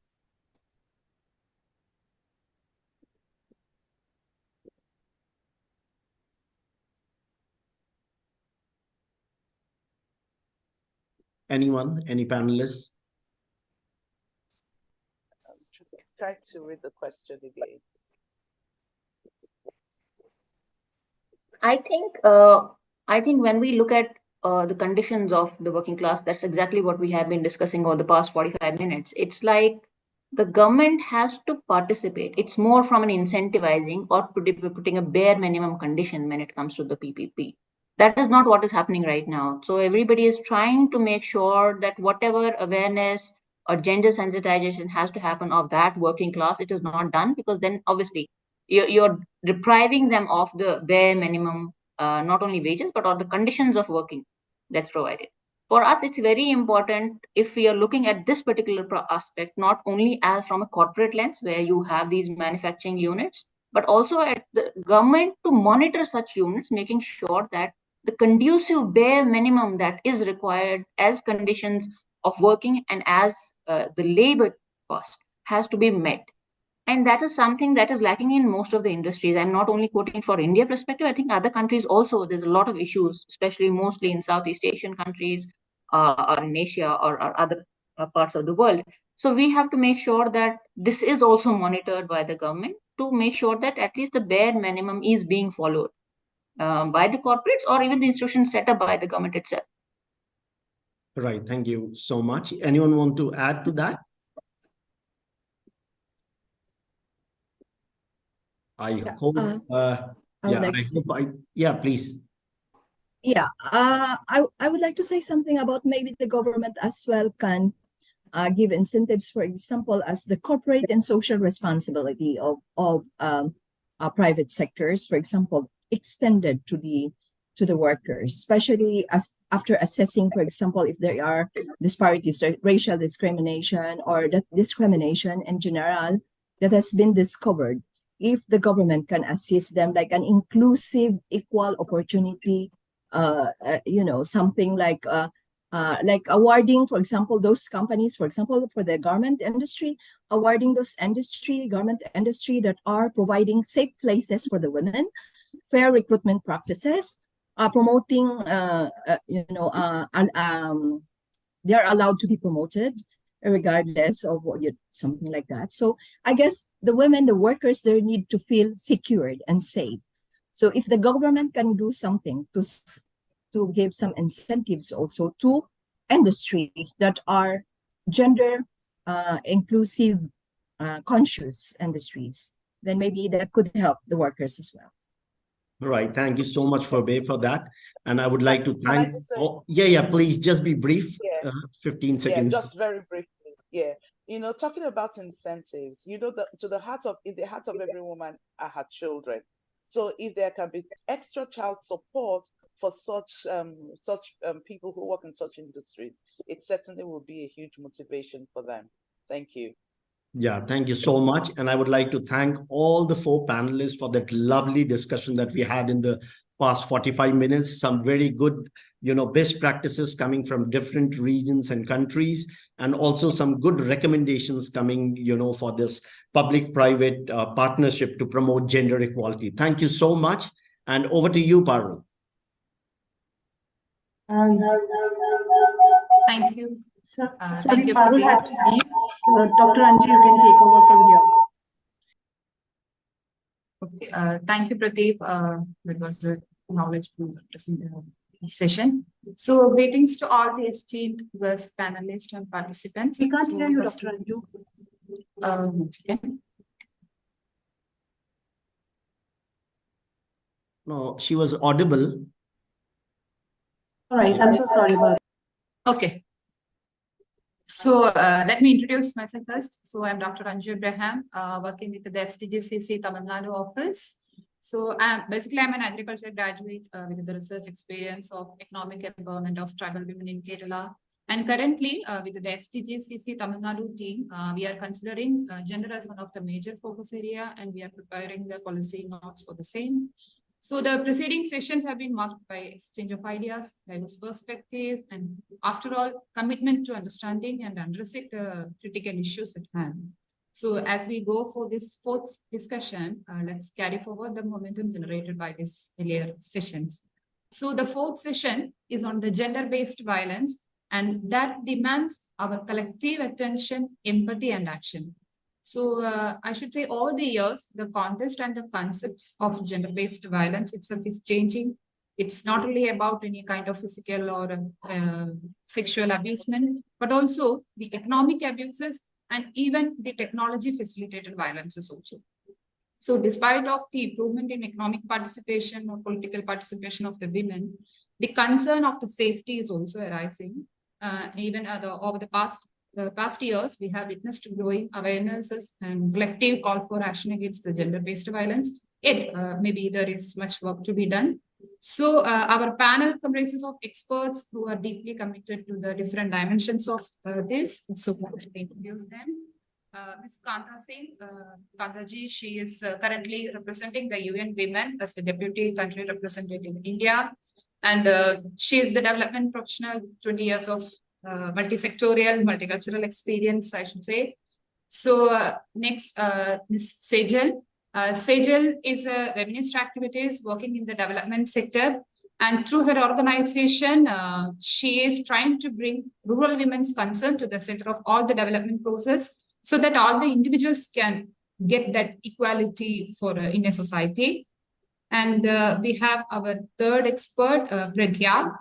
Anyone, any panelists? Try to read the question again. I think when we look at the conditions of the working class, that's exactly what we have been discussing over the past 45 minutes. It's like the government has to participate. It's more from an incentivizing or putting a bare minimum condition when it comes to the PPP. That is not what is happening right now. So everybody is trying to make sure that whatever awareness or gender sensitization has to happen of that working class, it is not done, because then obviously you're depriving them of the bare minimum, not only wages, but all the conditions of working that's provided. For us, it's very important, if we are looking at this particular aspect, not only as from a corporate lens where you have these manufacturing units, but also at the government to monitor such units, making sure that the conducive bare minimum that is required as conditions of working and as the labor cost has to be met. And that is something that is lacking in most of the industries. I'm not only quoting for India perspective, I think other countries also, there's a lot of issues, especially mostly in Southeast Asian countries or in Asia or other parts of the world. So we have to make sure that this is also monitored by the government to make sure that at least the bare minimum is being followed by the corporates or even the institutions set up by the government itself. Right. Thank you so much. Anyone want to add to that? I hope, yeah, please. Yeah, I would like to say something about maybe the government as well can give incentives, for example, as the corporate and social responsibility of private sectors, for example, extended to the workers, especially as after assessing, for example, if there are disparities, racial discrimination or that discrimination in general that has been discovered. If the government can assist them like an inclusive, equal opportunity, something like awarding, for example, those companies, for example, for the garment industry, awarding those garment industry that are providing safe places for the women, fair recruitment practices, promoting, they're allowed to be promoted regardless of what something like that. So I guess the women, the workers, they need to feel secured and safe. So if the government can do something to give some incentives also to industry that are gender inclusive, conscious industries, then maybe that could help the workers as well. Right. Thank you so much, Fabe, for that. And I would like to thank. Please just be brief. 15 seconds. Yeah, just very briefly. Yeah. Talking about incentives, in the heart of every woman are her children. So if there can be extra child support for such people who work in such industries, it certainly will be a huge motivation for them. Thank you. Yeah, thank you so much. And I would like to thank all the 4 panelists for that lovely discussion that we had in the past 45 minutes. Some very good, best practices coming from different regions and countries, and also some good recommendations coming, for this public-private partnership to promote gender equality. Thank you so much. And over to you, Parul. Thank you. Sorry, thank you, Parul Pradeep. had to leave. So Dr. Anju, you can take over from here. Okay, thank you, Pradeep. That was a knowledgeful session. So greetings to all the esteemed guest panelists and participants. We can't hear you, Dr. Anju. Once again. No, she was audible. All right, I'm so sorry about it. Okay. So let me introduce myself first. So I'm Dr. Anju Abraham, working with the SDGCC Tamil Nadu office. So basically I'm an agriculture graduate with the research experience of economic empowerment of tribal women in Kerala. And currently with the SDGCC Tamil Nadu team, we are considering gender as one of the major focus area, and we are preparing the policy notes for the same. So the preceding sessions have been marked by exchange of ideas, diverse perspectives, and after all, commitment to understanding and addressing the critical issues at hand. So as we go for this 4th discussion, let's carry forward the momentum generated by these earlier sessions. So the 4th session is on the gender-based violence, and that demands our collective attention, empathy, and action. So I should say all the years, the context and the concepts of gender-based violence itself is changing. It's not only about any kind of physical or sexual abusement, but also the economic abuses and even the technology facilitated violences also. So despite of the improvement in economic participation or political participation of the women, the concern of the safety is also arising. Even over the past years, we have witnessed growing awarenesses and collective call for action against the gender-based violence. Yet, maybe there is much work to be done. So our panel comprises of experts who are deeply committed to the different dimensions of this. So let me introduce them. Ms. Kanta Singh, Kantaji, she is currently representing the UN Women as the Deputy Country Representative in India. And she is the development professional, 20 years of multi-sectorial, multicultural experience, I should say. So next, Ms. Sejal. Sejal is a feminist activist working in the development sector. And through her organization, she is trying to bring rural women's concern to the center of all the development process so that all the individuals can get that equality for in a society. And we have our third expert, Pragya.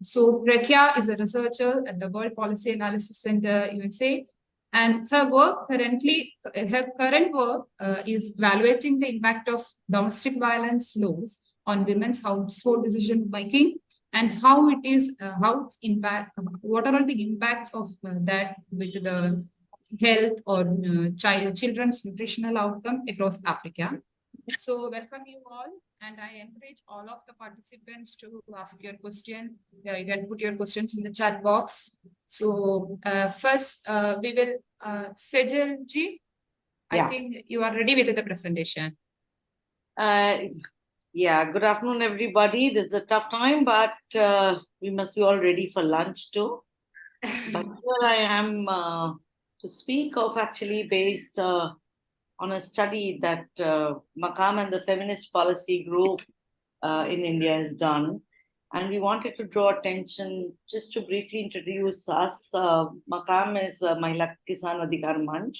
So Pragya is a researcher at the World Policy Analysis Center, USA. And her current work is evaluating the impact of domestic violence laws on women's household decision making and how it is, what are all the impacts of that with the health or children's nutritional outcome across Africa. So welcome you all, and I encourage all of the participants to ask your question. You can put your questions in the chat box. So first we will, Sejal ji, I think you are ready with the presentation. Yeah, good afternoon, everybody. This is a tough time, but we must be all ready for lunch too. But here I am to speak of actually based on a study that Maqam and the Feminist Policy Group in India has done. And we wanted to draw attention, just to briefly introduce us. Maqam is Mahila Kisan Adhikar Manch.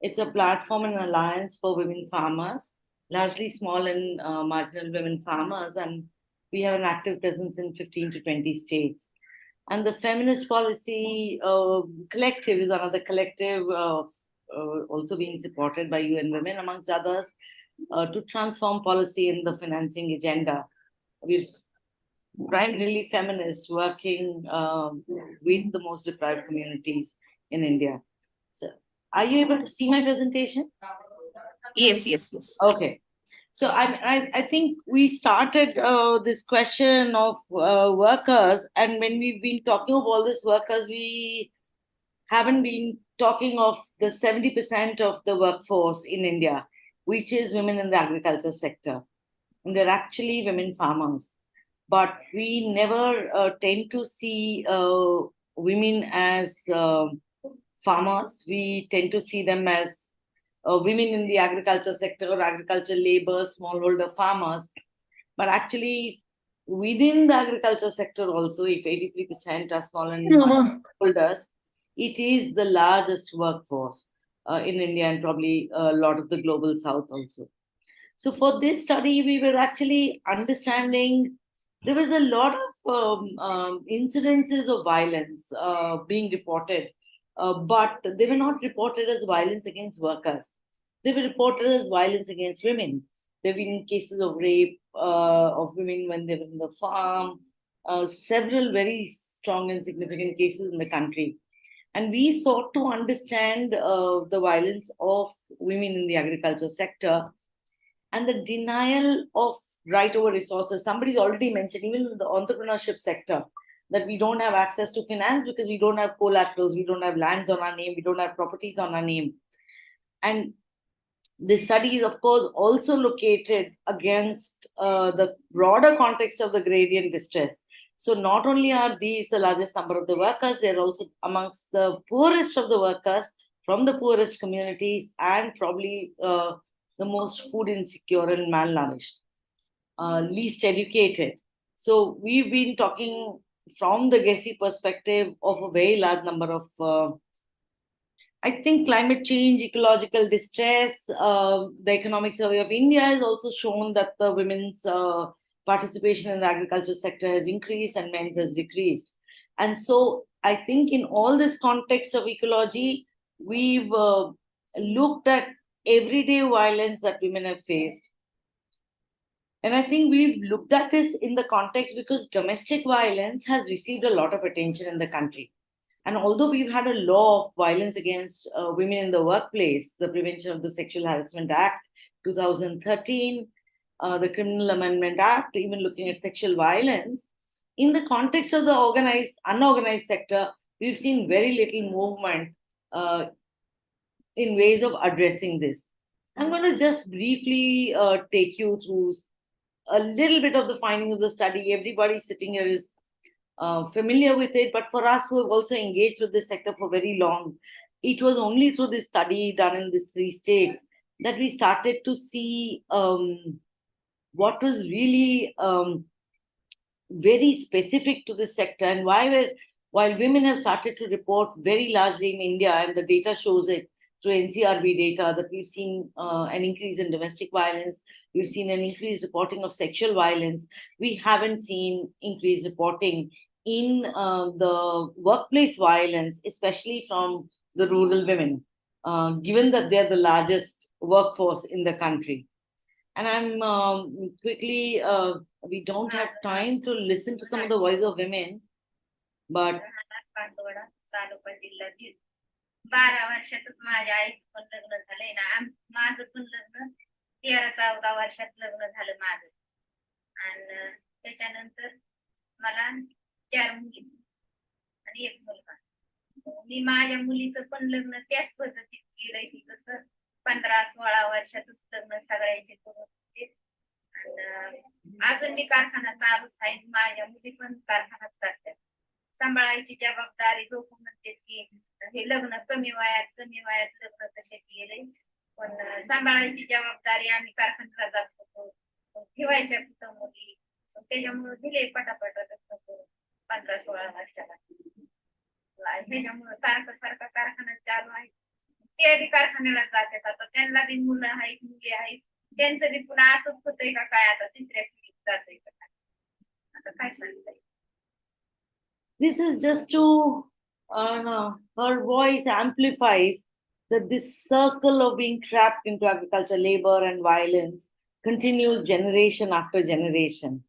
It's a platform and alliance for women farmers, largely small and marginal women farmers. And we have an active presence in 15 to 20 states. And the Feminist Policy Collective is another collective also being supported by UN Women, amongst others, to transform policy in the financing agenda. We're primarily feminists working with the most deprived communities in India. So, are you able to see my presentation? Yes, yes, yes. Okay. So I think we started this question of workers, and when we've been talking of all these workers, we haven't been talking of the 70% of the workforce in India, which is women in the agriculture sector. And they're actually women farmers. But we never tend to see women as farmers. We tend to see them as women in the agriculture sector or agriculture labor, smallholder farmers. But actually, within the agriculture sector also, if 83% are small and smallholders, it is the largest workforce in India and probably a lot of the global south also. So for this study, we were actually understanding there was a lot of incidences of violence being reported, but they were not reported as violence against workers. They were reported as violence against women. There have been cases of rape of women when they were in the farm, several very strong and significant cases in the country. And we sought to understand the violence of women in the agriculture sector and the denial of right over resources. Somebody's already mentioned, even in the entrepreneurship sector, that we don't have access to finance because we don't have collaterals, we don't have lands on our name, we don't have properties on our name. And this study is, of course, also located against the broader context of the gradient distress. So not only are these the largest number of the workers, they're also amongst the poorest of the workers from the poorest communities and probably the most food insecure and malnourished, least educated. So we've been talking from the GESI perspective of a very large number of, I think, climate change, ecological distress. The Economic Survey of India has also shown that the women's participation in the agriculture sector has increased and men's has decreased. And so I think in all this context of ecology, we've looked at everyday violence that women have faced. And I think we've looked at this in the context because domestic violence has received a lot of attention in the country. And although we've had a law of violence against women in the workplace, the Prevention of the Sexual Harassment Act 2013, the Criminal Amendment Act, even looking at sexual violence, in the context of the organized, unorganized sector, we've seen very little movement in ways of addressing this. I'm going to just briefly take you through a little bit of the findings of the study. Everybody sitting here is familiar with it, but for us who have also engaged with this sector for very long, it was only through this study done in these 3 states that we started to see what was really very specific to this sector, and while women have started to report very largely in India, and the data shows it through NCRB data, that we've seen an increase in domestic violence, we've seen an increased reporting of sexual violence. We haven't seen increased reporting in the workplace violence, especially from the rural women, given that they're the largest workforce in the country. And I'm quickly, we don't have time to listen to some of the voice of women, but 12 वर्षातच माझ्या आईचं पण लग्न झालंय ना. माझं पण लग्न 13-14 वर्षात लग्न झालं माझं. आणि त्याच्यानंतर मला 4 मुली आणि 1 मुलगा. मी माझ्या मुलीचं पण लग्न त्याच पद्धतीत केलंय की कसं 15-16 वर्षातच लग्न सगळ्याचे करून घेतले. आणि अजून मी कारखाना चालूच आहे. माझ्या मुली पण कारखानाच करतात. सांभाळायची जबाबदारी. लोक म्हणतात की हे लग्न कमी वयात लग्न कसे केले, पण सांभाळायची जबाबदारी आम्ही कारखान्याला जात होतो, ठेवायच्या कुठं मुली, त्याच्यामुळे दिले पटापट लग्न करून 15-16 वर्षाला. ह्याच्यामुळे सारखं कारखाना चालू आहे. ते बी कारखान्याला जातात. आता त्यांना बी मुलं आहेत, मुली आहेत. त्यांचं बी पुन्हा असंच होतंय का काय, आता तिसऱ्या पिढीत जातंय का काय, आता काय सांगताय? This is just to, her voice amplifies that this circle of being trapped into agriculture, labor and violence continues generation after generation.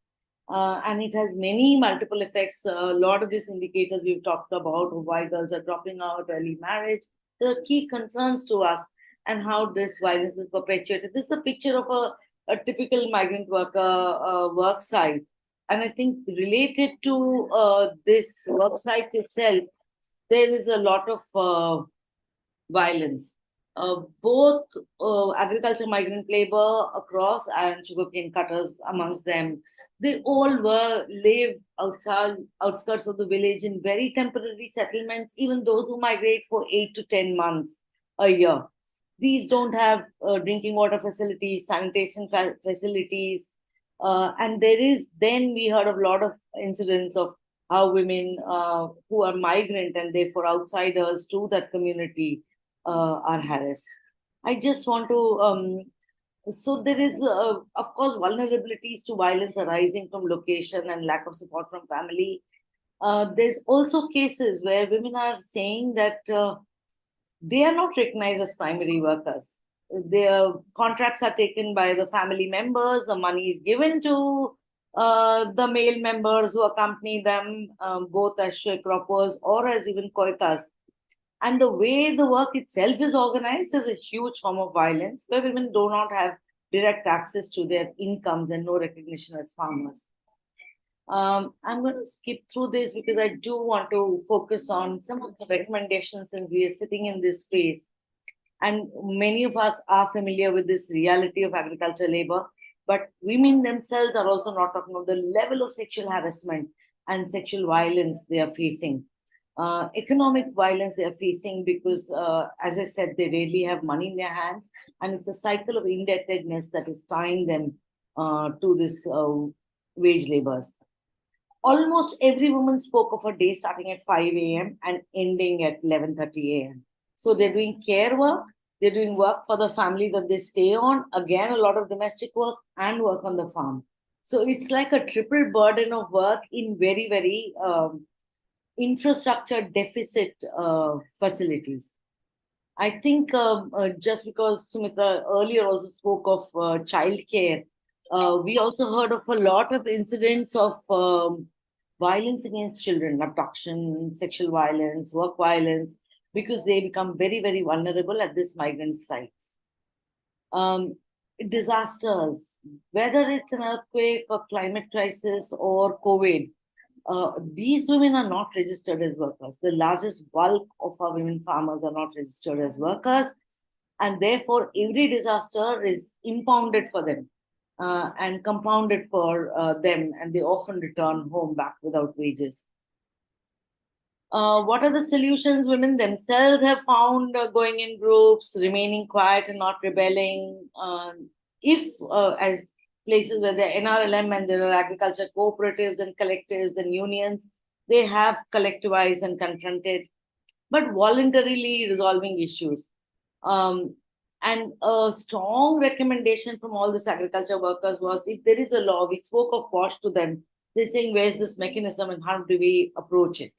And it has many multiple effects. A lot of these indicators we've talked about, why girls are dropping out, early marriage, the key concerns to us, and how this violence is perpetuated. This is a picture of a typical migrant worker work site. And I think related to this work site itself, there is a lot of violence. Both agriculture migrant labor across and sugarcane cutters amongst them, they all live outskirts of the village in very temporary settlements, even those who migrate for 8 to 10 months a year. These don't have drinking water facilities, sanitation facilities, and then we heard of a lot of incidents of how women who are migrant and therefore outsiders to that community are harassed. I just want to, so there is, of course, vulnerabilities to violence arising from location and lack of support from family. There's also cases where women are saying that they are not recognized as primary workers. Their contracts are taken by the family members, the money is given to the male members who accompany them, both as sharecroppers or as even koitas. And the way the work itself is organized is a huge form of violence, where women do not have direct access to their incomes and no recognition as farmers. I'm going to skip through this because I do want to focus on some of the recommendations, since we are sitting in this space. And many of us are familiar with this reality of agriculture labor, but women themselves are also not talking about the level of sexual harassment and sexual violence they are facing. Economic violence they are facing because, as I said, they rarely have money in their hands, and it's a cycle of indebtedness that is tying them to this wage labors. Almost every woman spoke of a day starting at 5 a.m. and ending at 11:30 a.m. So they're doing care work, they're doing work for the family that they stay on, again, a lot of domestic work and work on the farm. So it's like a triple burden of work in very, very infrastructure deficit facilities. I think just because Sumitra earlier also spoke of childcare, we also heard of a lot of incidents of violence against children, abduction, sexual violence, work violence, because they become very, very vulnerable at these migrant sites. Disasters, whether it's an earthquake or climate crisis or COVID, these women are not registered as workers. The largest bulk of our women farmers are not registered as workers, and therefore every disaster is impounded for them. and compounded for them, and they often return home back without wages. What are the solutions women themselves have found? Going in groups, remaining quiet and not rebelling. As places where there are NRLM and there are agriculture cooperatives and collectives and unions, they have collectivized and confronted, but voluntarily resolving issues. And a strong recommendation from all these agriculture workers was, if there is a law, we spoke of POSH to them, they're saying, where's this mechanism and how do we approach it?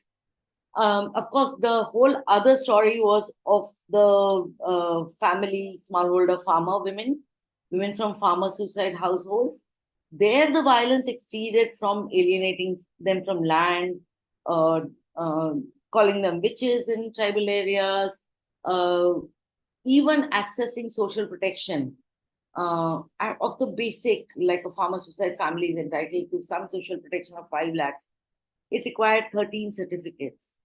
Of course, the whole other story was of the family smallholder farmer women from farmer suicide households. There, the violence exceeded from alienating them from land, calling them witches in tribal areas, even accessing social protection of the basic, like a farmer suicide family is entitled to some social protection of 5 lakhs. It required 13 certificates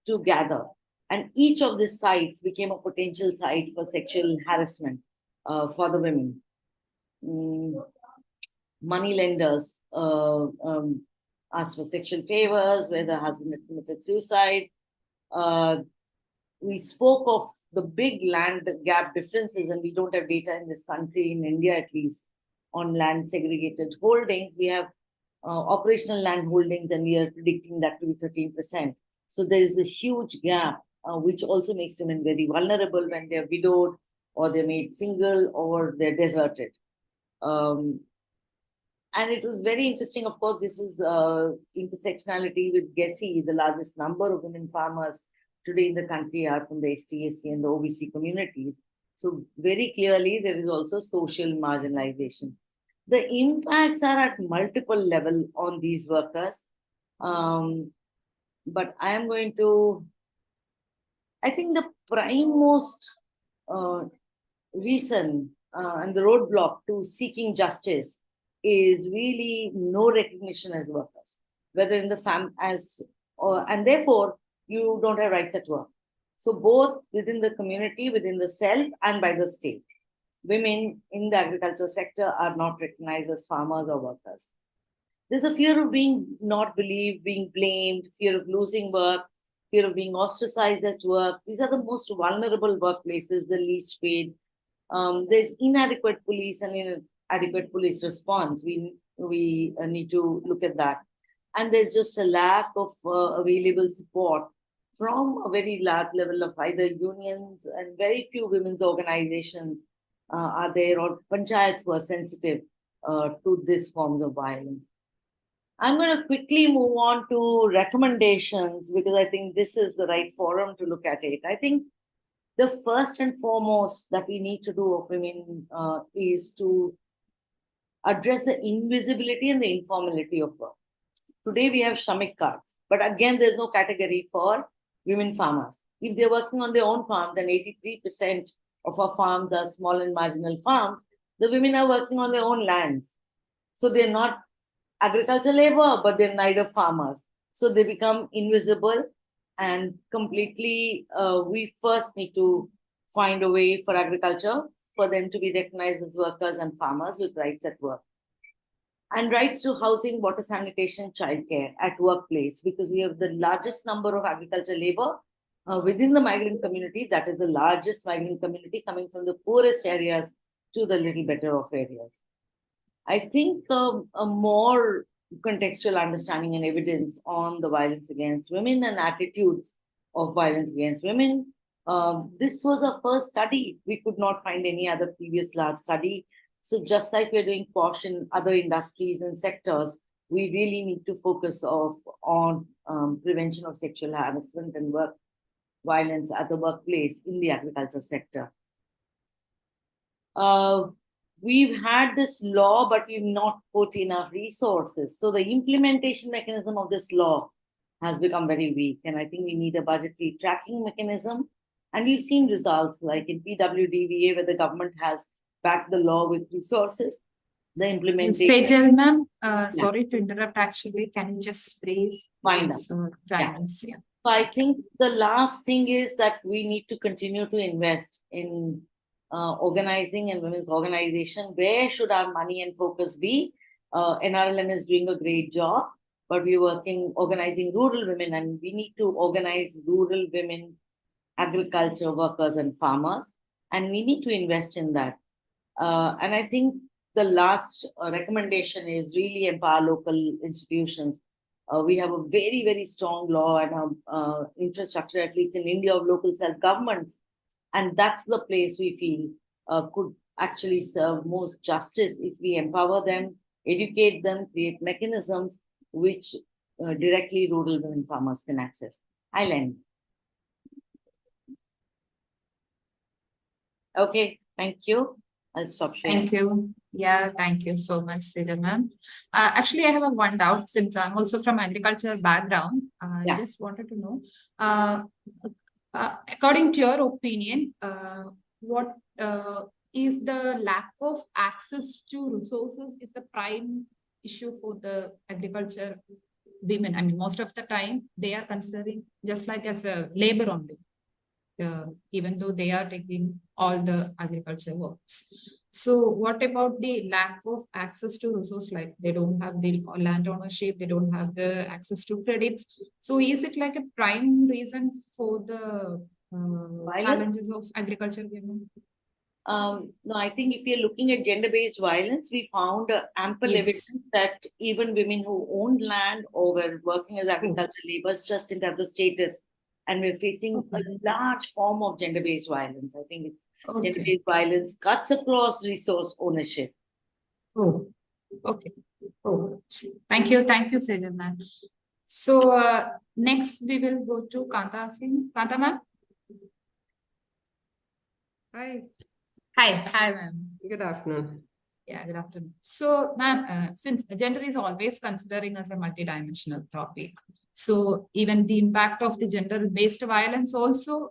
to gather. And each of these sites became a potential site for sexual harassment for the women. Money lenders asked for sexual favors where the husband had committed suicide. We spoke of the big land gap differences, and we don't have data in this country, in India at least, on land segregated holdings. We have operational land holdings, and we are predicting that to be 13%. So there is a huge gap, which also makes women very vulnerable when they're widowed, or they're made single, or they're deserted. And it was very interesting. Of course, this is intersectionality with GESI. The largest number of women farmers today in the country are from the ST, SC, and the OBC communities. So very clearly, there is also social marginalization. The impacts are at multiple levels on these workers. But I am going to, I think the prime most reason and the roadblock to seeking justice is really no recognition as workers, whether in the and therefore you don't have rights at work. So both within the community, within the self, and by the state, women in the agriculture sector are not recognized as farmers or workers. There's a fear of being not believed, being blamed, fear of losing work, fear of being ostracized at work. These are the most vulnerable workplaces, the least paid. There's inadequate police and inadequate police response. We need to look at that. And there's just a lack of available support from a very large level of either unions, and very few women's organizations are there, or panchayats who are sensitive to these forms of violence. I'm going to quickly move on to recommendations, because I think this is the right forum to look at it. I think the first and foremost that we need to do of women is to address the invisibility and the informality of work. Today we have Shramik cards, but again, there's no category for women farmers. If they're working on their own farm, then 83% of our farms are small and marginal farms. The women are working on their own lands. So they're not agricultural labor, but they're neither farmers. So they become invisible, and completely, we first need to find a way for agriculture for them to be recognized as workers and farmers with rights at work. And rights to housing, water, sanitation, childcare at workplace, because we have the largest number of agriculture labor within the migrant community. That is the largest migrant community, coming from the poorest areas to the little better off areas. I think a more contextual understanding and evidence on the violence against women and attitudes of violence against women. This was our first study. We could not find any other previous large study. So just like we're doing POSH in other industries and sectors, we really need to focus on prevention of sexual harassment and work violence at the workplace in the agriculture sector. We've had this law, but we've not put enough resources. So the implementation mechanism of this law has become very weak. And I think we need a budgetary tracking mechanism. And we've seen results like in PWDVA, where the government has backed the law with resources. The implementation. Sejal ma'am, sorry to interrupt actually. Can you just brief? Find out. Yeah. Yeah. So I think the last thing is that we need to continue to invest in organizing and women's organization. Where should our money and focus be? NRLM is doing a great job, but we're organizing rural women, and we need to organize rural women, agriculture workers and farmers, and we need to invest in that. And I think the last recommendation is really empower local institutions. We have a very, very strong law and infrastructure, at least in India, of local self-governments. And that's the place we feel could actually serve most justice if we empower them, educate them, create mechanisms which directly rural women farmers can access. I'll end. Okay, thank you. I'll stop sharing. Thank you. Yeah, thank you so much, Sejal ma'am. Actually, I have one doubt since I'm also from agriculture background. I just wanted to know, according to your opinion, what is the lack of access to resources is the prime issue for the agriculture women? I mean, most of the time they are considering just like as a labor only. Even though they are taking all the agriculture works. So what about the lack of access to resource? Like they don't have the land ownership, they don't have the access to credits. So is it like a prime reason for the challenges of agriculture women? No, I think if you're looking at gender-based violence, we found ample evidence that even women who owned land or were working as agricultural laborers just didn't have the status. And we're facing a large form of gender-based violence. I think it's gender-based violence cuts across resource ownership. Oh, okay. Oh, thank you, Sejal ma'am. So next we will go to Kanta Singh. Kanta ma'am. Hi. Hi, ma'am. Good afternoon. Yeah, good afternoon. So, ma'am, since gender is always considering as a multidimensional topic, so even the impact of the gender-based violence also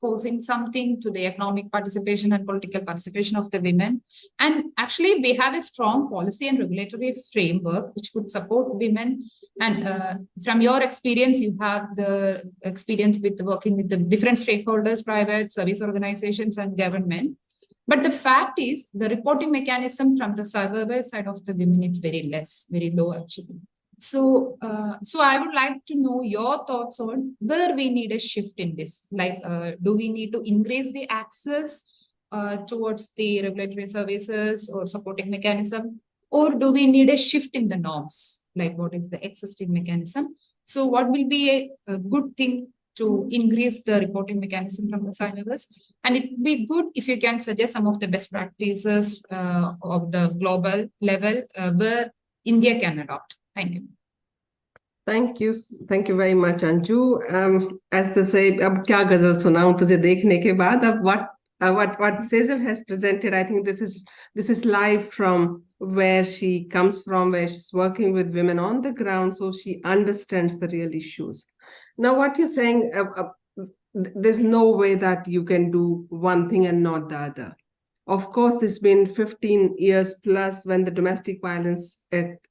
causing something to the economic participation and political participation of the women. And actually, we have a strong policy and regulatory framework which could support women. And from your experience, you have the experience with working with the different stakeholders, private service organizations and government. But the fact is, the reporting mechanism from the survivor side of the women is very low actually. So, I would like to know your thoughts on where we need a shift in this. Like, do we need to increase the access towards the regulatory services or supporting mechanism, or do we need a shift in the norms? Like, what is the existing mechanism? So, what will be a good thing to increase the reporting mechanism from the survivors? And it would be good if you can suggest some of the best practices of the global level where India can adopt. Thank you. Thank you very much, Anju. As they say, अब क्या गजल सुनाऊं तुझे देखने के बाद? अब what Sejal has presented, I think this is live from where she comes from, where she's working with women on the ground, so she understands the real issues. Now, what you're saying, there's no way that you can do one thing and not the other. Of course, it's been 15 years plus when the Domestic Violence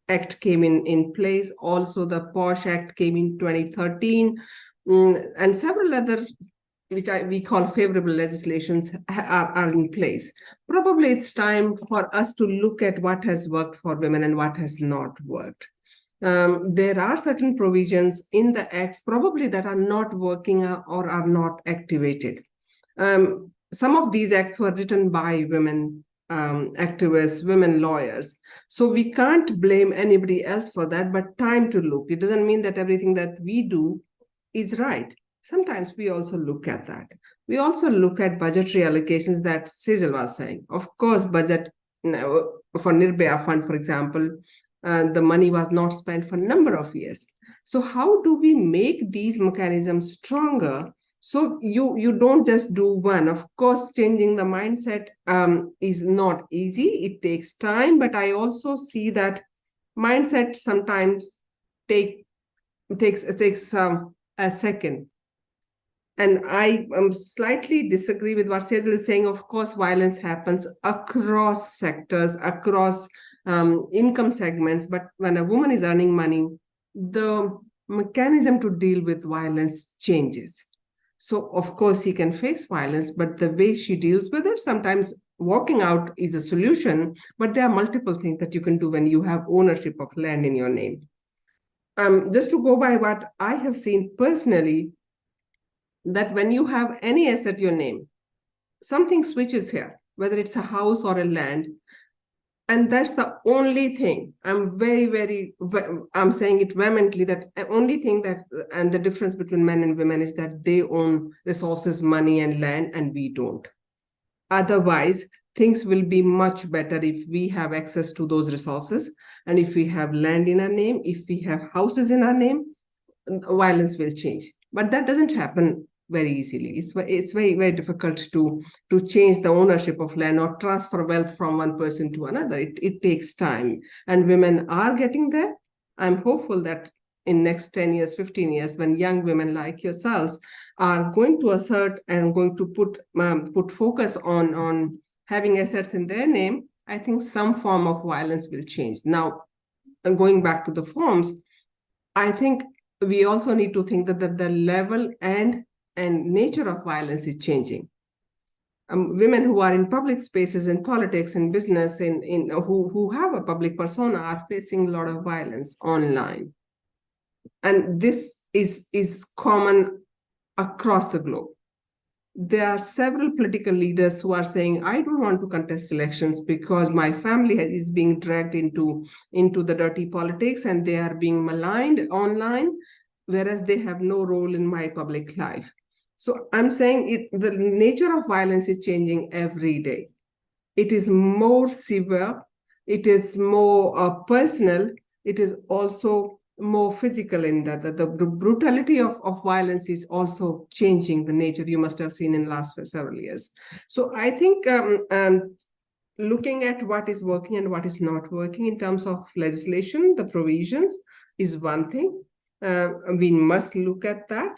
Act came in place. Also, the POSH Act came in 2013, and several other, which we call favorable legislations, are in place. Probably it's time for us to look at what has worked for women and what has not worked. There are certain provisions in the acts probably that are not working or are not activated. Some of these acts were written by women activists, women lawyers. So we can't blame anybody else for that, but time to look. It doesn't mean that everything that we do is right. Sometimes we also look at that. We also look at budgetary allocations that Sejal was saying. Of course, budget for Nirbhaya Fund, for example, the money was not spent for a number of years. So how do we make these mechanisms stronger? So you don't just do one. Of course, changing the mindset is not easy. It takes time, but I also see that mindset sometimes takes a second. And I slightly disagree with what Sejal is saying. Of course, violence happens across sectors, across income segments. But when a woman is earning money, the mechanism to deal with violence changes. So of course he can face violence, but the way she deals with it, sometimes walking out is a solution, but there are multiple things that you can do when you have ownership of land in your name. Just to go by what I have seen personally, that when you have any asset in your name, something switches here, whether it's a house or a land, and that's the only thing. I'm I'm saying it vehemently, that the only thing that, and the difference between men and women is that they own resources, money and land, and we don't. Otherwise, things will be much better if we have access to those resources. And if we have land in our name, if we have houses in our name, violence will change. But that doesn't happen very easily. It's very, very difficult to change the ownership of land or transfer wealth from one person to another. It takes time, and women are getting there. I'm hopeful that in next 10 years, 15 years, when young women like yourselves are going to assert and going to put focus on having assets in their name, I think some form of violence will change. Now, going back to the forms, I think we also need to think that the level and nature of violence is changing. Women who are in public spaces, in politics, in business, who have a public persona are facing a lot of violence online. And this is common across the globe. There are several political leaders who are saying, I don't want to contest elections because my family is being dragged into the dirty politics and they are being maligned online, whereas they have no role in my public life. So I'm saying the nature of violence is changing every day. It is more severe, it is more personal, it is also more physical in that the brutality of violence is also changing the nature you must have seen in the last several years. So I think looking at what is working and what is not working in terms of legislation, the provisions is one thing. We must look at that.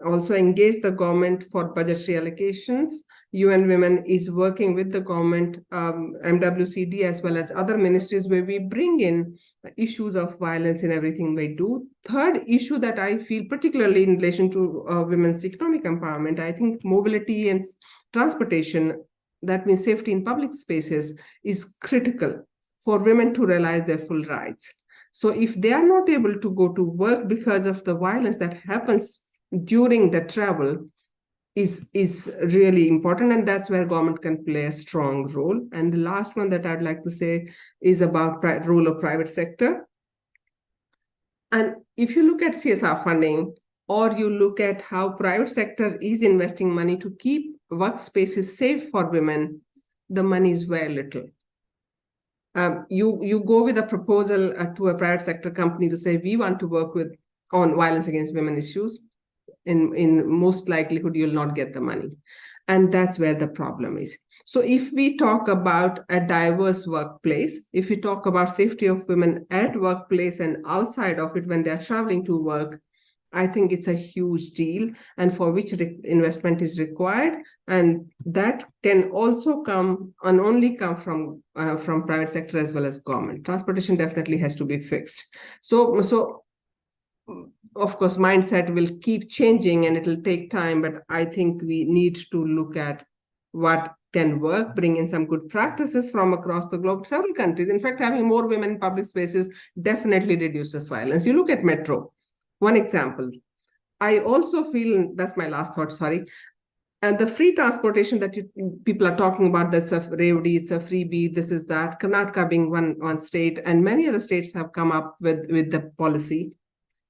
Also engage the government for budgetary allocations. UN Women is working with the government, MWCD, as well as other ministries where we bring in issues of violence in everything we do. Third issue that I feel particularly in relation to women's economic empowerment, I think mobility and transportation, that means safety in public spaces, is critical for women to realize their full rights. So if they are not able to go to work because of the violence that happens during the travel, is really important, and that's where government can play a strong role. And the last one that I'd like to say is about role of private sector. And if you look at CSR funding, or you look at how private sector is investing money to keep workspaces safe for women, the money is very little. You go with a proposal to a private sector company to say, we want to work on violence against women issues. In most likelihood, you'll not get the money. And that's where the problem is. So if we talk about a diverse workplace, if we talk about safety of women at workplace and outside of it when they're traveling to work, I think it's a huge deal, and for which investment is required. And that can also come and only come from private sector as well as government. Transportation definitely has to be fixed. So of course, mindset will keep changing and it'll take time, but I think we need to look at what can work, bring in some good practices from across the globe, several countries. In fact, having more women in public spaces definitely reduces violence. You look at metro, one example. I also feel, that's my last thought, sorry, and the free transportation that people are talking about, that's a Revdi, it's a freebie, this is that, Karnataka being one state, and many other states have come up with the policy.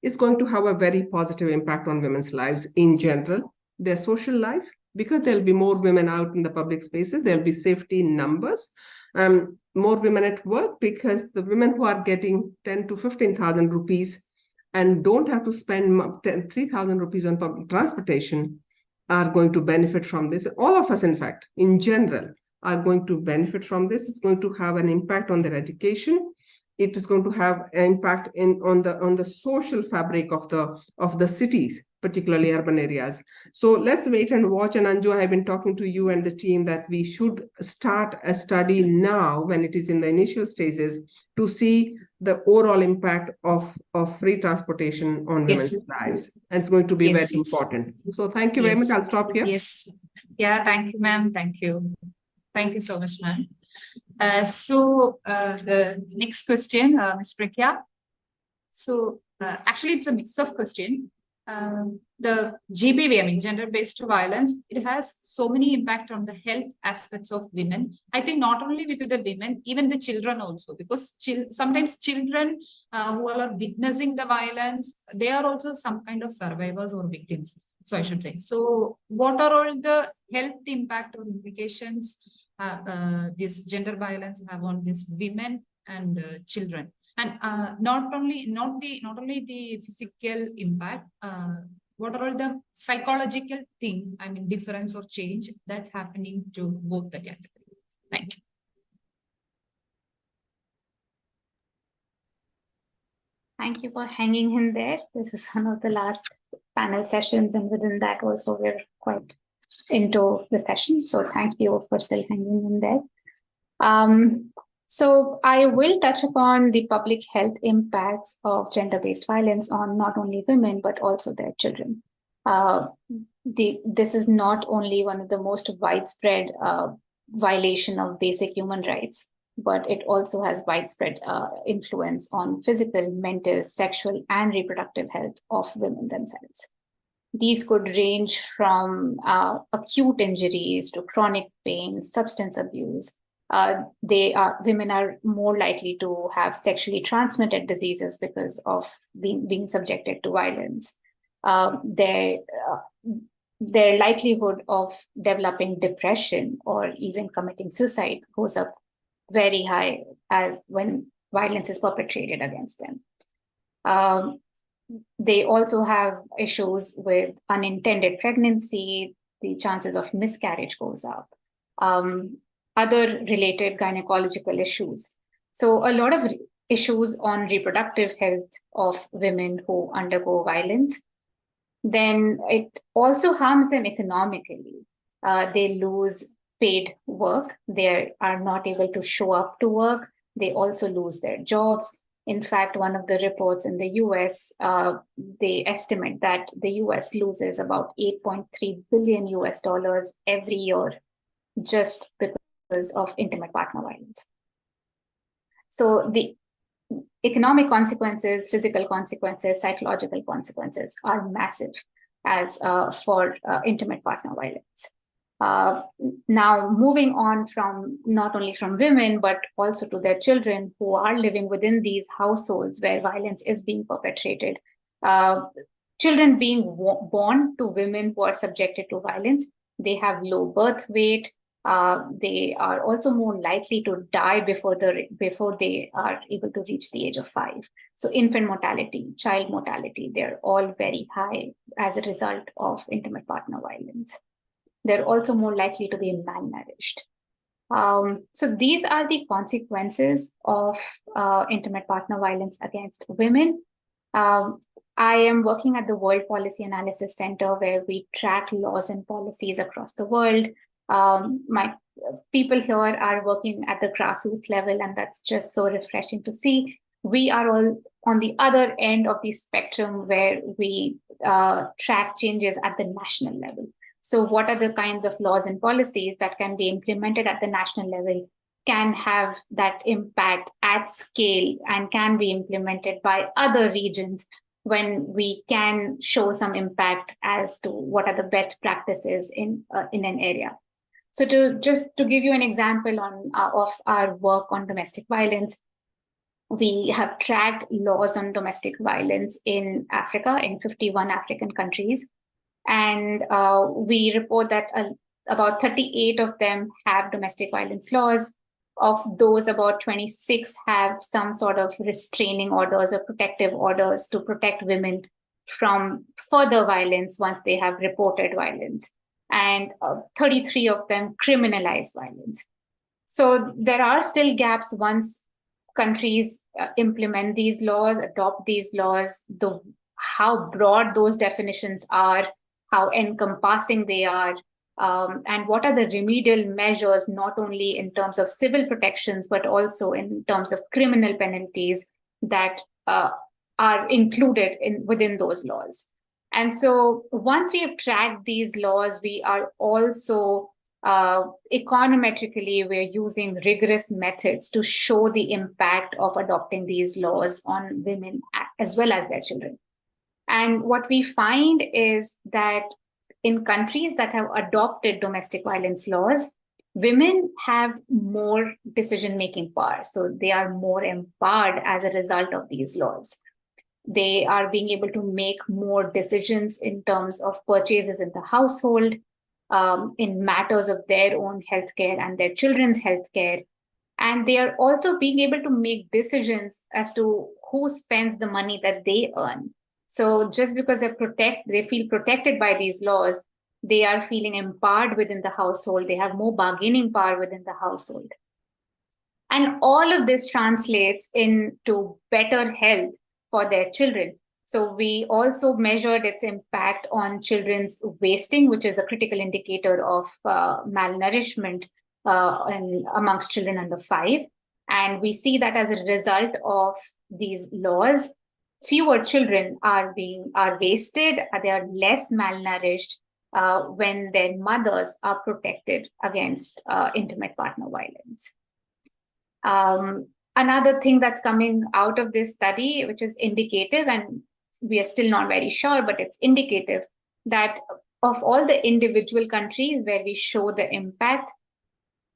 It's going to have a very positive impact on women's lives in general, their social life, because there'll be more women out in the public spaces, there'll be safety in numbers, more women at work, because the women who are getting 10 to 15,000 rupees and don't have to spend 3,000 rupees on public transportation are going to benefit from this. All of us, in fact, in general, are going to benefit from this. It's going to have an impact on their education. It is going to have an impact on the social fabric of the cities particularly urban areas. So let's wait and watch. And Anju, I have been talking to you and the team that we should start a study now when it is in the initial stages to see the overall impact of free transportation on Yes. women's lives. And it's going to be Yes, very yes. important. So thank you very much. Yes. I'll stop here. Yes. Yeah, thank you, ma'am. Thank you. Thank you so much, ma'am. The next question, Ms. Prikya. So actually, it's a mix of question. The GBV, I mean, gender-based violence, it has so many impact on the health aspects of women. I think not only with the women, even the children also, because sometimes children who are witnessing the violence, they are also some kind of survivors or victims. So I should say. So what are all the health impact or implications this gender violence have on these women and children? And not only the physical impact, what are all the psychological thing, I mean, difference or change that happening to both the categories? Thank you. Thank you for hanging in there. This is one of the last panel sessions, and within that also we're quite into the session. So thank you for still hanging in there. So I will touch upon the public health impacts of gender-based violence on not only women, but also their children. This is not only one of the most widespread violation of basic human rights, but it also has widespread influence on physical, mental, sexual, and reproductive health of women themselves. These could range from acute injuries to chronic pain, substance abuse. Women are more likely to have sexually transmitted diseases because of being subjected to violence. Their likelihood of developing depression or even committing suicide goes up very high as when violence is perpetrated against them. They also have issues with unintended pregnancy. The chances of miscarriage goes up. Other related gynecological issues. So a lot of issues on reproductive health of women who undergo violence. Then it also harms them economically. They lose paid work. They are not able to show up to work. They also lose their jobs. In fact, one of the reports in the US, they estimate that the US loses about $8.3 billion every year just because of intimate partner violence. So the economic consequences, physical consequences, psychological consequences are massive as for intimate partner violence. Now, moving on from not only from women, but also to their children who are living within these households where violence is being perpetrated. Children being born to women who are subjected to violence, they have low birth weight. They are also more likely to die before they are able to reach the age of 5. So infant mortality, child mortality, they're all very high as a result of intimate partner violence. They're also more likely to be malnourished. So these are the consequences of intimate partner violence against women. I am working at the World Policy Analysis Center, where we track laws and policies across the world. My people here are working at the grassroots level, and that's just so refreshing to see. We are all on the other end of the spectrum where we track changes at the national level. So what are the kinds of laws and policies that can be implemented at the national level, can have that impact at scale, and can be implemented by other regions when we can show some impact as to what are the best practices in an area. So to give you an example of our work on domestic violence, we have tracked laws on domestic violence in Africa, in 51 African countries. And we report that about 38 of them have domestic violence laws. Of those, about 26 have some sort of restraining orders or protective orders to protect women from further violence once they have reported violence. And 33 of them criminalize violence. So there are still gaps once countries implement these laws, adopt these laws. The how broad those definitions are, how encompassing they are, and what are the remedial measures, not only in terms of civil protections, but also in terms of criminal penalties that are included within those laws. And so once we have tracked these laws, we are also econometrically, we're using rigorous methods to show the impact of adopting these laws on women as well as their children. And what we find is that in countries that have adopted domestic violence laws, women have more decision-making power. So they are more empowered as a result of these laws. They are being able to make more decisions in terms of purchases in the household, in matters of their own healthcare and their children's healthcare. And they are also being able to make decisions as to who spends the money that they earn. So just because they feel protected by these laws, they are feeling empowered within the household. They have more bargaining power within the household. And all of this translates into better health for their children. So we also measured its impact on children's wasting, which is a critical indicator of malnourishment amongst children under 5. And we see that as a result of these laws, fewer children are wasted, they are less malnourished when their mothers are protected against intimate partner violence. Another thing that's coming out of this study, which is indicative, and we are still not very sure, but it's indicative, that of all the individual countries where we show the impact,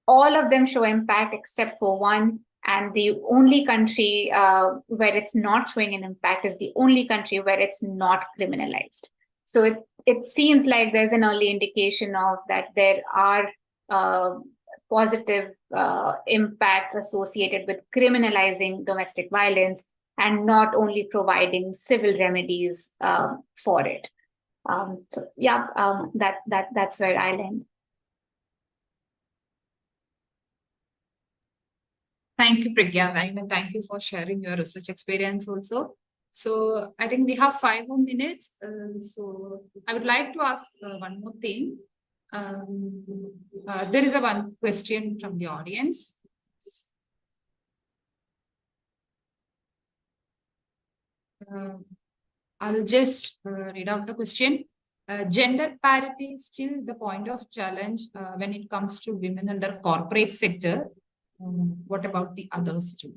all of them show impact except for one. And the only country where it's not showing an impact is the only country where it's not criminalized. So it seems like there's an early indication of that there are positive impacts associated with criminalizing domestic violence and not only providing civil remedies for it. So yeah, that's where I'll end. Thank you, Pragya, and thank you for sharing your research experience also. So I think we have 5 more minutes. So I would like to ask one more thing. There is one question from the audience. I will just read out the question. Gender parity is still the point of challenge when it comes to women under corporate sector. What about the others too?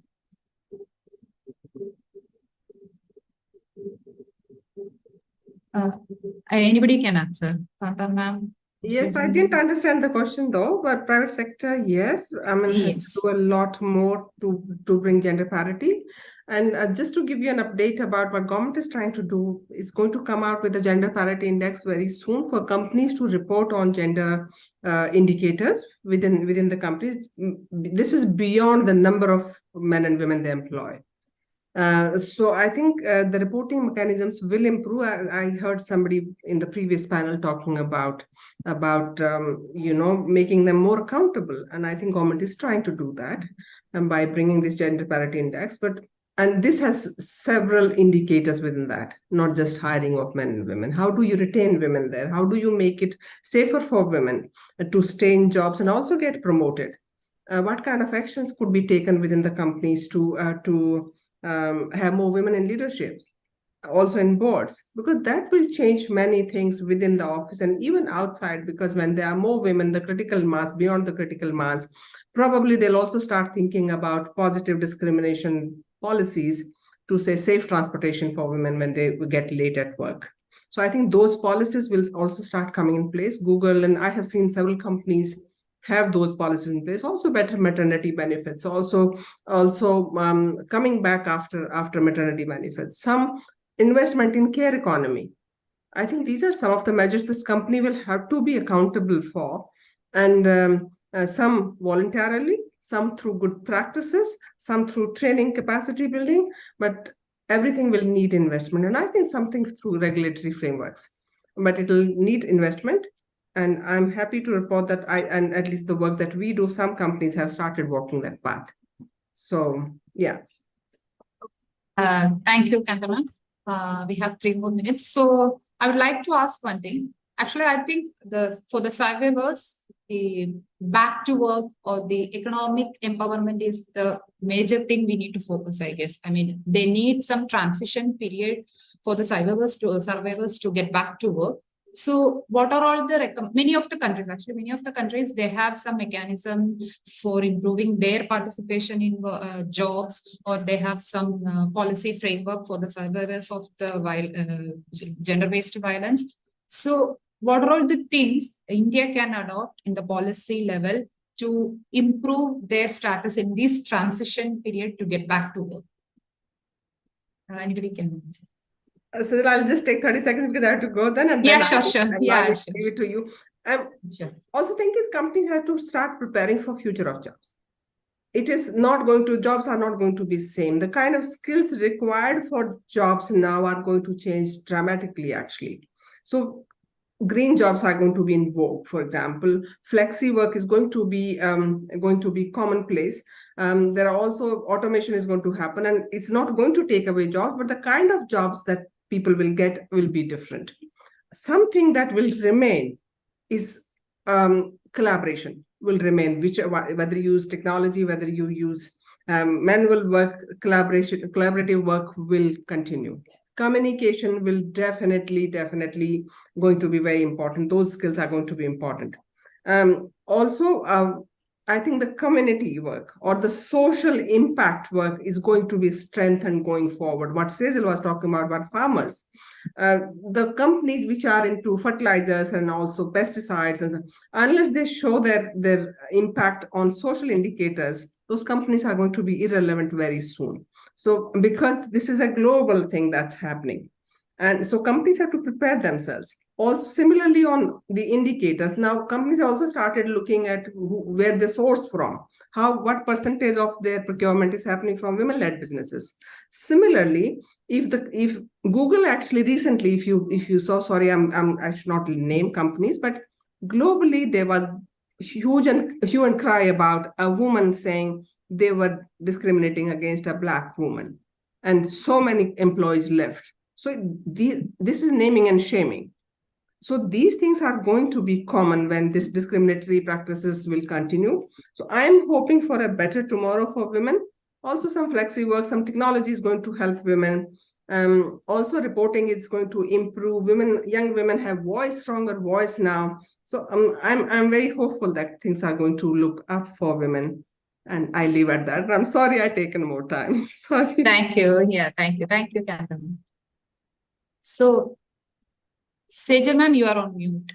Anybody can answer. Kanta ma'am. Yes, I didn't understand the question though, but private sector, yes. I mean, has to do a lot more to bring gender parity. And just to give you an update about what government is trying to do, is going to come out with a gender parity index very soon for companies to report on gender indicators within the companies. This is beyond the number of men and women they employ. So I think the reporting mechanisms will improve. I heard somebody in the previous panel talking about making them more accountable, and I think government is trying to do that by bringing this gender parity index. And this has several indicators within that, not just hiring of men and women. How do you retain women there? How do you make it safer for women to stay in jobs and also get promoted? What kind of actions could be taken within the companies to have more women in leadership, also in boards? Because that will change many things within the office and even outside, because when there are more women, the critical mass, beyond the critical mass, probably they'll also start thinking about positive discrimination policies to say safe transportation for women when they get late at work. So I think those policies will also start coming in place. Google, and I have seen several companies have those policies in place. Also better maternity benefits, also coming back after maternity benefits, some investment in care economy. I think these are some of the measures this company will have to be accountable for, and some voluntarily, some through good practices, some through training, capacity building, but everything will need investment. And I think something through regulatory frameworks, but it'll need investment. And I'm happy to report that and at least the work that we do, some companies have started walking that path. So, yeah. Thank you, Kanta ma'am. We have 3 more minutes. So I would like to ask one thing. Actually, I think for the survivors, the back to work or the economic empowerment is the major thing we need to focus, I guess. I mean, they need some transition period for the survivors to get back to work. So what are all the many of the countries, they have some mechanism for improving their participation in jobs, or they have some policy framework for the survivors of the gender-based violence. So what are all the things India can adopt in the policy level to improve their status in this transition period to get back to work? Anybody can answer. So I'll just take 30 seconds because I have to go then. And Yeah, then sure. I will give it to you. Sure. Also thinking companies have to start preparing for future of jobs. Jobs are not going to be same. The kind of skills required for jobs now are going to change dramatically, actually. So green jobs are going to be in vogue, for example. Flexi work is going to be commonplace. There are also automation is going to happen, and it's not going to take away jobs, but the kind of jobs that people will get will be different. Something that will remain is collaboration will remain, whether you use technology, whether you use manual work, collaborative work will continue. Communication will definitely going to be very important. Those skills are going to be important. Also, I think the community work or the social impact work is going to be strengthened going forward. What Sejal was talking about farmers, the companies which are into fertilizers and also pesticides, and unless they show their impact on social indicators, those companies are going to be irrelevant very soon. So because this is a global thing that's happening. And so companies have to prepare themselves. Also, similarly on the indicators, now companies also started looking at where they source from, what percentage of their procurement is happening from women-led businesses. Similarly, if Google actually recently, if you saw, sorry, I should not name companies, but globally there was hue and cry about a woman saying they were discriminating against a Black woman, and so many employees left. So this is naming and shaming. So these things are going to be common when this discriminatory practices will continue. So I am hoping for a better tomorrow for women. Also some flexi work, some technology is going to help women. Also reporting is going to improve. Young women have stronger voice now. So I'm very hopeful that things are going to look up for women. And I leave at that. I'm sorry I've taken more time. Sorry. Thank you. Yeah, thank you. Thank you, Kantam. So, Sejal ma'am, you are on mute.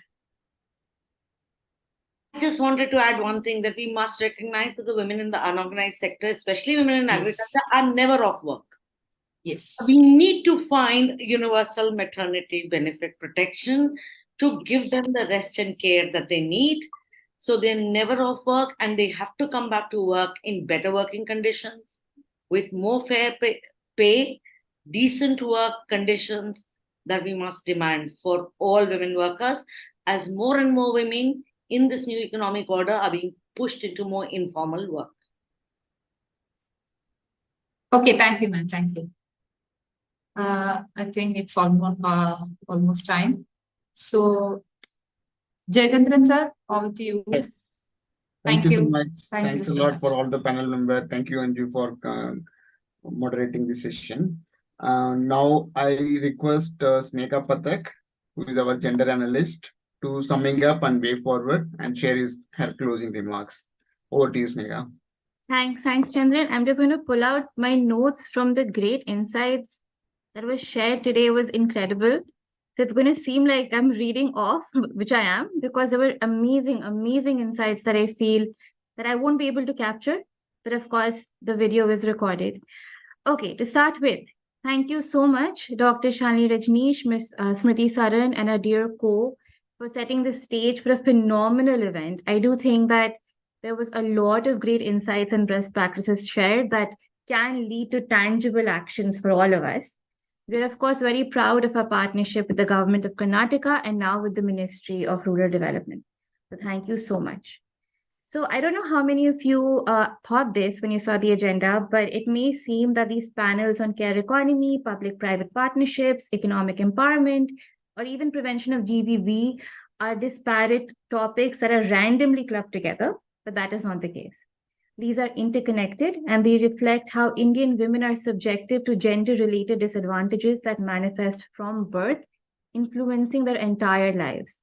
I just wanted to add one thing, that we must recognize that the women in the unorganized sector, especially women in agriculture, are never off work. Yes. We need to find universal maternity benefit protection to give them the rest and care that they need. So they're never off work, and they have to come back to work in better working conditions, with more fair pay, decent work conditions that we must demand for all women workers, as more and more women in this new economic order are being pushed into more informal work. Okay, thank you, ma'am. Thank you. I think it's almost time. So, Jayachandran sir, over to you. Yes. Thank you so you. much. Thank Thanks you a so lot much. for all the panel members. Thank you, Anju, for moderating this session. Now I request Snehika Pathak, who is our gender analyst, to summing up and way forward and share her closing remarks. Over to you, Snehika. Thanks, Chandran. I'm just going to pull out my notes from the great insights that was shared today. It was incredible. So it's going to seem like I'm reading off, which I am, because there were amazing insights that I feel that I won't be able to capture. But of course, the video is recorded. Okay, to start with, thank you so much, Dr. Shalini Rajneesh, Ms. Smriti Saran, and our dear co for setting the stage for a phenomenal event. I do think that there was a lot of great insights and best practices shared that can lead to tangible actions for all of us. We're, of course, very proud of our partnership with the government of Karnataka and now with the Ministry of Rural Development. So thank you so much. So I don't know how many of you thought this when you saw the agenda, but it may seem that these panels on care economy, public-private partnerships, economic empowerment, or even prevention of GBV are disparate topics that are randomly clubbed together, but that is not the case. These are interconnected and they reflect how Indian women are subjected to gender-related disadvantages that manifest from birth, influencing their entire lives.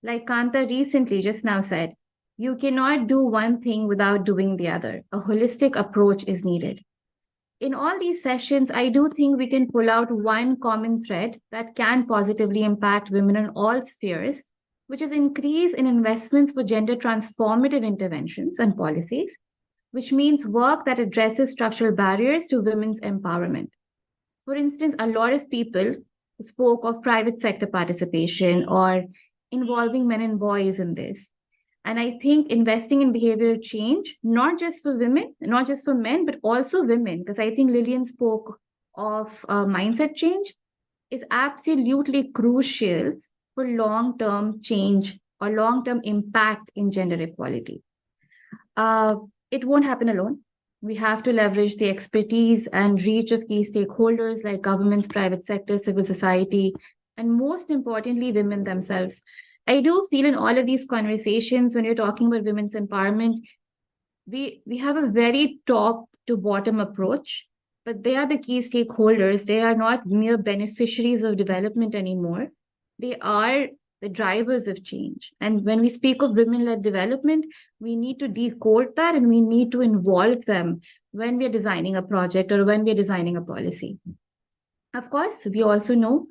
Like Kanta recently just now said, you cannot do one thing without doing the other. A holistic approach is needed. In all these sessions, I do think we can pull out one common thread that can positively impact women in all spheres, which is increase in investments for gender transformative interventions and policies, which means work that addresses structural barriers to women's empowerment. For instance, a lot of people spoke of private sector participation or involving men and boys in this. And I think investing in behavioral change, not just for women, not just for men, but also women, because I think Lillian spoke of mindset change, is absolutely crucial for long-term change or long-term impact in gender equality. It won't happen alone. We have to leverage the expertise and reach of key stakeholders like governments, private sector, civil society, and most importantly, women themselves. I do feel in all of these conversations, when you're talking about women's empowerment, we have a very top to bottom approach, but they are the key stakeholders. They are not mere beneficiaries of development anymore. They are the drivers of change. And when we speak of women-led development, we need to decode that and we need to involve them when we're designing a project or when we're designing a policy. Of course, we also know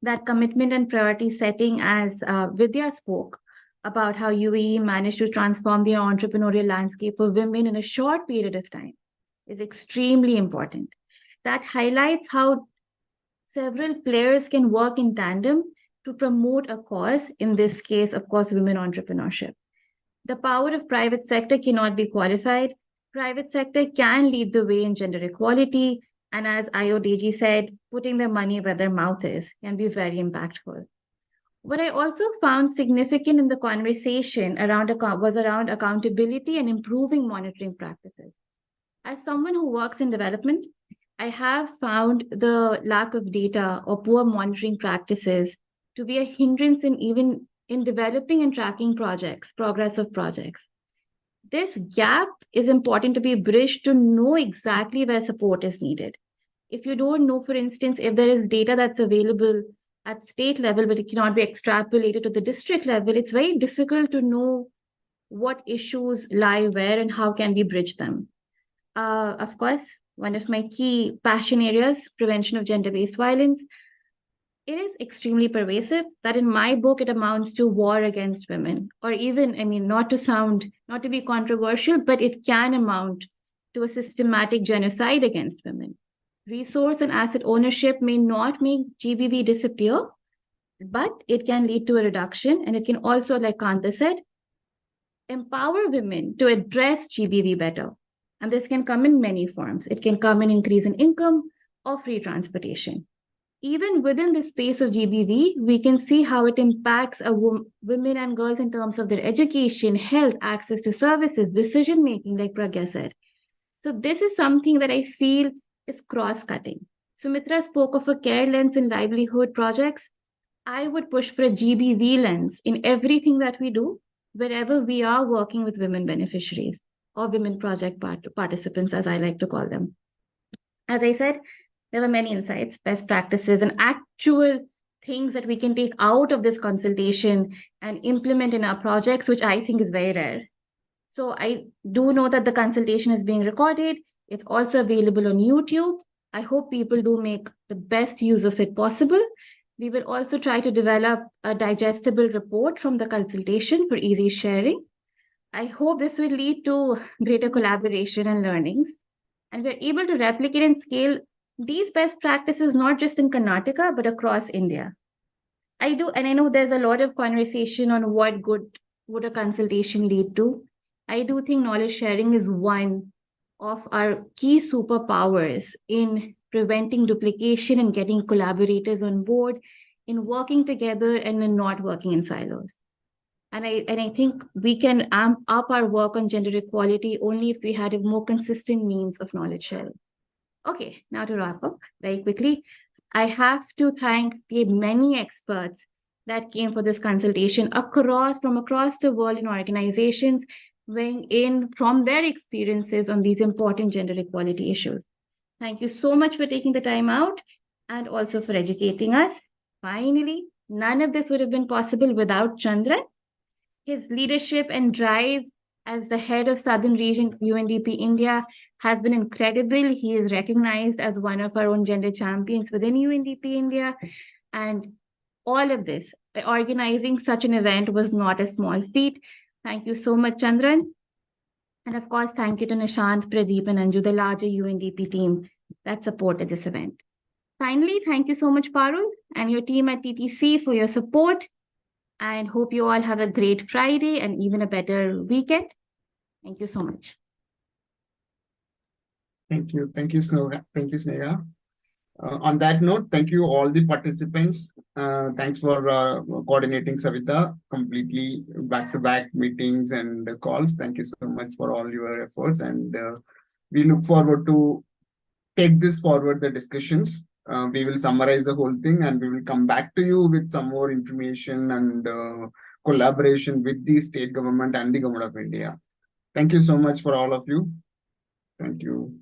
that commitment and priority setting, as Vidya spoke about how UAE managed to transform the entrepreneurial landscape for women in a short period of time, is extremely important. That highlights how several players can work in tandem to promote a cause, in this case, of course, women entrepreneurship. The power of private sector cannot be qualified. Private sector can lead the way in gender equality. And as IODG said, putting their money where their mouth is can be very impactful. What I also found significant in the conversation was around accountability and improving monitoring practices. As someone who works in development, I have found the lack of data or poor monitoring practices to be a hindrance in developing and tracking projects, progress of projects. This gap is important to be bridged to know exactly where support is needed. If you don't know, for instance, if there is data that's available at state level, but it cannot be extrapolated to the district level, it's very difficult to know what issues lie where and how can we bridge them. Of course, one of my key passion areas, prevention of gender-based violence. It is extremely pervasive that in my book, it amounts to war against women, or even, I mean, not to be controversial, but it can amount to a systematic genocide against women. Resource and asset ownership may not make GBV disappear, but it can lead to a reduction. And it can also, like Kanta said, empower women to address GBV better. And this can come in many forms. It can come in increase in income or free transportation. Even within the space of GBV, we can see how it impacts women and girls in terms of their education, health, access to services, decision-making, like Pragya said. So this is something that I feel is cross-cutting. Sumitra spoke of a care lens in livelihood projects. I would push for a GBV lens in everything that we do, wherever we are working with women beneficiaries or women project participants, as I like to call them. As I said, there were many insights, best practices, and actual things that we can take out of this consultation and implement in our projects, which I think is very rare. So I do know that the consultation is being recorded. It's also available on YouTube. I hope people do make the best use of it possible. We will also try to develop a digestible report from the consultation for easy sharing. I hope this will lead to greater collaboration and learnings. And we're able to replicate and scale these best practices, not just in Karnataka, but across India. I know there's a lot of conversation on what good would a consultation lead to. I do think knowledge sharing is one of our key superpowers in preventing duplication and getting collaborators on board, in working together and in not working in silos. And I think we can amp up our work on gender equality only if we had a more consistent means of knowledge sharing. Okay, now to wrap up very quickly, I have to thank the many experts that came for this consultation from across the world in organizations, weighing in from their experiences on these important gender equality issues. Thank you so much for taking the time out and also for educating us. Finally, none of this would have been possible without Chandran. His leadership and drive as the head of Southern Region UNDP India has been incredible. He is recognized as one of our own gender champions within UNDP India. And all of this, organizing such an event was not a small feat. Thank you so much, Chandran. And of course, thank you to Nishant, Pradeep, and Anju, the larger UNDP team that supported this event. Finally, thank you so much, Parul, and your team at TTC for your support. And hope you all have a great Friday and even a better weekend. Thank you so much. Thank you. Thank you, Sneha. Thank you, Sneha. On that note, thank you all the participants. Thanks for coordinating, Savita, completely back-to-back meetings and calls. Thank you so much for all your efforts. And we look forward to take this forward, the discussions. We will summarize the whole thing and we will come back to you with some more information and collaboration with the state government and the government of India. Thank you so much for all of you. Thank you.